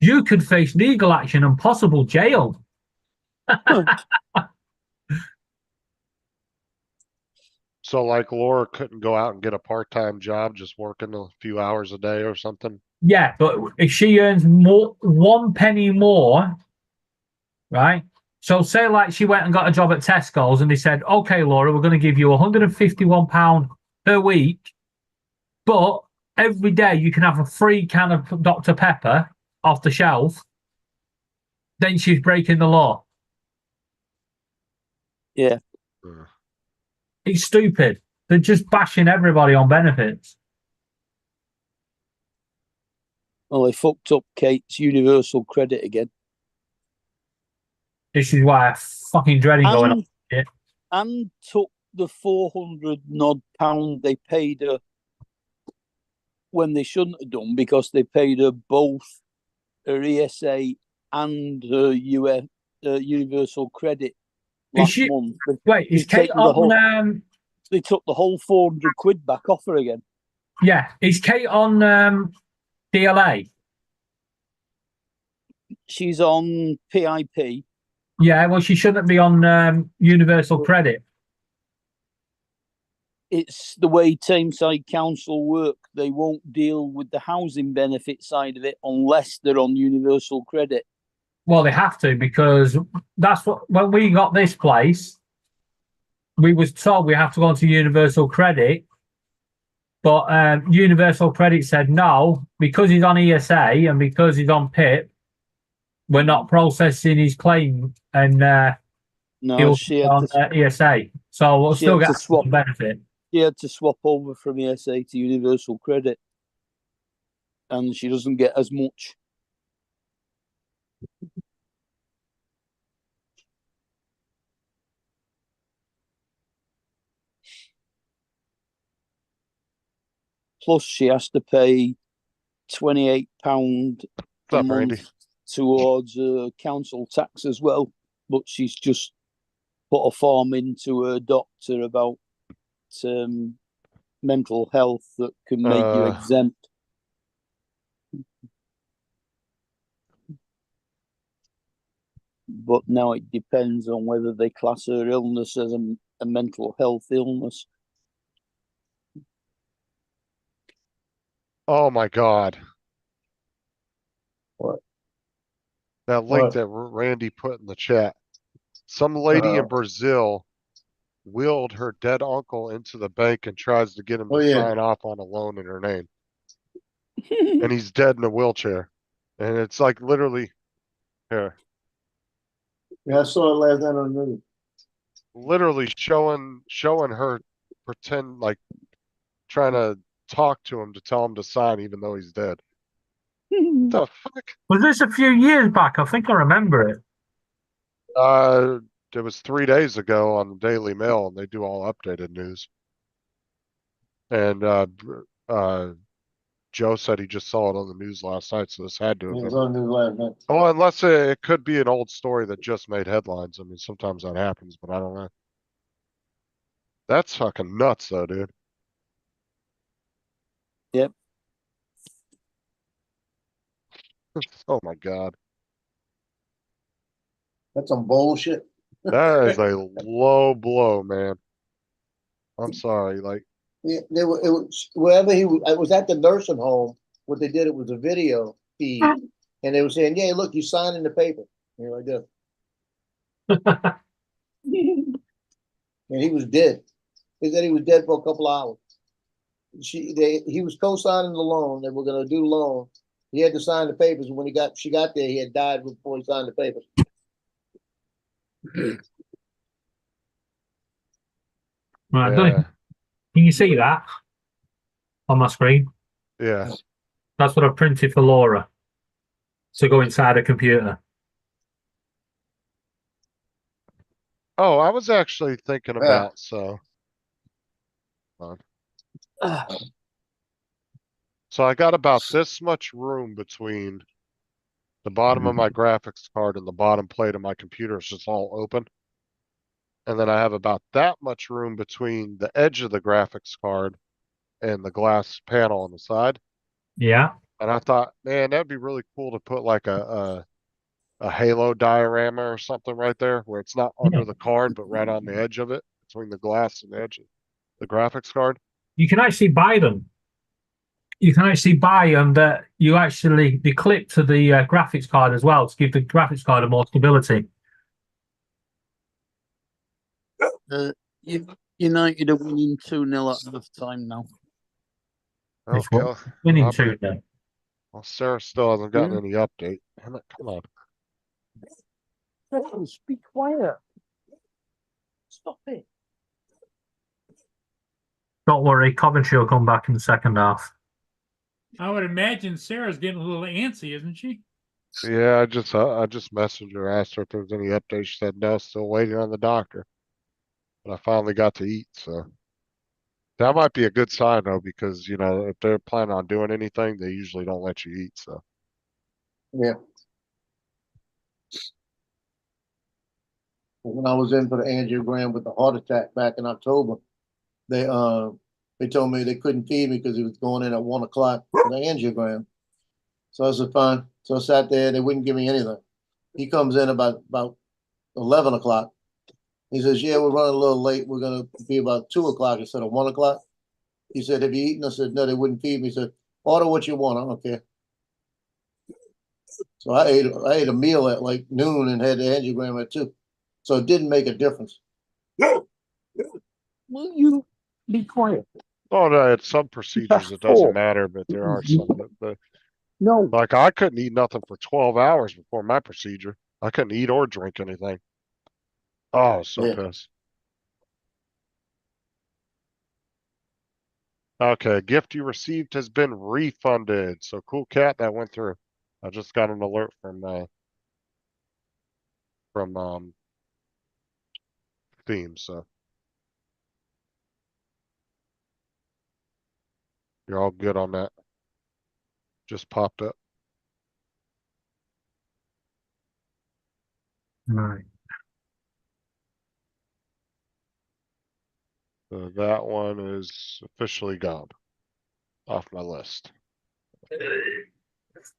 you could face legal action and possible jail. So like Laura couldn't go out and get a part-time job, just working a few hours a day or something. Yeah, but if she earns more, 1 penny more, right? So say like she went and got a job at Tesco's and they said, okay, Laura, we're going to give you £151 per week, but every day you can have a free can of Dr. Pepper off the shelf. Then she's breaking the law. Yeah. It's stupid. They're just bashing everybody on benefits. Well, they fucked up Kate's universal credit again. This is why I fucking dreading going on. Yeah. And took the 400 odd pound they paid her when they shouldn't have done, because they paid her both her ESA and her universal credit last month. Wait, is Kate on? They took the whole 400 quid back off her again. Yeah, is Kate on DLA? She's on PIP. Yeah, well, she shouldn't be on universal credit. It's the way Tameside Council work. They won't deal with the housing benefit side of it unless they're on universal credit. Well, they have to, because that's what, when we got this place, we was told we have to go onto universal credit, but universal credit said no, because he's on ESA and because he's on PIP, we're not processing his claim, and no, she had on ESA, so we'll still get a benefit. She had to swap over from ESA to universal credit, and she doesn't get as much. Plus, she has to pay £28 a month towards council tax as well. But she's just put a form into her doctor about mental health that can make you exempt. But now it depends on whether they class her illness as a mental health illness. Oh my God. What? That link What? that Randy put in the chat. Some lady in Brazil wheeled her dead uncle into the bank and tries to get him to sign off on a loan in her name. And he's dead in a wheelchair. And it's like literally here. Yeah, I saw it last night on the news. Literally showing her pretend like trying to talk to him to tell him to sign even though he's dead. What the fuck? Was this a few years back? I think I remember it. it was 3 days ago on the Daily Mail, and they do all updated news. And Joe said he just saw it on the news last night, so this had to It have was been. on the news last night. Oh, unless it could be an old story that just made headlines. I mean, sometimes that happens, but I don't know. That's fucking nuts, though, dude. Yep. Oh my God. That's some bullshit. That is a low blow, man. I'm sorry. Like, Yeah, they were, it was wherever he was. I was at the nursing home. What they did, it was a video feed, and they were saying, "Yeah, look, you signing the paper." You know, like that. And he was dead. They said he was dead for a couple hours. He was co-signing the loan. They were going to do the loan. He had to sign the papers. And when she got there, he had died before he signed the papers. Right, yeah, can you see that on my screen? yeah. That's what I printed for Laura to go inside a computer. Oh, I was actually thinking Yeah. about, so. So I got about this much room between the bottom of my graphics card and the bottom plate of my computer. It's just all open. And then I have about that much room between the edge of the graphics card and the glass panel on the side. Yeah. And I thought, man, that'd be really cool to put like a halo diorama or something right there where it's not under the card, but right on the edge of it, between the glass and the edge of the graphics card. You can actually buy them. You can actually buy them that they clip to the graphics card as well to give the graphics card more stability. United are winning 2-0 at half time now. It's Okay. winning I'll 2 be- then. Well, Sarah still hasn't gotten any update. Damn it, come on. Listen, be quiet. Stop it. Don't worry, Coventry will come back in the second half. I would imagine Sarah's getting a little antsy, isn't she? Yeah, I just messaged her, asked her if there was any update. She said no, still waiting on the doctor. But I finally got to eat, so that might be a good sign though, because you know if they're planning on doing anything, they usually don't let you eat. So Yeah. When I was in for the angiogram with the heart attack back in October, they told me they couldn't feed me because he was going in at 1 o'clock for the angiogram. So I said, fine. So I sat there. They wouldn't give me anything. He comes in about 11 o'clock. He says, yeah, we're running a little late. We're going to be about 2 o'clock instead of 1 o'clock. He said, have you eaten? I said, no, they wouldn't feed me. He said, order what you want. I don't care. So I ate a meal at like noon and had the angiogram at 2. So it didn't make a difference. Will you be quiet? oh no, at some procedures it doesn't matter, but there are some that No. like I couldn't eat nothing for 12 hours before my procedure. I couldn't eat or drink anything. Oh, so Yeah. pissed. Okay, gift you received has been refunded. So cool cat, that went through. I just got an alert from Steam, so you're all good on that. Just popped up. Right. So that one is officially gone off my list.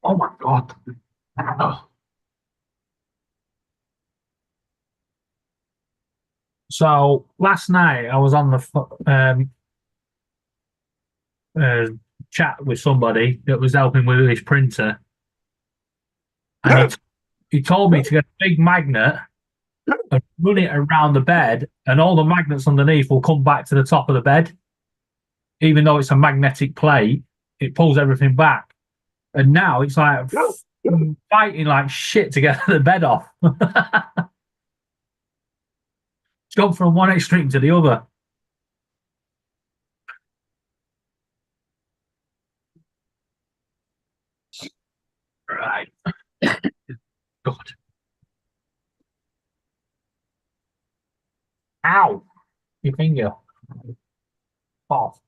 Oh my God. Oh. So last night I was on the chat with somebody that was helping with his printer, and he told me to get a big magnet and run it around the bed, and all the magnets underneath will come back to the top of the bed. Even though it's a magnetic plate, it pulls everything back. And now it's like fighting like shit to get the bed off. It's gone from one extreme to the other. Right. God. Ow! Your finger. Off.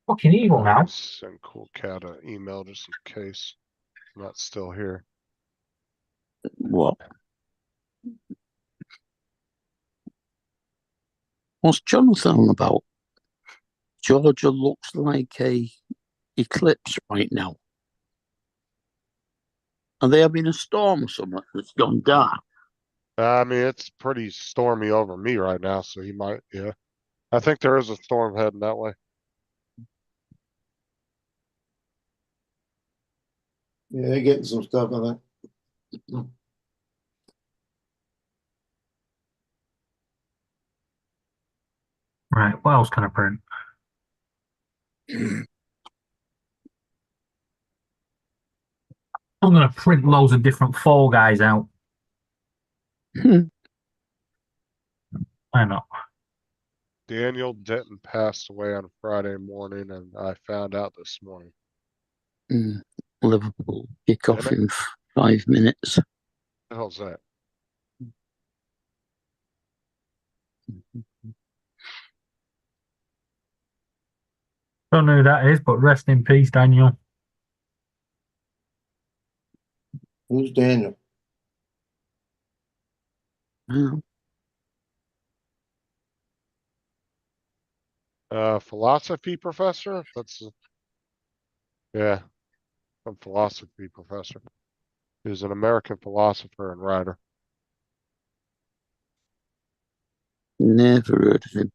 Fucking evil now. Send Cool Cat an email just in case I'm not still here. What? What's Jonathan on about? Georgia looks like a eclipse right now. Are they having a storm or something that's gone dark? I mean, it's pretty stormy over me right now, so he might, yeah. I think there is a storm heading that way. Yeah, they're getting some stuff, I think. Right, what else can I print? I'm going to print loads of different Fall Guys out. Why not? Daniel Denton passed away on Friday morning, and I found out this morning. Liverpool kick off Did in 5 minutes. What the hell's that? Don't know who that is, but rest in peace, Daniel. Who's Daniel? Oh, Philosophy professor? That's, yeah, some philosophy professor. He's an American philosopher and writer. never heard of him.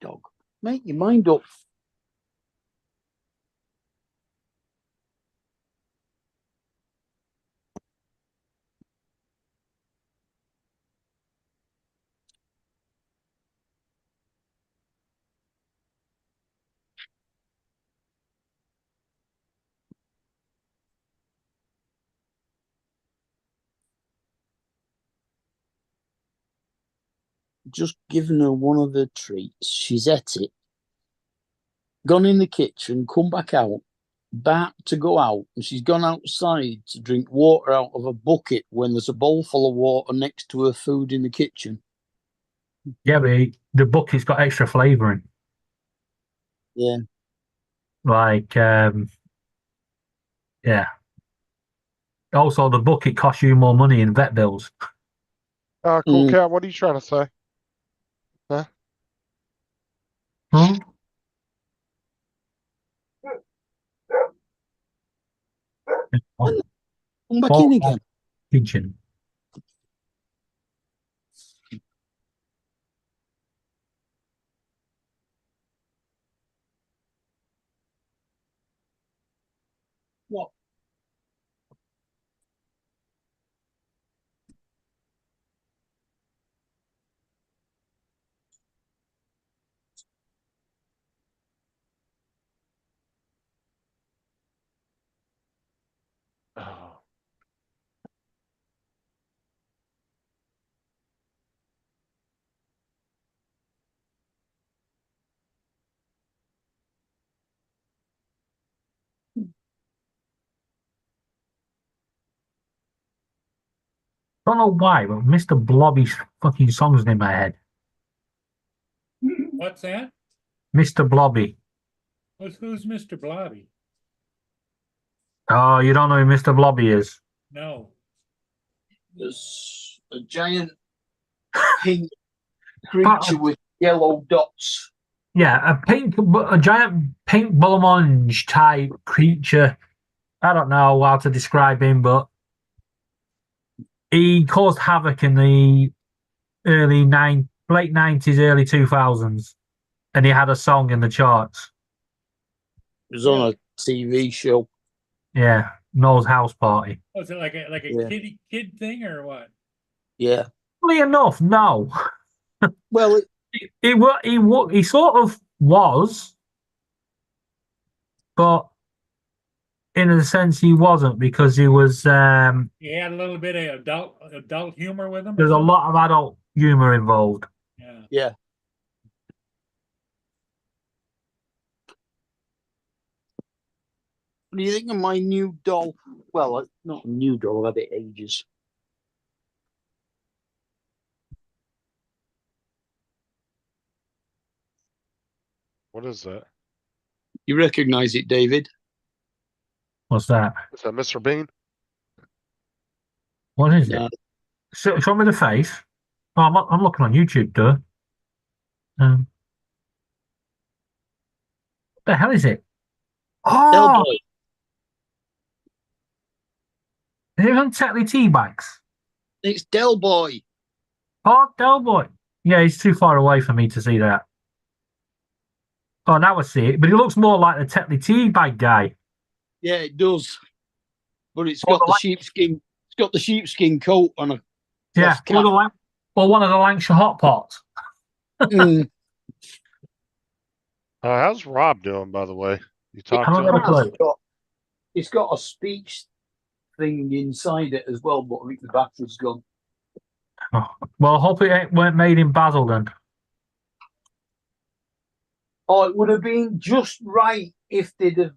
Dog, make your mind up. Just given her one of her treats. She's ate it, gone in the kitchen, come back out, back to go out, and she's gone outside to drink water out of a bucket when there's a bowl full of water next to her food in the kitchen. Yeah, but the bucket's got extra flavouring. Yeah. Like, yeah. Also, the bucket costs you more money in vet bills. Cool Cat, what are you trying to say? Huh? Come back in again. Pigeon. What? Oh. Don't know why, but Mr. Blobby's fucking song's in my head. What's that? Mr. Blobby. Who's Mr. Blobby? Oh, you don't know who Mr. Blobby is? No. There's a giant pink creature with yellow dots. Yeah, a giant pink blancmange type creature. I don't know how to describe him, but he caused havoc in the late 90s, early 2000s, and he had a song in the charts. was on a TV show. Yeah, Noel's house party. Was it like a Yeah. kid thing or what? Yeah. Funny enough, no. Well, He sort of was, but in a sense he wasn't, because he was He had a little bit of adult humor with him. or there's a something? lot of adult humor involved. Yeah. yeah. What do you think of my new doll? Well, not a new doll. I've had it ages. What is that? You recognise it, David? What's that? Is that Mr. Bean? What is No. it? Show me the face. Oh, I'm looking on YouTube, duh. What the hell is it? Oh, Del Boy. is it on Tetley tea bags? It's Del Boy. Oh, Del Boy. Yeah, he's too far away for me to see that. Oh, now I see it. But he looks more like the Tetley tea bag guy. Yeah, it does. But it's Oh, got the the sheepskin. It's got the sheepskin coat on a Yeah, cloth cap. or one of the Lancashire hot pots. Mm. How's Rob doing, by the way? You talked I'm to not him? gonna play. It's got a speech thing inside it as well, but I think the battery's gone. Oh, well, I hope it weren't made in Basildon. Oh, it would have been just right if they'd have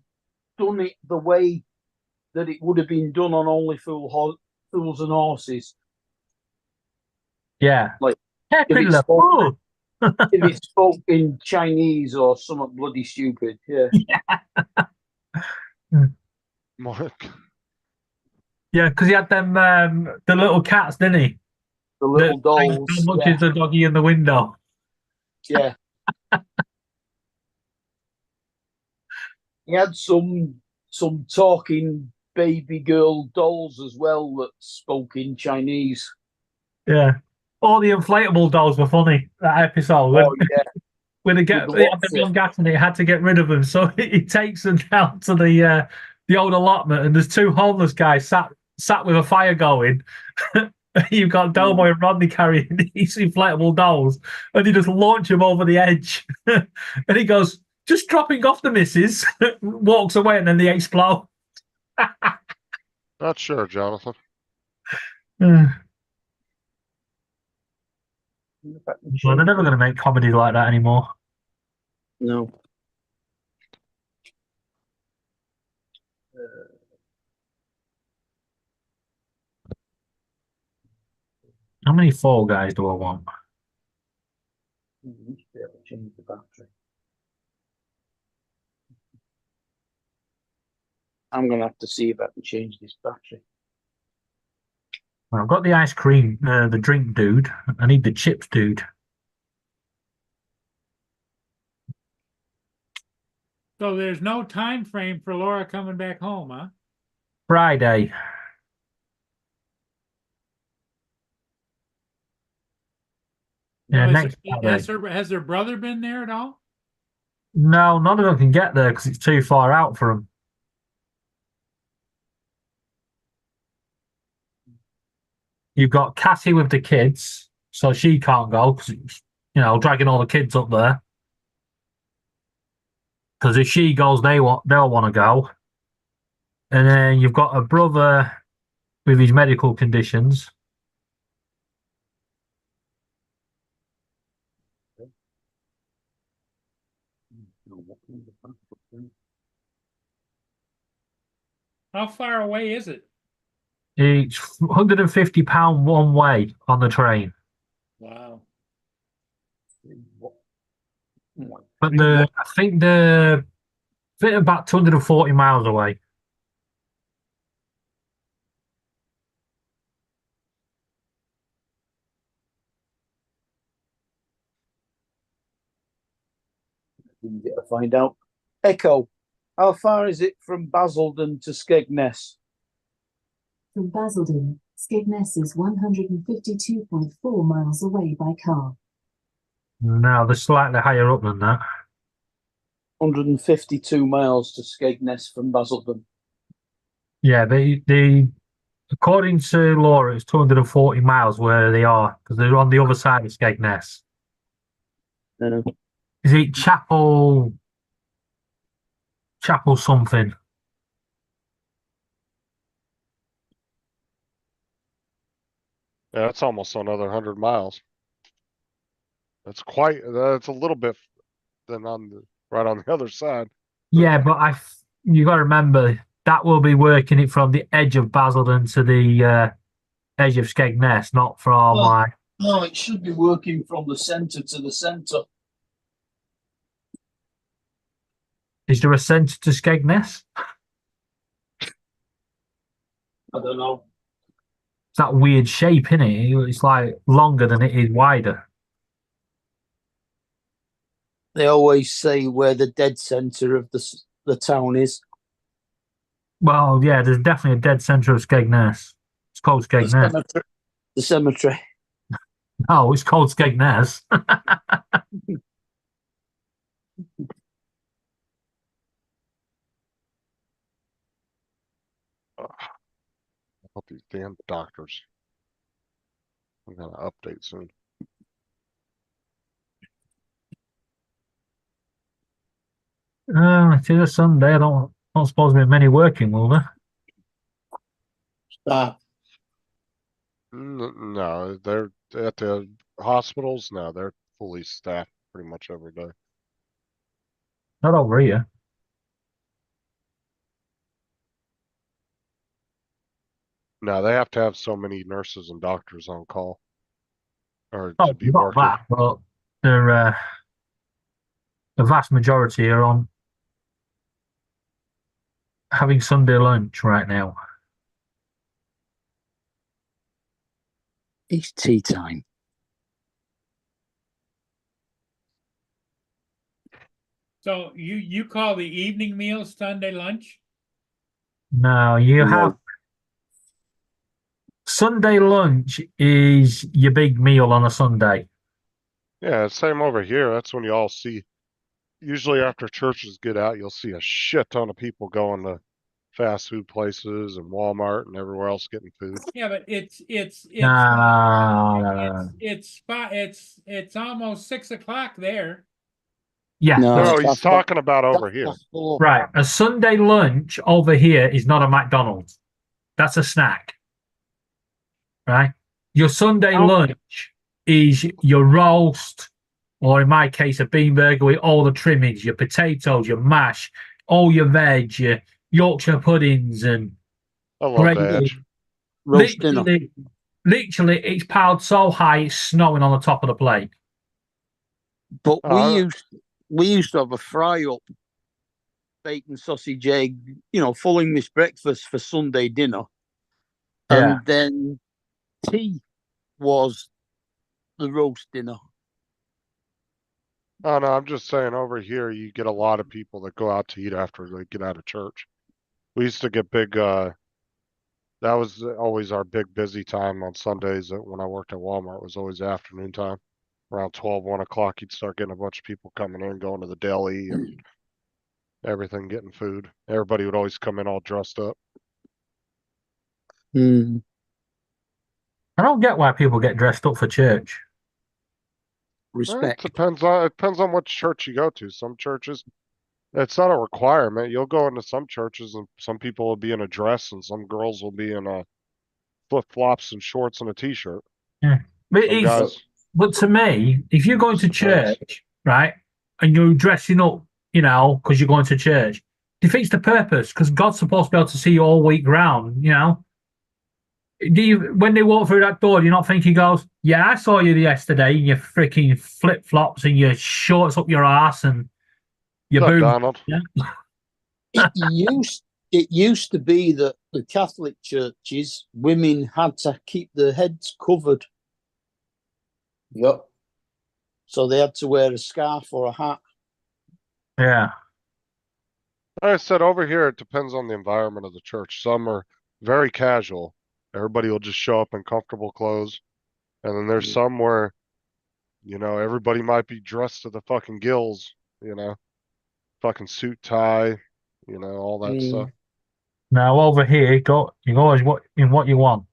done it the way that it would have been done on Only Fools and Horses. Yeah. Like, Pepe if it's Le Pew. If it spoke in Chinese or something bloody stupid, yeah. Mark. Yeah, because he had them the little cats, didn't he? The little dolls. How much Yeah. is the doggy in the window? Yeah. He had some talking baby girl dolls as well that spoke in Chinese. Yeah. All the inflatable dolls were funny, that episode. Oh yeah. When they With had the the what's wrong gas and it had to get rid of them. So he takes them down to the old allotment, and there's two homeless guys sat with a fire going. You've got Delboy and Rodney carrying these inflatable dolls, and he just launch them over the edge. And he goes, just dropping off the missus, walks away, and then they explode. Not sure, Jonathan. Well, they're never going to make comedies like that anymore. No. How many Fall Guys do I want? Change the battery. I'm gonna have to see if I can change this battery. Well, I've got the ice cream, the drink dude. I need the chips dude. So there's no time frame for Laura coming back home, huh? Friday. Yeah, Well, next Friday. has her brother been there at all? No, none of them can get there because it's too far out for them. You've got Cassie with the kids, so she can't go because it's, dragging all the kids up there. Because if she goes, they'll want to go. And then you've got a brother with his medical conditions. How far away is it? It's £150 one way on the train. Wow. But I think they're about 240 miles away. Didn't get to find out. Echo, how far is it from Basildon to Skegness? From Basildon, Skegness is 152.4 miles away by car. No, they're slightly higher up than that. 152 miles to Skegness from Basildon. Yeah, the according to Laura, it's 240 miles where they are because they're on the other side of Skegness. Uh, Is it Chapel something? Yeah, that's almost another 100 miles. That's that's a little bit than right on the other side. Yeah, but you got to remember that will be working it from the edge of Basildon to the edge of Skegness, not from Well- like. no, it should be working from the centre to the centre. Is there a centre to Skegness? I don't know. It's that weird shape, isn't it? It's like longer than it is wider. They always say where the dead centre of the town is. Well, yeah, there's definitely a dead centre of Skegness. It's called The Skegness. cemetery. The cemetery. No, it's called Skegness. Hope these damn doctors. I'm gonna update soon. It is a Sunday. I don't suppose there'll be many working, will there? No, they're at the hospitals. No, they're fully staffed pretty much every day. Not over here. No, they have to have so many nurses and doctors on call. Or Oh, to be not working. that, but they're the vast majority are on having Sunday lunch right now. It's tea time. So you call the evening meal Sunday lunch? No, you No. have Sunday lunch is your big meal on a Sunday. Yeah, same over here. That's when you all see. Usually after churches get out, you'll see a shit ton of people going to fast food places and Walmart and everywhere else getting food. Yeah, but it's No. it's almost 6 o'clock there. Yeah. No, No, it's he's half- talking about over here. Right. A Sunday lunch over here is not a McDonald's. That's a snack. Right? Your Sunday Oh. lunch is your roast, or in my case, a bean burger with all the trimmings, your potatoes, your mash, all your veg, your Yorkshire puddings, and I love gravy. veg. Roast dinner. Literally, it's piled so high it's snowing on the top of the plate. But Oh, we used to have a fry up bacon, sausage, egg, full English breakfast for Sunday dinner. Yeah. And then tea was the roast dinner. Oh no, I'm just saying over here you get a lot of people that go out to eat after they get out of church. We used to get big that was always our big busy time on Sundays when I worked at Walmart was always afternoon time. Around 12, 1 o'clock you'd start getting a bunch of people coming in, going to the deli and everything, getting food. Everybody would always come in all dressed up. Mm. I don't get why people get dressed up for church. It Respect. depends on what church you go to. Some churches it's not a requirement. You'll go into some churches and some people will be in a dress and some girls will be in flip-flops and shorts and a t-shirt. Yeah. But, Some guys, but to me, if you're going to Depends. church, right, and you're dressing up, because you're going to church, defeats the purpose because God's supposed to be able to see you all week round, when they walk through that door, do you not think he goes, yeah, I saw you yesterday in your freaking flip flops and your shorts up your ass and your what's up, boobs? Donald? It used to be that the Catholic churches, women had to keep their heads covered. Yep. So they had to wear a scarf or a hat. Yeah. Like I said, over here, it depends on the environment of the church. Some are very casual. Everybody will just show up in comfortable clothes. And then there's some where, everybody might be dressed to the fucking gills, fucking suit tie, all that Mm. stuff. Now over here, you go as what you want.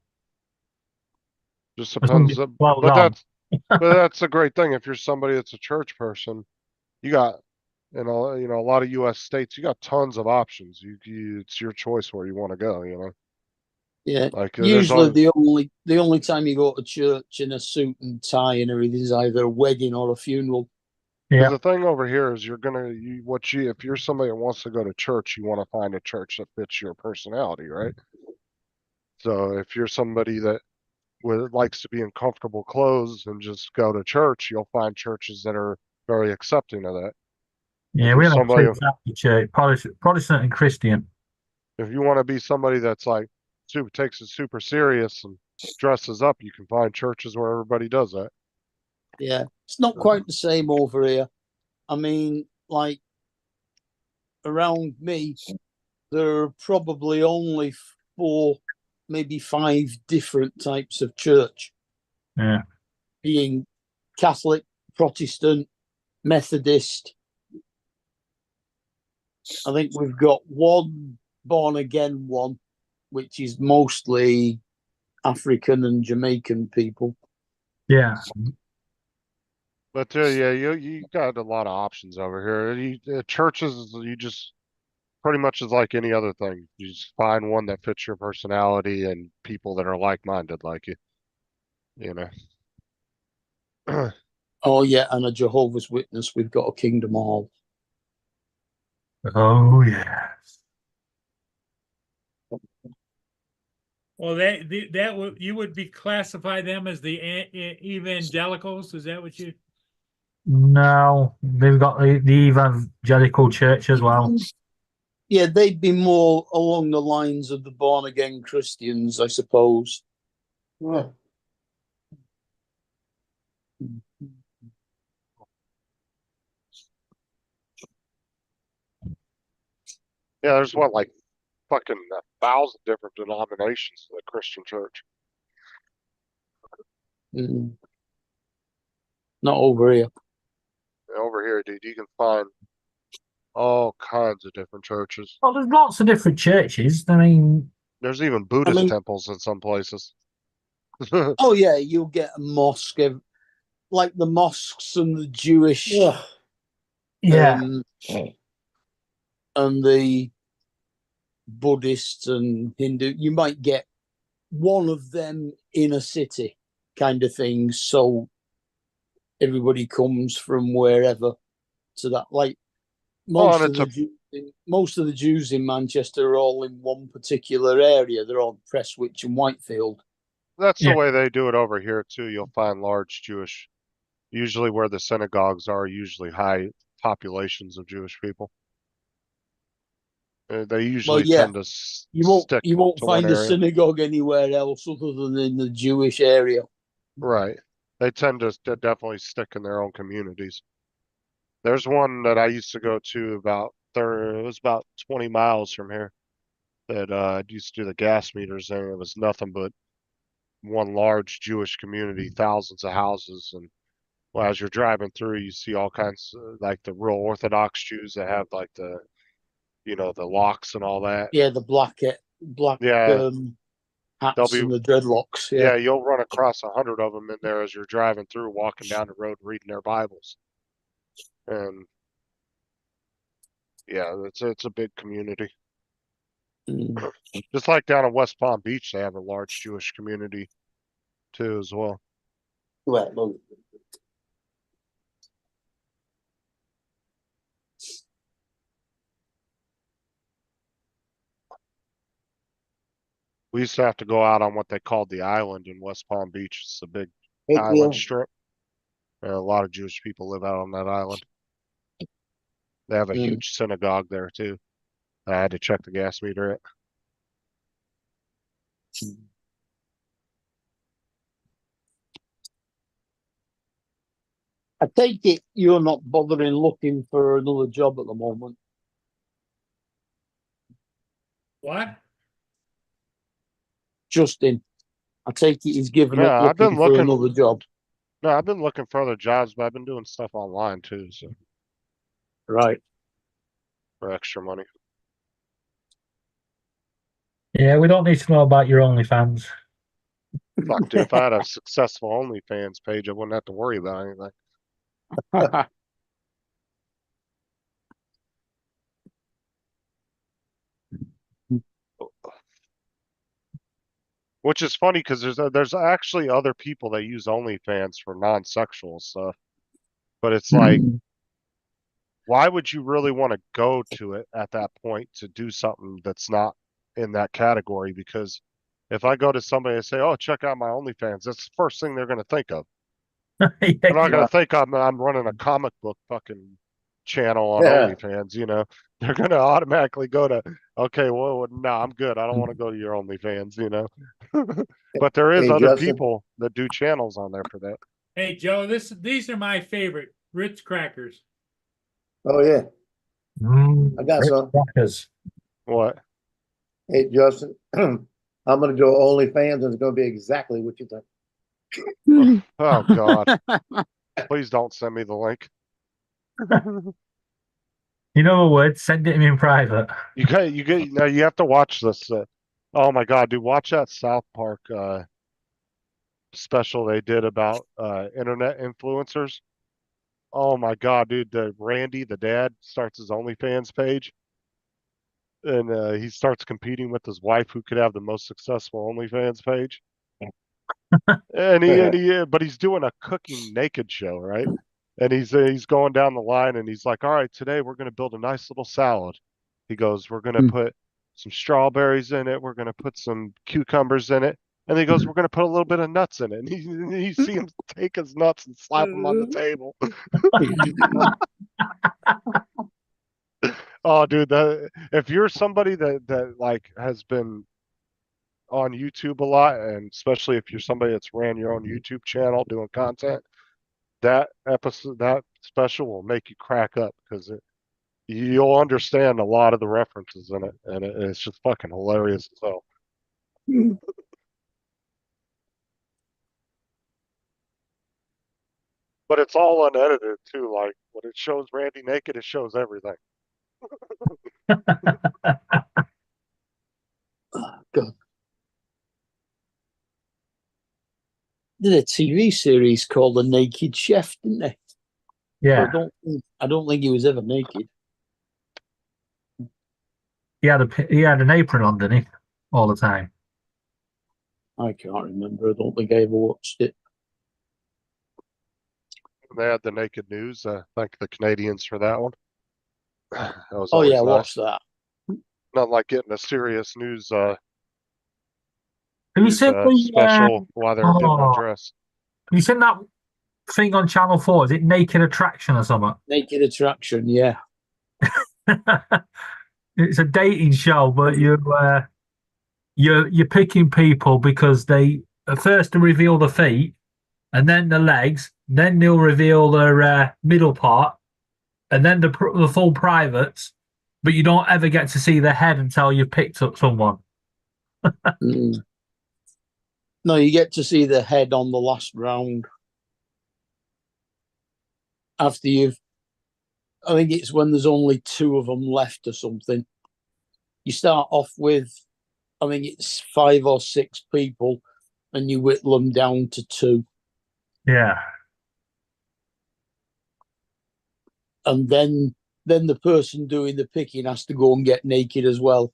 Just As long as depends. it's clothes But on. that's a great thing. If you're somebody that's a church person, you got, a lot of U.S. states, you got tons of options. It's your choice where you want to go. Yeah. Like there's Usually always, the only time you go to church in a suit and tie and everything is either a wedding or a funeral. because Yeah, the thing over here is if you're somebody that wants to go to church, you want to find a church that fits your personality, right? So if you're somebody that likes to be in comfortable clothes and just go to church, you'll find churches that are very accepting of that. If yeah. you're We have somebody, two types of church: Protestant and Christian. if you want to be somebody that's like takes it super serious and dresses up, you can find churches where everybody does that. Yeah. It's not quite the same over here. I mean, like around me, there are probably only 4, maybe 5 different types of church, Yeah, being Catholic, Protestant, Methodist. I think we've got one born again one, which is mostly African and Jamaican people. yeah. But yeah, you got a lot of options over here. Churches, you just pretty much is like any other thing. You just find one that fits your personality and people that are like-minded like you. You know. Oh yeah, and a Jehovah's Witness. We've got a Kingdom Hall. Oh yeah. Well, that would you would be classify them as the evangelicals? Is that what you? No, they've got the evangelical church as well. Yeah, they'd be more along the lines of the born again Christians, I suppose. Yeah. Yeah, there's like fucking 1,000 different denominations in the Christian church. Mm. Not over here. Over here, dude, you can find all kinds of different churches. Well, there's lots of different churches. I mean, There's even I Buddhist mean, temples in some places. oh yeah, you'll get a mosque, like the mosques and the Jewish, Yeah. yeah, and the Buddhist and Hindu. You might get one of them in a city, kind of thing. So everybody comes from wherever to that. Like Oh, and it's a most of the Jews in Manchester are all in one particular area. They're on Prestwich and Whitefield. that's the yeah, way they do it over here too. You'll find large Jewish, usually where the synagogues are, usually high populations of Jewish people. They Well, usually yeah, tend to you stick won't to one find a area. synagogue anywhere else other than in the Jewish area. Right. They tend to definitely stick in their own communities. There's one that I used to go to it was about 20 miles from here that I used to do the gas meters and it was nothing but one large Jewish community, thousands of houses. And well, as you're driving through, you see all kinds of, like the real Orthodox Jews that have like the locks and all that. Yeah, the black Yeah, they'll hats be, and the dreadlocks. Yeah. yeah, you'll run across 100 of them in there as you're driving through, walking down the road, reading their Bibles. And yeah, it's a big community. Mm. Just like down in West Palm Beach, they have a large Jewish community too as well. Well, We used to have to go out on what they called the island in West Palm Beach. It's a big hey, island Gil. strip. And a lot of Jewish people live out on that island. They have a huge synagogue there too. I had to check the gas meter at. I take it you're not bothering looking for another job at the moment. What? Justin, I take it he's given No, up I've been looking for looking. another job. No, I've been looking for other jobs, but I've been doing stuff online too. So Right. for extra money. Yeah, we don't need to know about your OnlyFans. Fuck, dude, if I had a successful OnlyFans page, I wouldn't have to worry about anything. Which is funny because there's actually other people that use OnlyFans for non-sexual stuff, but it's like, why would you really want to go to it at that point to do something that's not in that category? Because if I go to somebody and say, "Oh, check out my OnlyFans," that's the first thing they're going to think of. They're not going to think I'm running a comic book fucking channel on Yeah. OnlyFans. You know, they're going to automatically go to, okay, well, no, I'm good. I don't want to go to your OnlyFans. You know, but there is Hey, other Justin. people that do channels on there for that. Hey, Joe, these are my favorite Ritz crackers. Oh, yeah. I got Ritz some. crackers. What? Hey, Justin, I'm gonna do OnlyFans and it's gonna be exactly what you think. Oh God! Please don't send me the link. You know a word? Send it to me in private. You have to watch this. Oh my God, dude, watch that South Park special they did about internet influencers. Oh my God, dude, Randy, the dad, starts his OnlyFans page, and he starts competing with his wife, who could have the most successful OnlyFans page. But he's doing a cooking naked show, right? And he's going down the line, and he's like, "All right, today we're going to build a nice little salad." He goes, "We're going to put some strawberries in it. We're going to put some cucumbers in it." And he goes, "We're going to put a little bit of nuts in it." And you see him take his nuts and slap them on the table. Oh, dude, if you're somebody that like has been on YouTube a lot, and especially if you're somebody that's ran your own YouTube channel doing content, that special will make you crack up because you'll understand a lot of the references in it, and it's just fucking hilarious as hell. But it's all unedited too. Like when it shows Randy naked, it shows everything. God. Did a TV series called The Naked Chef, didn't they? Yeah, I don't think he was ever naked. he had an apron on, didn't he? All the time. I can't remember. I don't think I ever watched it. They had the naked news. Thank the Canadians for that one. That was Oh yeah, I always watched that. not like getting a serious news Have you seen the special while they're getting undressed. Have you seen that thing on Channel 4? Is it Naked Attraction or something? Naked Attraction, yeah. It's a dating show, but you're picking people because they at first reveal the feet, and then the legs, then they'll reveal their middle part, and then the full privates. But you don't ever get to see the head until you've picked up someone. No, you get to see the head on the last round. After I think it's when there's only 2 of them left or something. You start off with, I think it's 5 or 6 people, and you whittle them down to 2. Yeah. And then the person doing the picking has to go and get naked as well.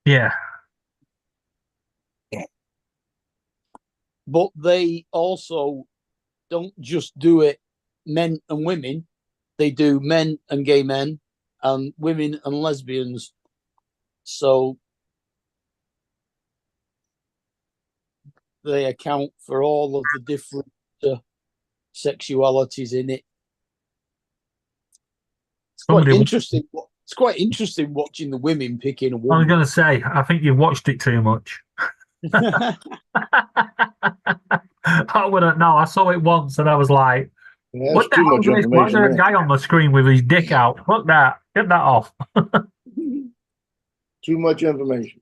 Yeah. But they also don't just do it men and women. They do men and gay men and women and lesbians. So they account for all of the different sexualities in it. It's quite interesting. It's quite interesting watching the women picking a I was woman. going to say, I think you've watched it too much. I wouldn't know. I saw it once and I was like, That's what the too hell much is this? Why is there a information. guy on the screen with his dick out? Fuck that. Get that off. Too much information.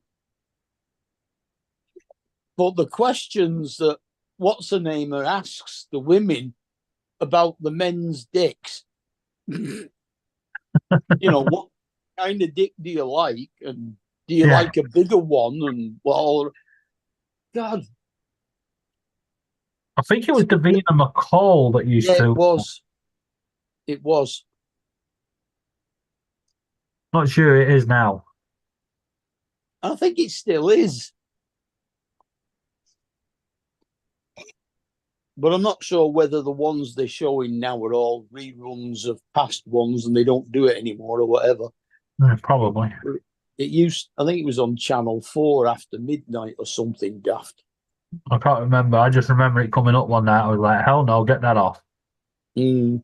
But the questions that what's the name asks the women about the men's dicks, you know, kind of dick do you like? And do you Yeah. like a bigger one? And well, God, I think it was Davina McCall that used yeah, to. it was. It was. Not sure it is now. I think it still is. But I'm not sure whether the ones they're showing now are all reruns of past ones and they don't do it anymore or whatever. Yeah, probably. I think it was on Channel 4 after midnight or something daft. I can't remember. I just remember it coming up one night. I was like, hell no, get that off. Mm.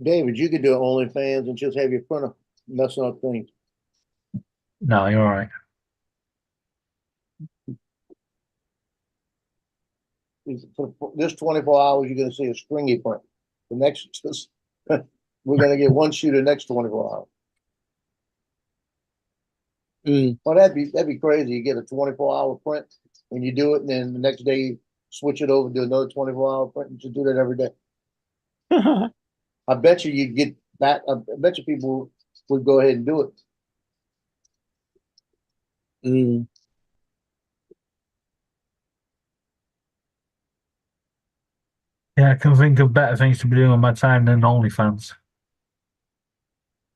David, you could do OnlyFans and just have your printer messing up things. No, you're all right. For this 24 hours, you're gonna see a stringy print. The next, we're gonna get one shoe the next 24 hours. Mm. Well, that'd be crazy. You get a 24-hour print and you do it, and then the next day you switch it over to another 24-hour print. You should do that every day. I bet you get that. I bet you people would go ahead and do it. Mm. Yeah, I can think of better things to be doing with my time than OnlyFans.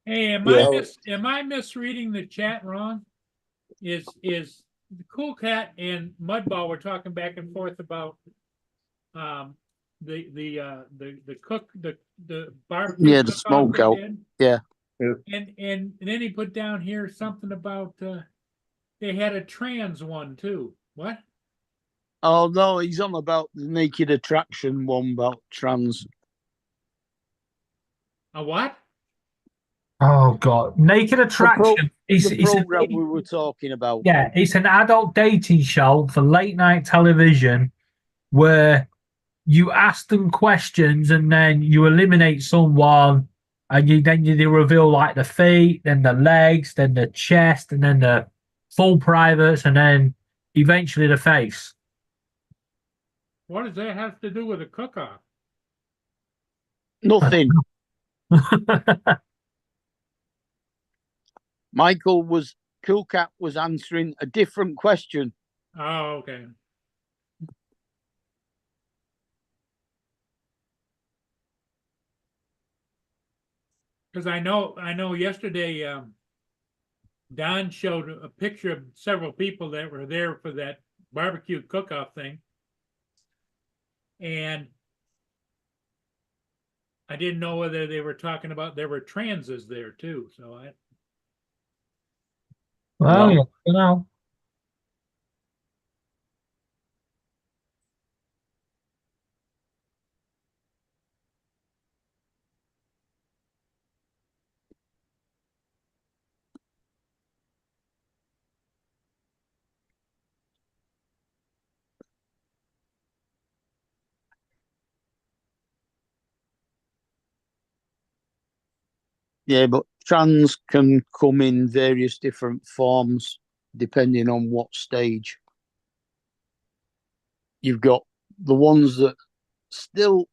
Hey, Yeah. am I misreading the chat wrong? Is the Cool Cat and Mudball were talking back and forth about the cook the barbecue Yeah, the cook-off they smokeout. did? Yeah. And then he put down here something about they had a trans one too. What? Oh no, he's on about the Naked Attraction one about trans. A what? Oh God, Naked Attraction. The program we were talking about. Yeah, it's an adult dating show for late night television where you ask them questions and then you eliminate someone and they reveal like the feet, then the legs, then the chest, and then the full privates, and then eventually the face. What does that have to do with a cook-off? Nothing. Cool Cat was answering a different question. Oh, okay. Because I know yesterday Don showed a picture of several people that were there for that barbecue cook-off thing. And I didn't know whether they were talking about there were transes there too. So Well, No. yeah, you know. Yeah, but trans can come in various different forms depending on what stage. You've got the ones that still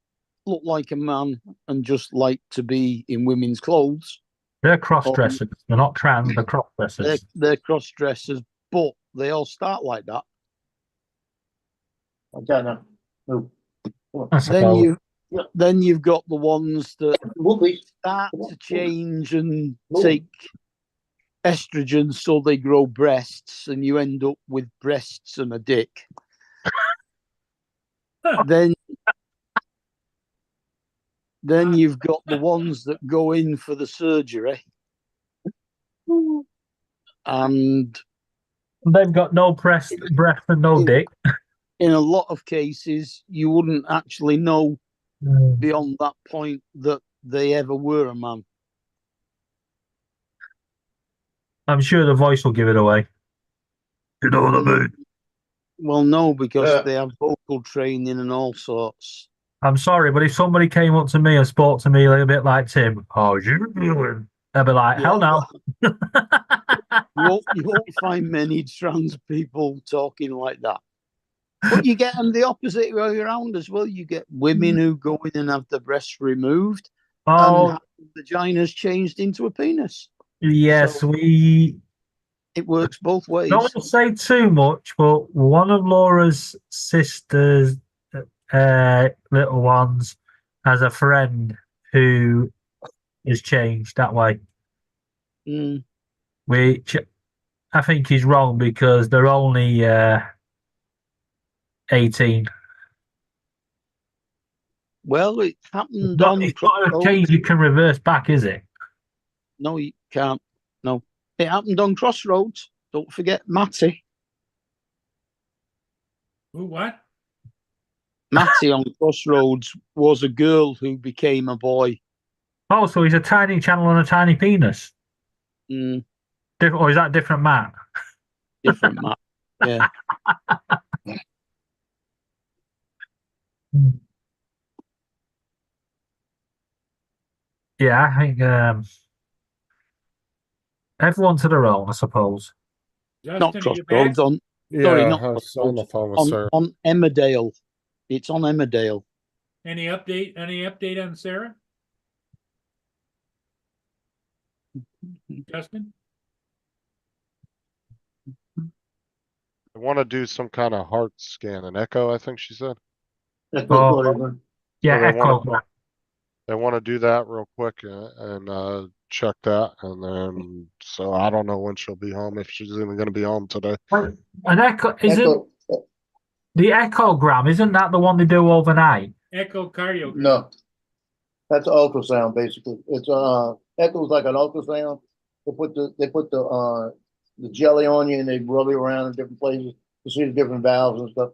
look like a man and just like to be in women's clothes. They're cross-dressers. They're not trans, they're cross-dressers. They're cross-dressers, but they all start like that. Okay, now. Move. I suppose. Then you've got the ones that Move, please. start to change and take estrogen so they grow breasts and you end up with breasts and a dick. Then you've got the ones that go in for the surgery and They've got no breast and no dick. in a lot of cases you wouldn't actually know beyond that point that they ever were a man. I'm sure the voice will give it away. You know what I mean? Well, no, because Yeah. they have vocal training and all sorts. I'm sorry, but if somebody came up to me and spoke to me a little bit like Tim, how's you doing? I'd be like, hell no. You won't find many trans people talking like that. But you get them the opposite way around as well. You get women who go in and have the breasts removed Oh, and have the vaginas changed into a penis. yes, So we it works both ways. don't want to say too much, but one of Laura's sisters, little ones, has a friend who is changed that way, Mm. which I think is wrong because they're only 18. Well, it happened Not, on it's not a Crossroads. change you can reverse back, is it? No, you can't. No, it happened on Crossroads. Don't forget Matty. Who, what? Matty on Crossroads was a girl who became a boy. Oh, so he's a tiny channel and a tiny penis. Mm, Or is that different, Matt? different Matt. Yeah. Yeah, I think everyone to their own, I suppose. Not Justin, are you back? Crossroads. On Yeah, sorry, not I was on the Crossroads. phone with Sarah. On Emmerdale. It's on Emmerdale. Any update on Sarah? Justin? I want to do some kind of heart scan, an echo, I think she said. Oh, yeah, Well, echo. They want to do that real quick and check that, and then so I don't know when she'll be home, if she's even going to be home today. An echo isn't the echogram? Isn't that the one they do overnight? Echocardiogram. No, that's ultrasound basically. It's echo's like an ultrasound. They put the jelly on you and they rub you around in different places to see the different valves and stuff.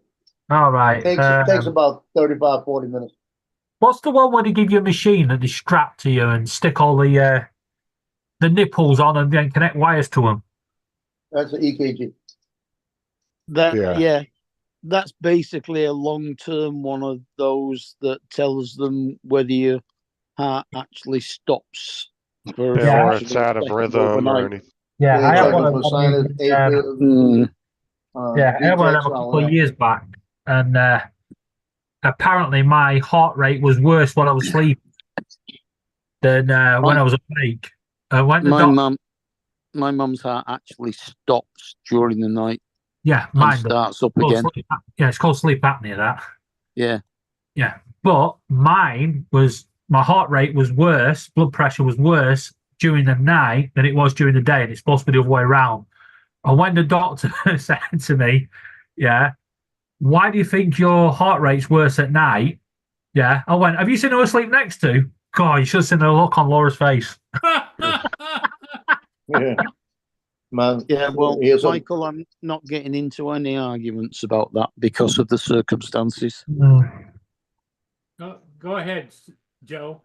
All right. Takes about 35, 40 minutes. What's the one where they give you a machine that they strap to you and stick all the nipples on and then connect wires to them? That's the EKG. Yeah. That's basically a long-term one of those that tells them whether your heart actually stops. For Yeah, or it's out of rhythm or anything. Yeah, I have one of for them. sinus, Yeah, I had one of them a couple of years back, and apparently my heart rate was worse when I was sleeping than when I was awake. When my mum's heart actually stops during the night. Yeah, mine and starts up again. Yeah, it's called sleep apnea. That. Yeah. Yeah, but mine was, my heart rate was worse, blood pressure was worse during the night than it was during the day, and it's supposed to be the other way around. And when the doctor said to me, yeah, why do you think your heart rate's worse at night? Yeah, I went, have you seen who I sleep next to? God, you should have seen the look on Laura's face. Yeah. Well, Michael, I'm not getting into any arguments about that because of the circumstances. Go ahead, Joe.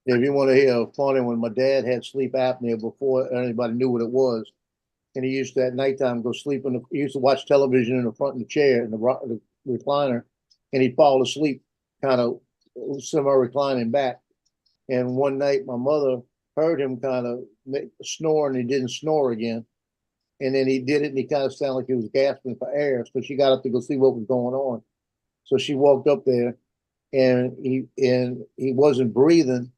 If you want to hear funny, when my dad had sleep apnea before anybody knew what it was, and he used to at nighttime go sleep he used to watch television in the front of the chair in the recliner, and he'd fall asleep kind of semi-reclining back. And one night my mother heard him kind of snore, and he didn't snore again. And then he did it, and he kind of sounded like he was gasping for air. So she got up to go see what was going on. So she walked up there, and he wasn't breathing,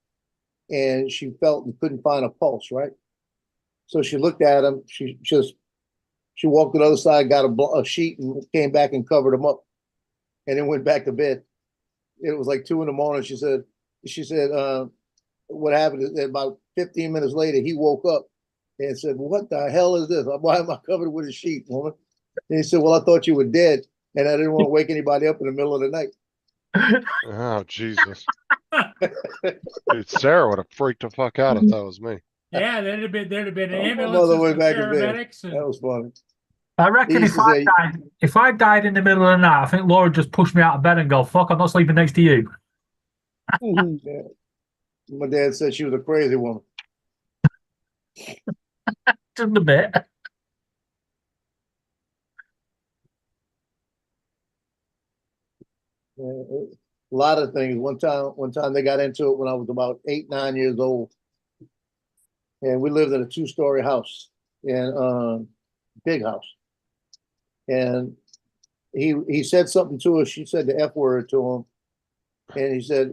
and she felt and couldn't find a pulse, right? So she looked at him. She walked to the other side, got a sheet, and came back and covered him up, and then went back to bed. It was like 2 a.m. She said, what happened is that about 15 minutes later, he woke up and said, what the hell is this? Why am I covered with a sheet, woman? And he said, well, I thought you were dead, and I didn't want to wake anybody up in the middle of the night. Oh, Jesus. Dude, Sarah would have freaked the fuck out if that was me. Yeah, there'd have been an ambulance Mother went and back to bed. paramedics. That was funny. I reckon if I died in the middle of the night, I think Laura would just push me out of bed and go, fuck, I'm not sleeping next to you. Yeah. My dad said she was a crazy woman. Just a bit. A lot of things. One time they got into it when I was about 8, 9 years old, and we lived in a 2-story house, and big house, and he said something to her. She said the F word to him. And he said,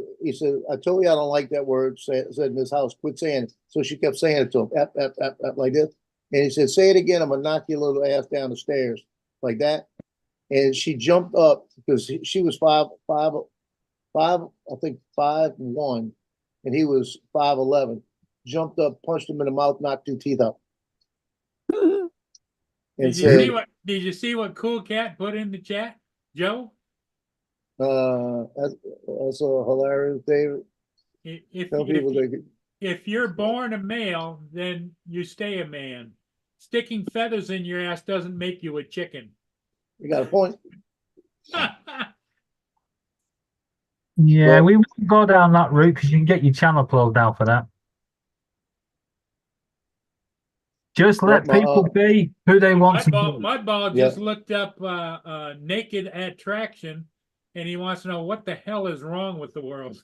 I told you I don't like that word said in this house. Quit saying it. So she kept saying it to him, F, F, F, F, like this. And he said, say it again. I'm going to knock your little ass down the stairs like that. And she jumped up because she was 5'1", and he was 5'11". Jumped up, punched him in the mouth, knocked 2 teeth out. And Did you see what Cool Cat put in the chat, Joe? That's a hilarious, David. If you're born a male, then you stay a man. Sticking feathers in your ass doesn't make you a chicken. You got a point. Yeah, we won't go down that route because you can get your channel closed down for that. Just let people be who they want to be. Mudball just looked up naked attraction, and he wants to know what the hell is wrong with the world.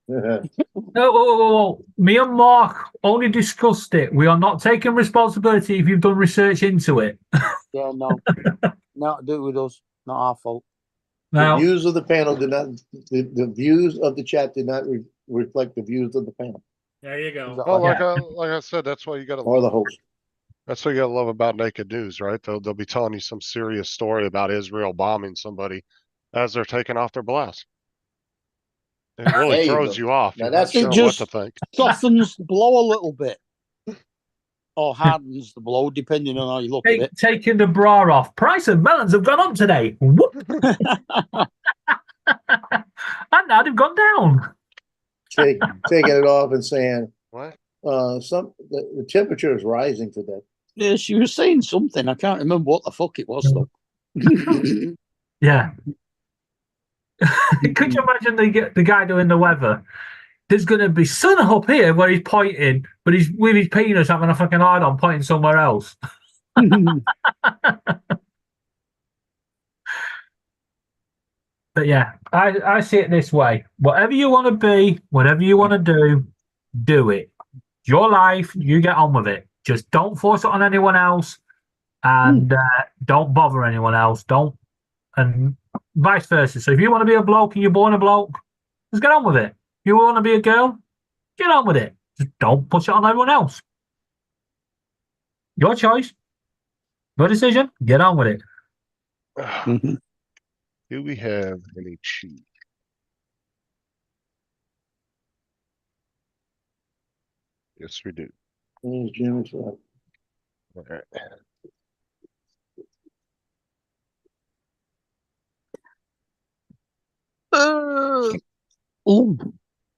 No, me and Mark only discussed it. We are not taking responsibility if you've done research into it. Yeah, no. Not to do with us. Not our fault. Now, the views of the panel did not, the views of the chat did not reflect the views of the panel. There you go. Well, like I said, that's why you got to. Or the host. That's what you gotta love about Naked News, right? They'll be telling you some serious story about Israel bombing somebody as they're taking off their blast. It really throws you off. Now You're that's not sure just what to think. softens the blow a little bit. Or hardens the blow, depending on how you look at it. Taking the bra off. Price of melons have gone up today. Whoop. And now they've gone down. Taking it off and saying, What? the temperature is rising today. Yeah, she was saying something. I can't remember what the fuck it was, though. Yeah. Could you imagine the guy doing the weather? There's going to be sun up here where he's pointing, but he's with his penis having a fucking hard on pointing somewhere else. But yeah, I see it this way. Whatever you want to be, whatever you want to do it. It's your life, you get on with it. Just don't force it on anyone else, and don't bother anyone else. Don't, and vice versa. So if you want to be a bloke and you're born a bloke, just get on with it. If you want to be a girl, get on with it. Just don't push it on everyone else. Your choice, your decision. Get on with it. Do we have any cheat? Yes, we do. Jimmy's right. All right.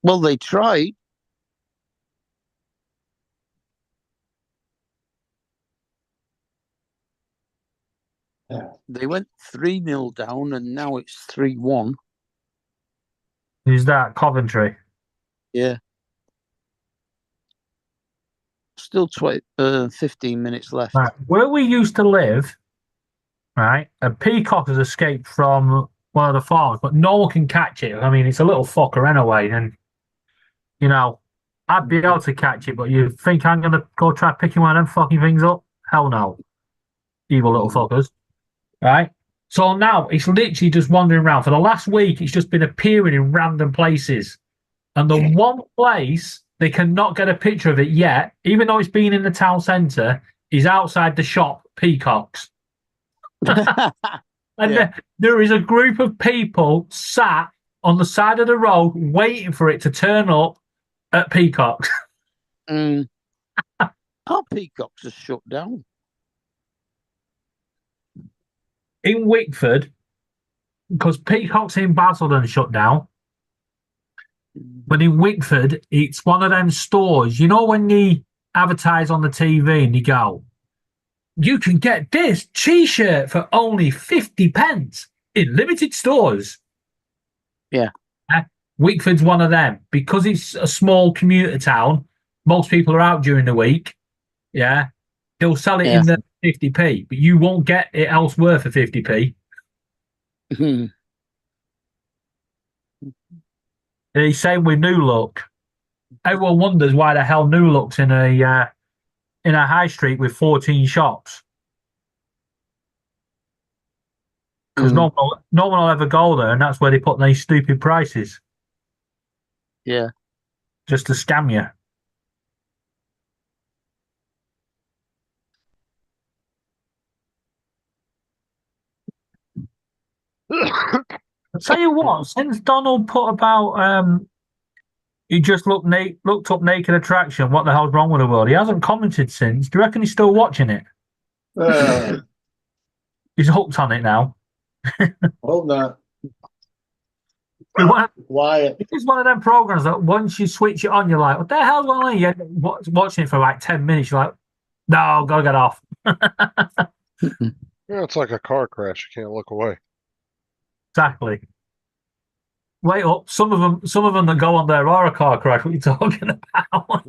Well, they tried. They went 3-0 down, and now it's 3-1. Who's that? Coventry. Yeah. Still 15 minutes left. Right. Where we used to live, right, a peacock has escaped from one of the farms, but no one can catch it. I mean, it's a little fucker anyway, and you know, I'd be able to catch it, but you think I'm gonna go try picking one of them fucking things up? Hell no. Evil little fuckers. Right? So now it's literally just wandering around. For the last week, it's just been appearing in random places. And the one place they cannot get a picture of it yet, even though it's been in the town centre, is outside the shop, Peacocks. And there is a group of people sat on the side of the road waiting for it to turn up at Peacocks. Our Peacocks are shut down. In Wickford, because Peacocks in Basildon shut down, but in Wickford, it's one of them stores. You know when they advertise on the TV and they go, you can get this T-shirt for only 50 pence in limited stores. Yeah. Wickford's one of them. Because it's a small commuter town, most people are out during the week. Yeah. They'll sell it in the 50p, but you won't get it elsewhere for 50p. And same with New Look. Everyone wonders why the hell New Look's in a high street with 14 shops. Because Mm. no one will ever go there, and that's where they put these stupid prices Yeah. just to scam you. Tell you what, since Donald put about he just looked up Naked Attraction, what the hell's wrong with the world? He hasn't commented since. Do you reckon he's still watching it? He's hooked on it now. Hope not. Why? It's one of them programs that once you switch it on, you're like, what the hell's going on? You're watching it for like 10 minutes. You're like, no, gotta get off. Yeah, it's like a car crash. You can't look away. Exactly. Wait up. Some of them that go on there are a car crash. What are you talking about?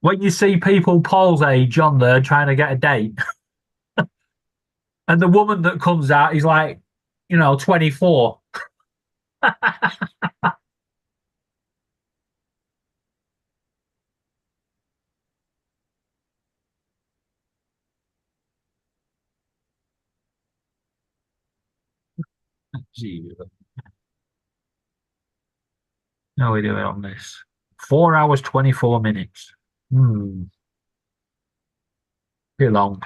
When you see people Paul's age on there trying to get a date, and the woman that comes out is like, 24. Gee. How are we doing on this? 4 hours, 24 minutes. Too long.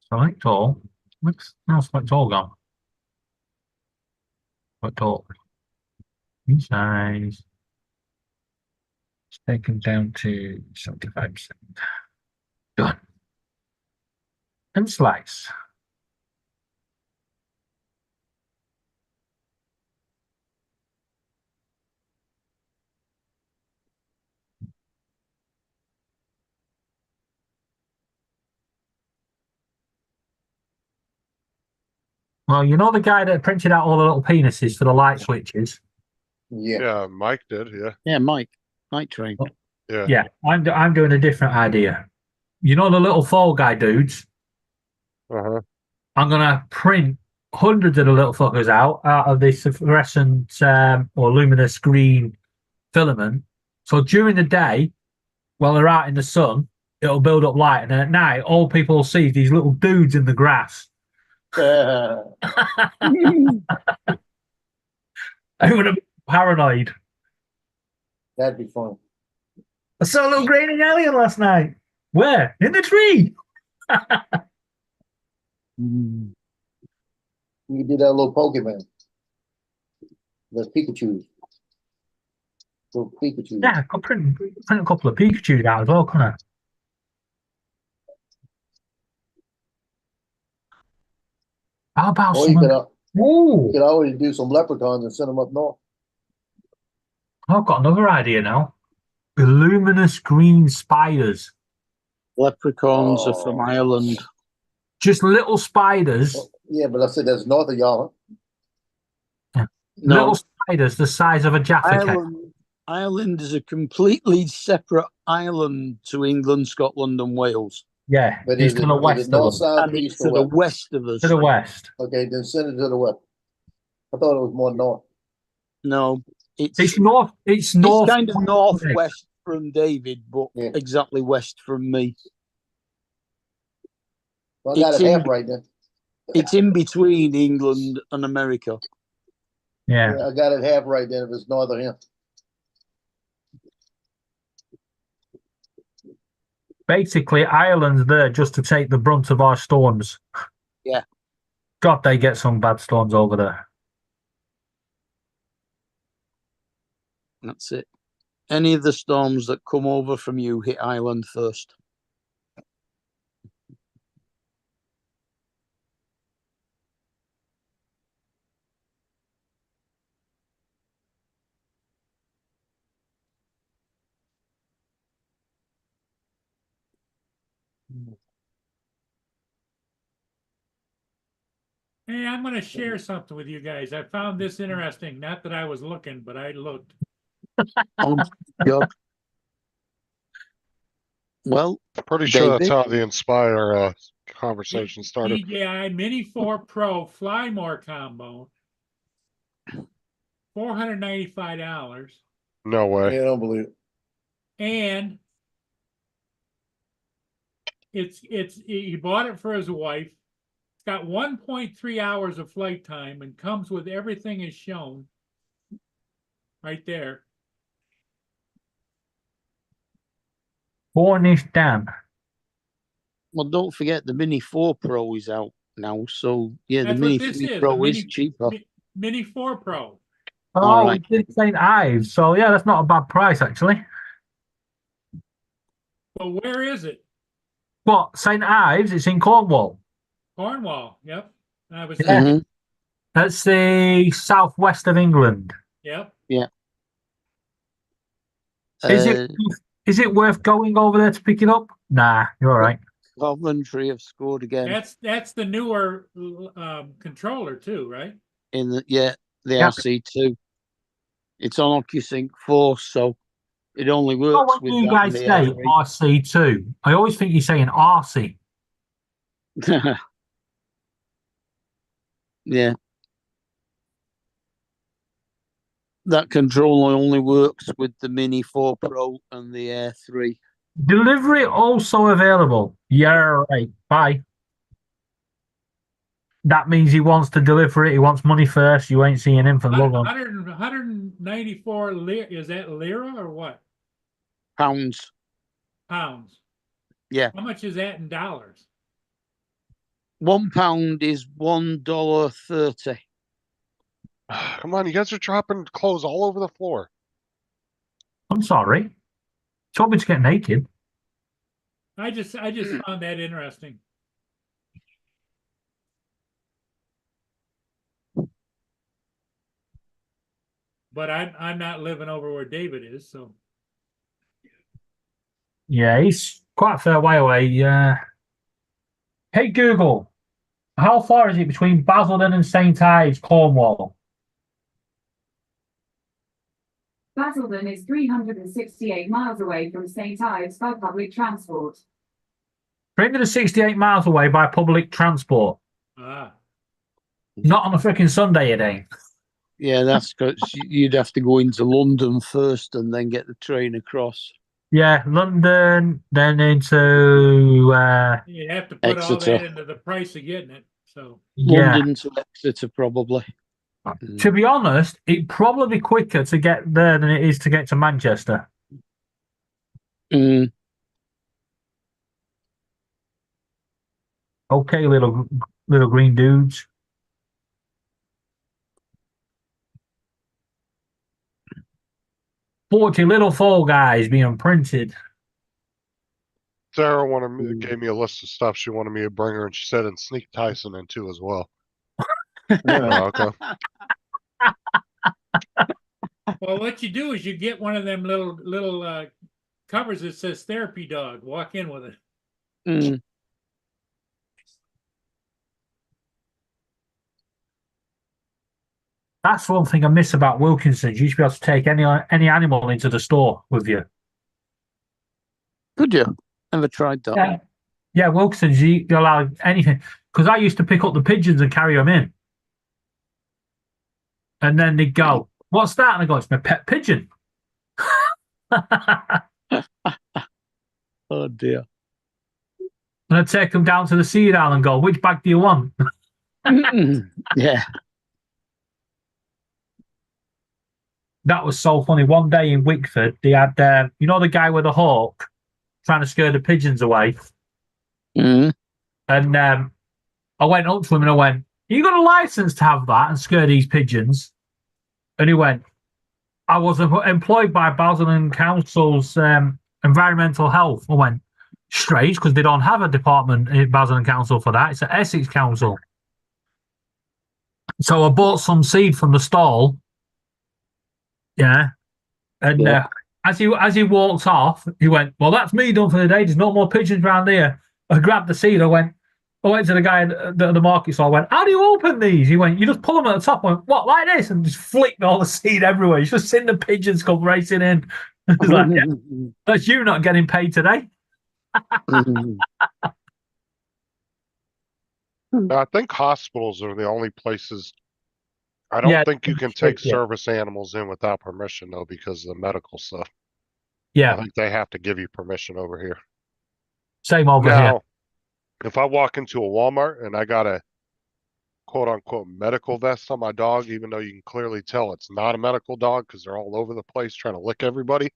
Select all. Now select all gone. Select all. Resize. It's taken down to 75%. Done. And slice. Well, you know the guy that printed out all the little penises for the light switches? Yeah. Yeah, Mike did. Yeah. Yeah, Mike Train. Yeah. Yeah, I'm doing a different idea. You know the little Fall Guy dudes? Uh-huh. I'm gonna print hundreds of the little fuckers out of this fluorescent or luminous green filament. So during the day, while they're out in the sun, it'll build up light, and then at night, all people will see is these little dudes in the grass. I'm gonna be paranoid. That'd be fun. I saw a little green alien last night. Where? In the tree. You can do that little Pokemon. That's Pikachu. Little Pikachu. Yeah, I could print a couple of Pikachu out as well, couldn't I? How about Or you some? could, Ooh, you could always do some leprechauns and send them up north. I've got another idea now. Luminous green spiders. Leprechauns are from Oh. Ireland. Just little spiders. Yeah, but I said that's north of y'all. No, Little spiders the size of a Jaffa cake. Ireland is a completely separate island to England, Scotland, and Wales. Yeah, But he's is to it, the is west it of north, us. south, And it's east, to or the west? west of us. To the west. Okay, then send it to the west. I thought it was more north. No, It's north. It's north. kind of northwest from David, but Yeah. exactly west from me. Well, I got It's it in- half right then. It's in between England and America. Yeah. Yeah, I got it half right then if it's north of him. Basically, Ireland's there just to take the brunt of our storms. Yeah. God, they get some bad storms over there. That's it. Any of the storms that come over from you hit Ireland first. Hey, I'm going to share something with you guys. I found this interesting. Not that I was looking, but I looked. Oh, God. Well, Pretty sure that's David? how the Inspire conversation started. DJI Mini 4 Pro Flymore combo, $495, No way. Yeah, I don't believe it. and he bought it for his wife. It's got 1.3 hours of flight time and comes with everything is shown right there. Cornish Dan. Well, don't forget the Mini 4 Pro is out now. So, yeah, That's the Mini what this 3 is. Pro the is Mini, cheaper. Mini 4 Pro. Oh, Alright. we did St. Ives. So, yeah, that's not a bad price, actually. But where is it? What? St. Ives? It's in Cornwall. Cornwall. Yep. I was Yeah. thinking. Mhm. That's the southwest of England. Yep. Is it worth going over there to pick it up? Nah, you're all right. Coventry have scored again That's the newer controller too, right? in the the Yeah. RC2. It's on OcuSync 4, so it only Oh, works when with you that guys and the say R3. RC2, I always think you're saying RC. Yeah. That controller only works with the Mini 4 Pro and the Air 3. Delivery also available. Yeah, right. Bye. That means he wants to deliver it. He wants money first. You ain't seeing him for love on. 194 lira. Is that lira or what? Pounds. Pounds. Yeah. How much is that in dollars? £1 is $1.30. Come on, you guys are dropping clothes all over the floor. I'm sorry. Told me to get naked. I just found that interesting. But I'm not living over where David is, so Yeah, he's quite a fair way away. Hey, Google, how far is it between Basildon and St. Ives, Cornwall? Basildon is 368 miles away from St. Ives by public transport. 368 miles away by public transport. ah. Not on a freaking Sunday, it ain't. Yeah, that's because you'd have to go into London first and then get the train across. Yeah, London, then into You have to put all Exeter. that into the price of getting it. So yeah. London to Exeter, probably. To be honest, it'd probably be quicker to get there than it is to get to Manchester. Mm. Okay, little green dudes. $40 little Fall Guys being printed. Sarah gave me a list of stuff she wanted me to bring her, and she said and sneak Tyson in too as well. Oh, okay. well, what you do is you get one of them little covers that says therapy dog. Walk in with it. Mm. That's one thing I miss about Wilkinson's. You used to be able to take any animal into the store with you. Could you? Never tried that. Yeah, yeah, Wilkinson's, you allow anything. Because I used to pick up the pigeons and carry them in. And then they'd go, what's that? And I go, it's my pet pigeon. Oh, dear. And I'd take them down to the sea aisle and go, which bag do you want? Yeah. That was so funny. One day in Wickford, they had, you know, the guy with the hawk trying to scare the pigeons away. Mm. And I went up to him and I went, you got a license to have that and scare these pigeons? And he went, I was employed by Basildon Council's environmental health. I went, strange, because they don't have a department in Basildon Council for that. It's an Essex Council. So I bought some seed from the stall. Yeah. And Yeah. as he walked off, he went, well, that's me done for the day. There's no more pigeons around here. I grabbed the seed. I went to the guy at the market store. I went, how do you open these? He went, you just pull them at the top. I went, what, like this? And just flicked all the seed everywhere. You just seen the pigeons come racing in. It's like, yeah, that's you not getting paid today. Mhm. I think hospitals are the only places. I don't Yeah, think you can take strict, yeah. service animals in without permission though, because of the medical stuff. I Yeah, think they have to give you permission over here. same over here. Now, if I walk into a Walmart and I got a quote unquote medical vest on my dog, even though you can clearly tell it's not a medical dog because they're all over the place trying to lick everybody,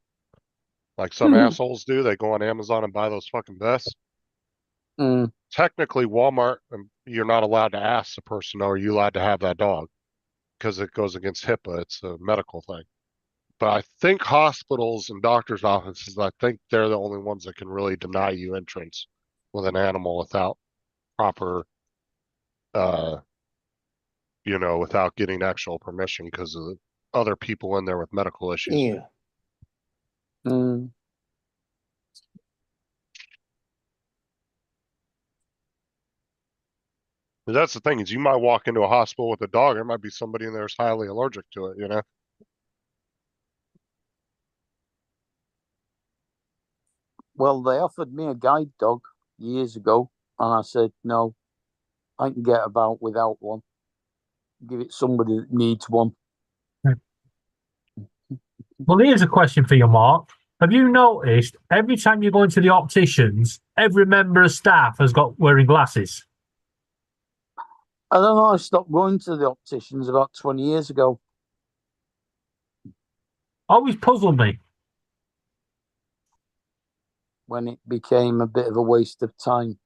like some assholes do, they go on Amazon and buy those fucking vests. Mm. Technically, Walmart, you're not allowed to ask the person, "Are you allowed to have that dog?" Because it goes against HIPAA. It's a medical thing. But I think hospitals and doctors' offices, I think they're the only ones that can really deny you entrance with an animal without proper, uh, without getting actual permission because of the other people in there with medical issues. Yeah. Mm. But that's the thing is you might walk into a hospital with a dog. There might be somebody in there who's highly allergic to it, Well, they offered me a guide dog years ago, and I said no. I can get about without one. Give it somebody that needs one. Well, here's a question for you, Mark. Have you noticed every time you go into the opticians, every member of staff has got wearing glasses? I don't know. I stopped going to the opticians about 20 years ago. Always puzzled me. When it became a bit of a waste of time.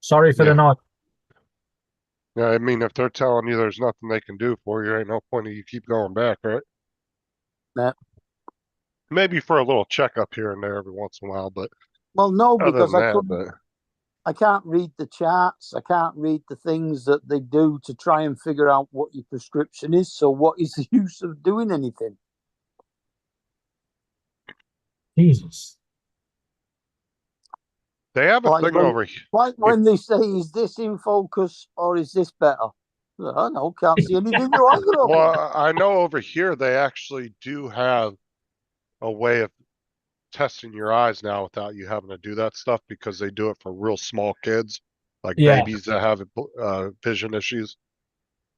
Sorry for the Yeah. noise. Yeah, I mean, if they're telling you there's nothing they can do for you, ain't no point of you keep going back, right? Yeah. Maybe for a little checkup here and there every once in a while, but Well, no, other because than I that, couldn't. I can't read the charts. I can't read the things that they do to try and figure out what your prescription is. So, what is the use of doing anything? Jesus. they have a Like thing when, over here. like when they say, "Is this in focus or is this better?" I don't know. Can't see anything either of them. Well, I know over here they actually do have a way of testing your eyes now without you having to do that stuff because they do it for real small kids, like Yeah. babies that have vision issues.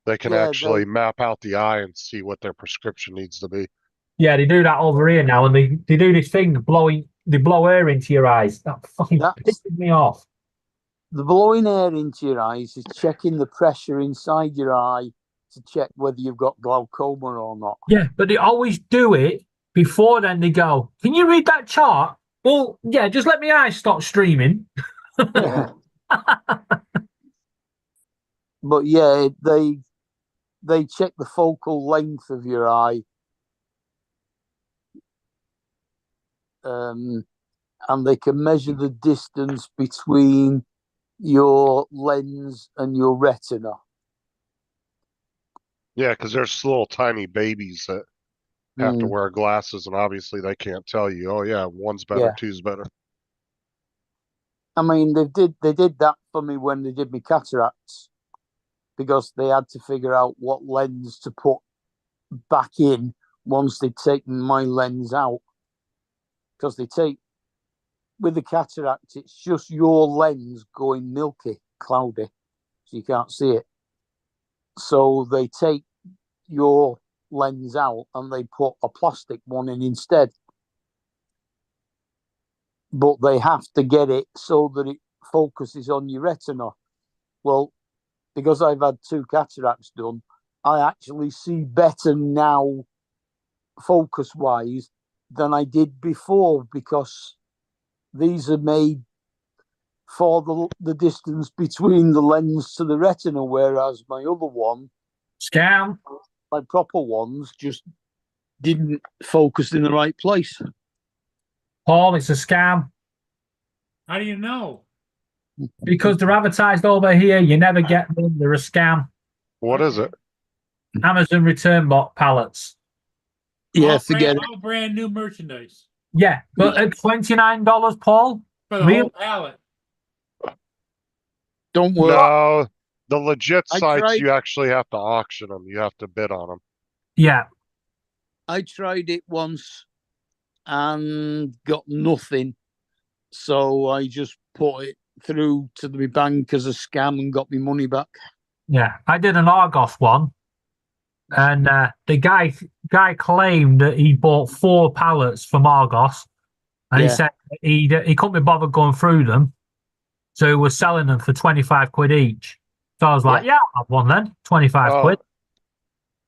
They can Yeah, actually map out the eye and see what their prescription needs to be. Yeah, they do that over here now, and they do this thing, they blow air into your eyes. That fucking That's- pisses me off. The blowing air into your eyes is checking the pressure inside your eye to check whether you've got glaucoma or not. Yeah, but they always do it before then they go, can you read that chart? Well, yeah, just let my eyes stop streaming. Yeah. But yeah, they check the focal length of your eye, and they can measure the distance between your lens and your retina. Yeah, because there's little tiny babies that have to wear glasses, and obviously they can't tell you, oh yeah, one's better, Yeah. two's better. I mean, they did that for me when they did my cataracts, because they had to figure out what lens to put back in once they'd taken my lens out. Because they take, with the cataract, it's just your lens going milky, cloudy, so you can't see it. So they take your lens out and they put a plastic one in instead. But they have to get it so that it focuses on your retina. Well, because I've had 2 cataracts done, I actually see better now, focus-wise, than I did before, because these are made for the distance between the lens to the retina, whereas my other one, Scam. my proper ones, just didn't focus in the right place. Paul, it's a scam. How do you know? Because they're advertised over here, you never get them. They're a scam. What is it? Amazon return bot pallets. Yeah, forget it. All brand new merchandise Yeah, but at $29, Paul. for the Really? whole pallet. Don't worry. No, the legit I sites, tried- you actually have to auction them. You have to bid on them. Yeah. I tried it once and got nothing. So I just put it through to the bank as a scam and got my money back. Yeah, I did an Argos one, and the guy claimed that he bought 4 pallets from Argos, and he Yeah. said he couldn't be bothered going through them, so he was selling them for 25 quid each. So I was like, yeah, I'll have one then, 25 quid.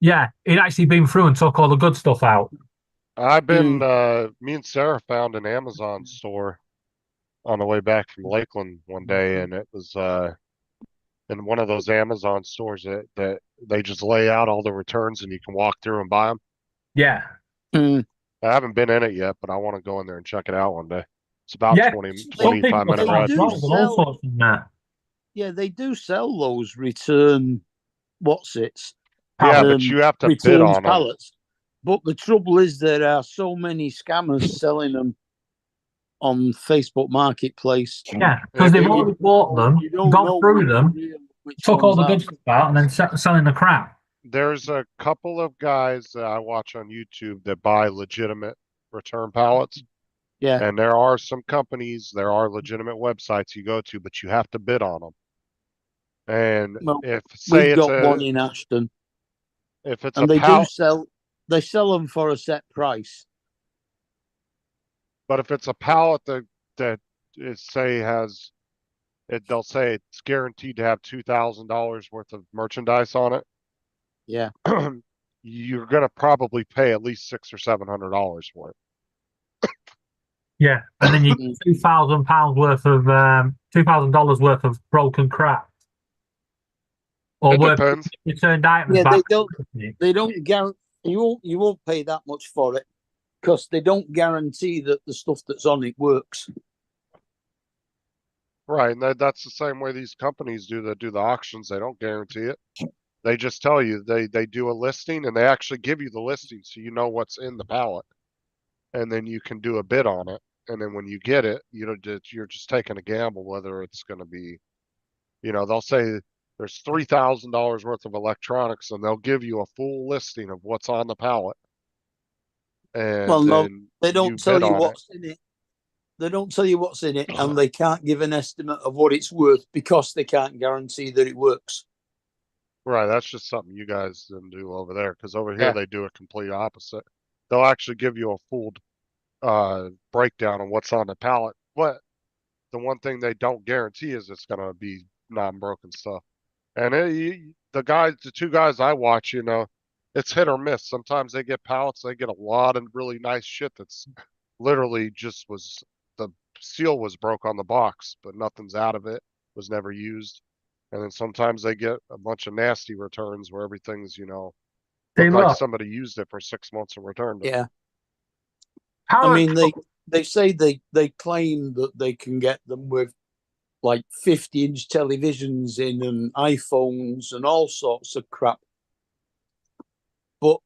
Yeah, he'd actually been through and took all the good stuff out. I've been, me and Sarah found an Amazon store on the way back from Lakeland one day, and it was in one of those Amazon stores that they just lay out all the returns and you can walk through and buy them. Yeah. Mm. I haven't been in it yet, but I want to go in there and check it out one day. It's about Yeah, 25 minute they ride. do All sell- sorts in there. Yeah, they do sell those return Yeah, but Um, you have to bid returns on them. pallets. But the trouble is there are so many scammers selling them on Facebook Marketplace. Yeah, because they've you- already bought them, You don't gone know through which them, real, which took all ones the good aren't. stuff out, and then selling the crap. There's a couple of guys that I watch on YouTube that buy legitimate return pallets. Yeah. And there are some companies, there are legitimate websites you go to, but you have to bid on them. And Well, if say We've it's got one a in Ashton, if it's and a they pallet, they sell them for a set price. but if it's a pallet that is say has it, they'll say it's guaranteed to have $2,000 worth of merchandise on it. Yeah. You're gonna probably pay at least $600 or $700 for it. Yeah, and then you get £2,000 worth of $2,000 worth of broken crap, or It worth depends. returned items. Yeah, back. they don't guarantee you won't pay that much for it because they don't guarantee that the stuff that's on it works. Right, and that's the same way these companies do that do the auctions. They don't guarantee it. They just tell you they do a listing and they actually give you the listing so you know what's in the pallet, and then you can do a bid on it. And then when you get it, you're just taking a gamble whether it's going to be, they'll say there's $3,000 worth of electronics, and they'll give you a full listing of what's on the pallet. And Well, no, then they you don't tell bid you on what's in it. They don't tell you what's in it, and they can't give an estimate of what it's worth because they can't guarantee that it works. Right, that's just something you guys didn't do over there, because over here Yeah. they do a complete opposite. They'll actually give you a full breakdown of what's on the pallet. But the one thing they don't guarantee is it's gonna be non-broken stuff. And the 2 guys I watch, it's hit or miss. Sometimes they get pallets, they get a lot of really nice shit that's literally just the seal was broke on the box, but nothing's out of it, was never used. And then sometimes they get a bunch of nasty returns where everything's, They look like look. somebody used it for 6 months and returned it. Yeah. How I mean, they say they claim that they can get them with like 50-inch televisions in and iPhones and all sorts of crap. But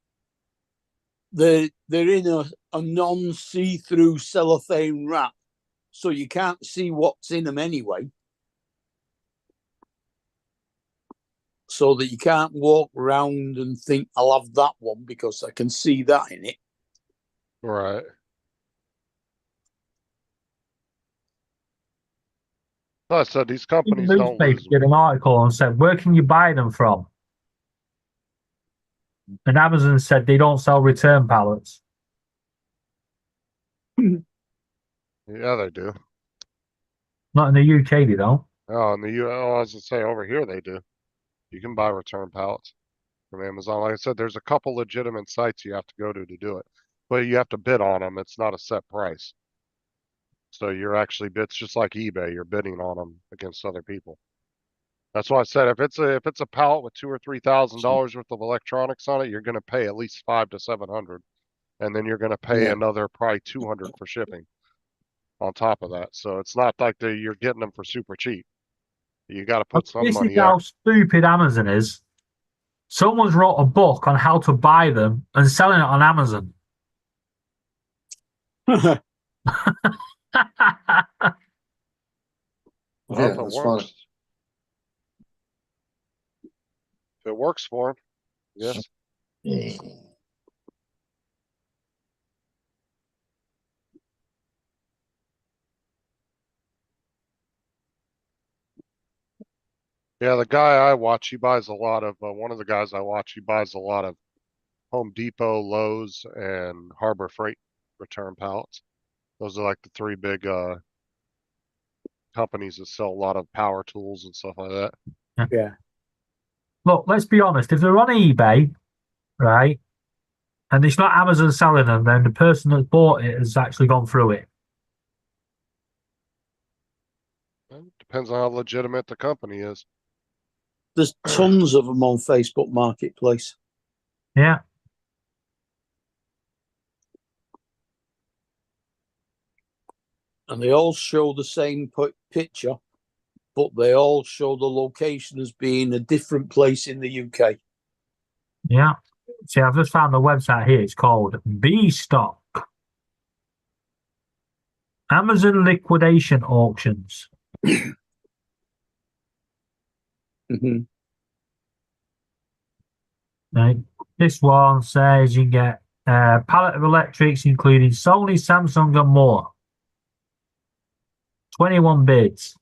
they're in a non-see-through cellophane wrap, so you can't see what's in them anyway. So that you can't walk around and think, I'll have that one because I can see that in it. Right. Like I said, these the companies don't newspaper lose. did an article and said, "Where can you buy them from?" And Amazon said they don't sell return pallets. Yeah, they do. Not in the UK, they don't. Oh, and I was gonna say over here they do. You can buy return pallets from Amazon. Like I said, there's a couple legitimate sites you have to go to do it, but you have to bid on them. It's not a set price. So it's just like eBay. You're bidding on them against other people. That's why I said if it's a pallet with $2,000 or $3,000 worth of electronics on it, you're going to pay at least $500 to $700, and then you're going to pay another probably $200 for shipping on top of that. So it's not like you're getting them for super cheap. You got to put some This is money how up. stupid Amazon is. Someone's wrote a book on how to buy them and selling it on Amazon. Well, Yeah, if it that's works, funny. if it works for them, yes. Yeah, the guy I watch, he buys a lot of, one of the guys I watch, he buys a lot of Home Depot, Lowe's, and Harbor Freight return pallets. Those are like the three big, companies that sell a lot of power tools and stuff like that. Yeah. Look, let's be honest. If they're on eBay, right, and it's not Amazon selling them, then the person that bought it has actually gone through it. Depends on how legitimate the company is. There's tons of them on Facebook Marketplace. Yeah. And they all show the same picture, but they all show the location as being a different place in the UK. Yeah. See, I've just found the website here. It's called B Stock. Amazon liquidation auctions. Mm-hmm. Right. This one says you can get a pallet of electrics, including Sony, Samsung, and more. 21 bids.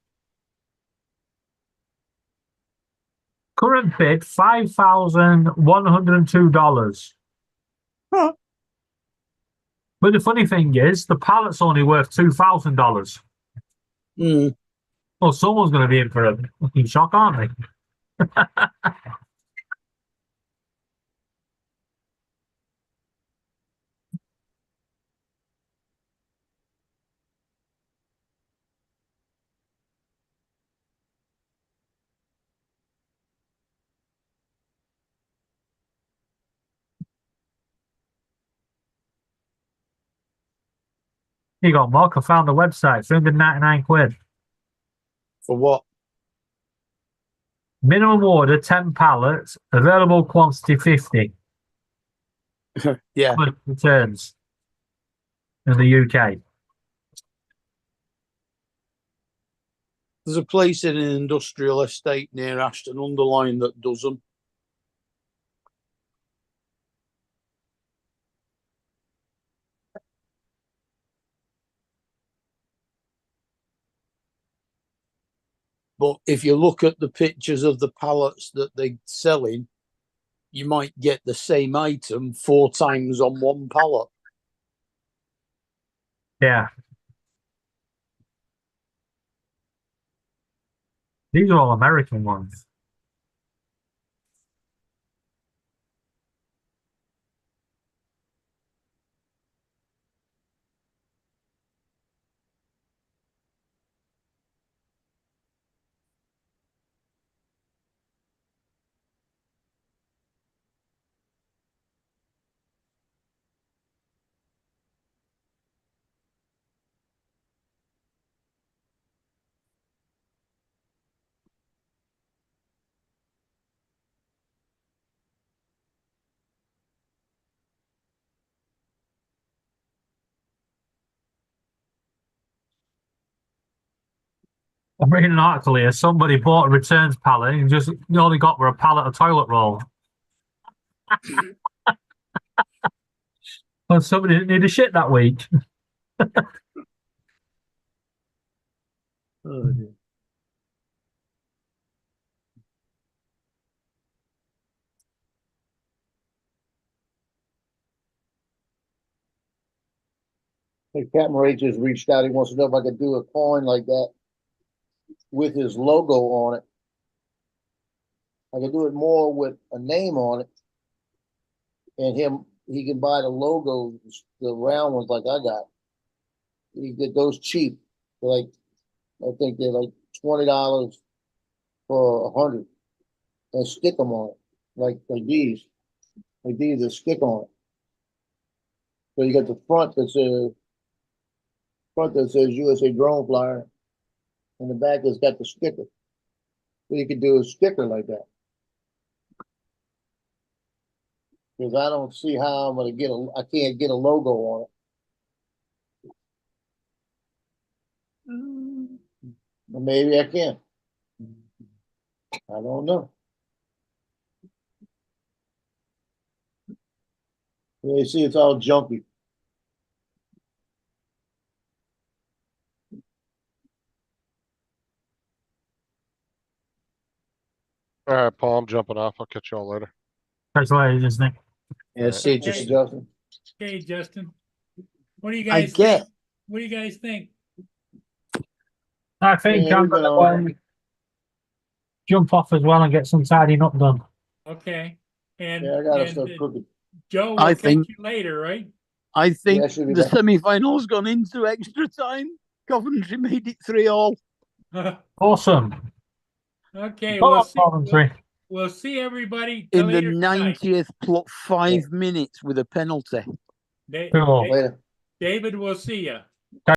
Current bid $5,102. Huh. But the funny thing is, the pallet's only worth $2,000. Mm. Well, someone's going to be in for a fucking shock, aren't they? Here you go, Mark. I found the website. 399 quid. For what? Minimum order 10 pallets. Available quantity 50. Yeah. Returns in the UK. There's a place in an industrial estate near Ashton-under-Lyne that does them. But if you look at the pictures of the pallets that they're selling, you might get the same item 4 times on one pallet. Yeah. These are all American ones. I'm reading an article here. Somebody bought a returns pallet and just all they got were a pallet of toilet roll. Well, somebody didn't need a shit that week. Oh, dear. Hey, Captain Ray just reached out. He wants to know if I could do a coin like that with his logo on it. I could do it more with a name on it. And he can buy the logos, the round ones like I got. You get those cheap. They're like, I think they're like $20 for 100, and stick them on it, like these that stick on it. So you got the front that says USA Drone Flyer, and the back has got the sticker. So you could do a sticker like that. Because I don't see how I'm gonna I can't get a logo on it. Or maybe I can. I don't know. You see, it's all junky. Paul. I'm jumping off. I'll catch y'all later. That's later, isn't it? Yeah, see, Okay. just Justin. Okay, Justin. What do you I guys get. think? What do you guys think? I think Yeah, I'm we're going to jump off as well and get some tidying up done. Okay. And, Yeah, I gotta and start cooking. Joe will I catch think- you later, right? I think Yeah, should be the back. semi-finals gone into extra time. Coventry made it 3-3. Awesome. Okay, Go we'll on, see. Coventry. We'll see everybody In the later tonight. 90th plus 5 minutes with a penalty. Da- Cool. Da- Later. David, we'll see you.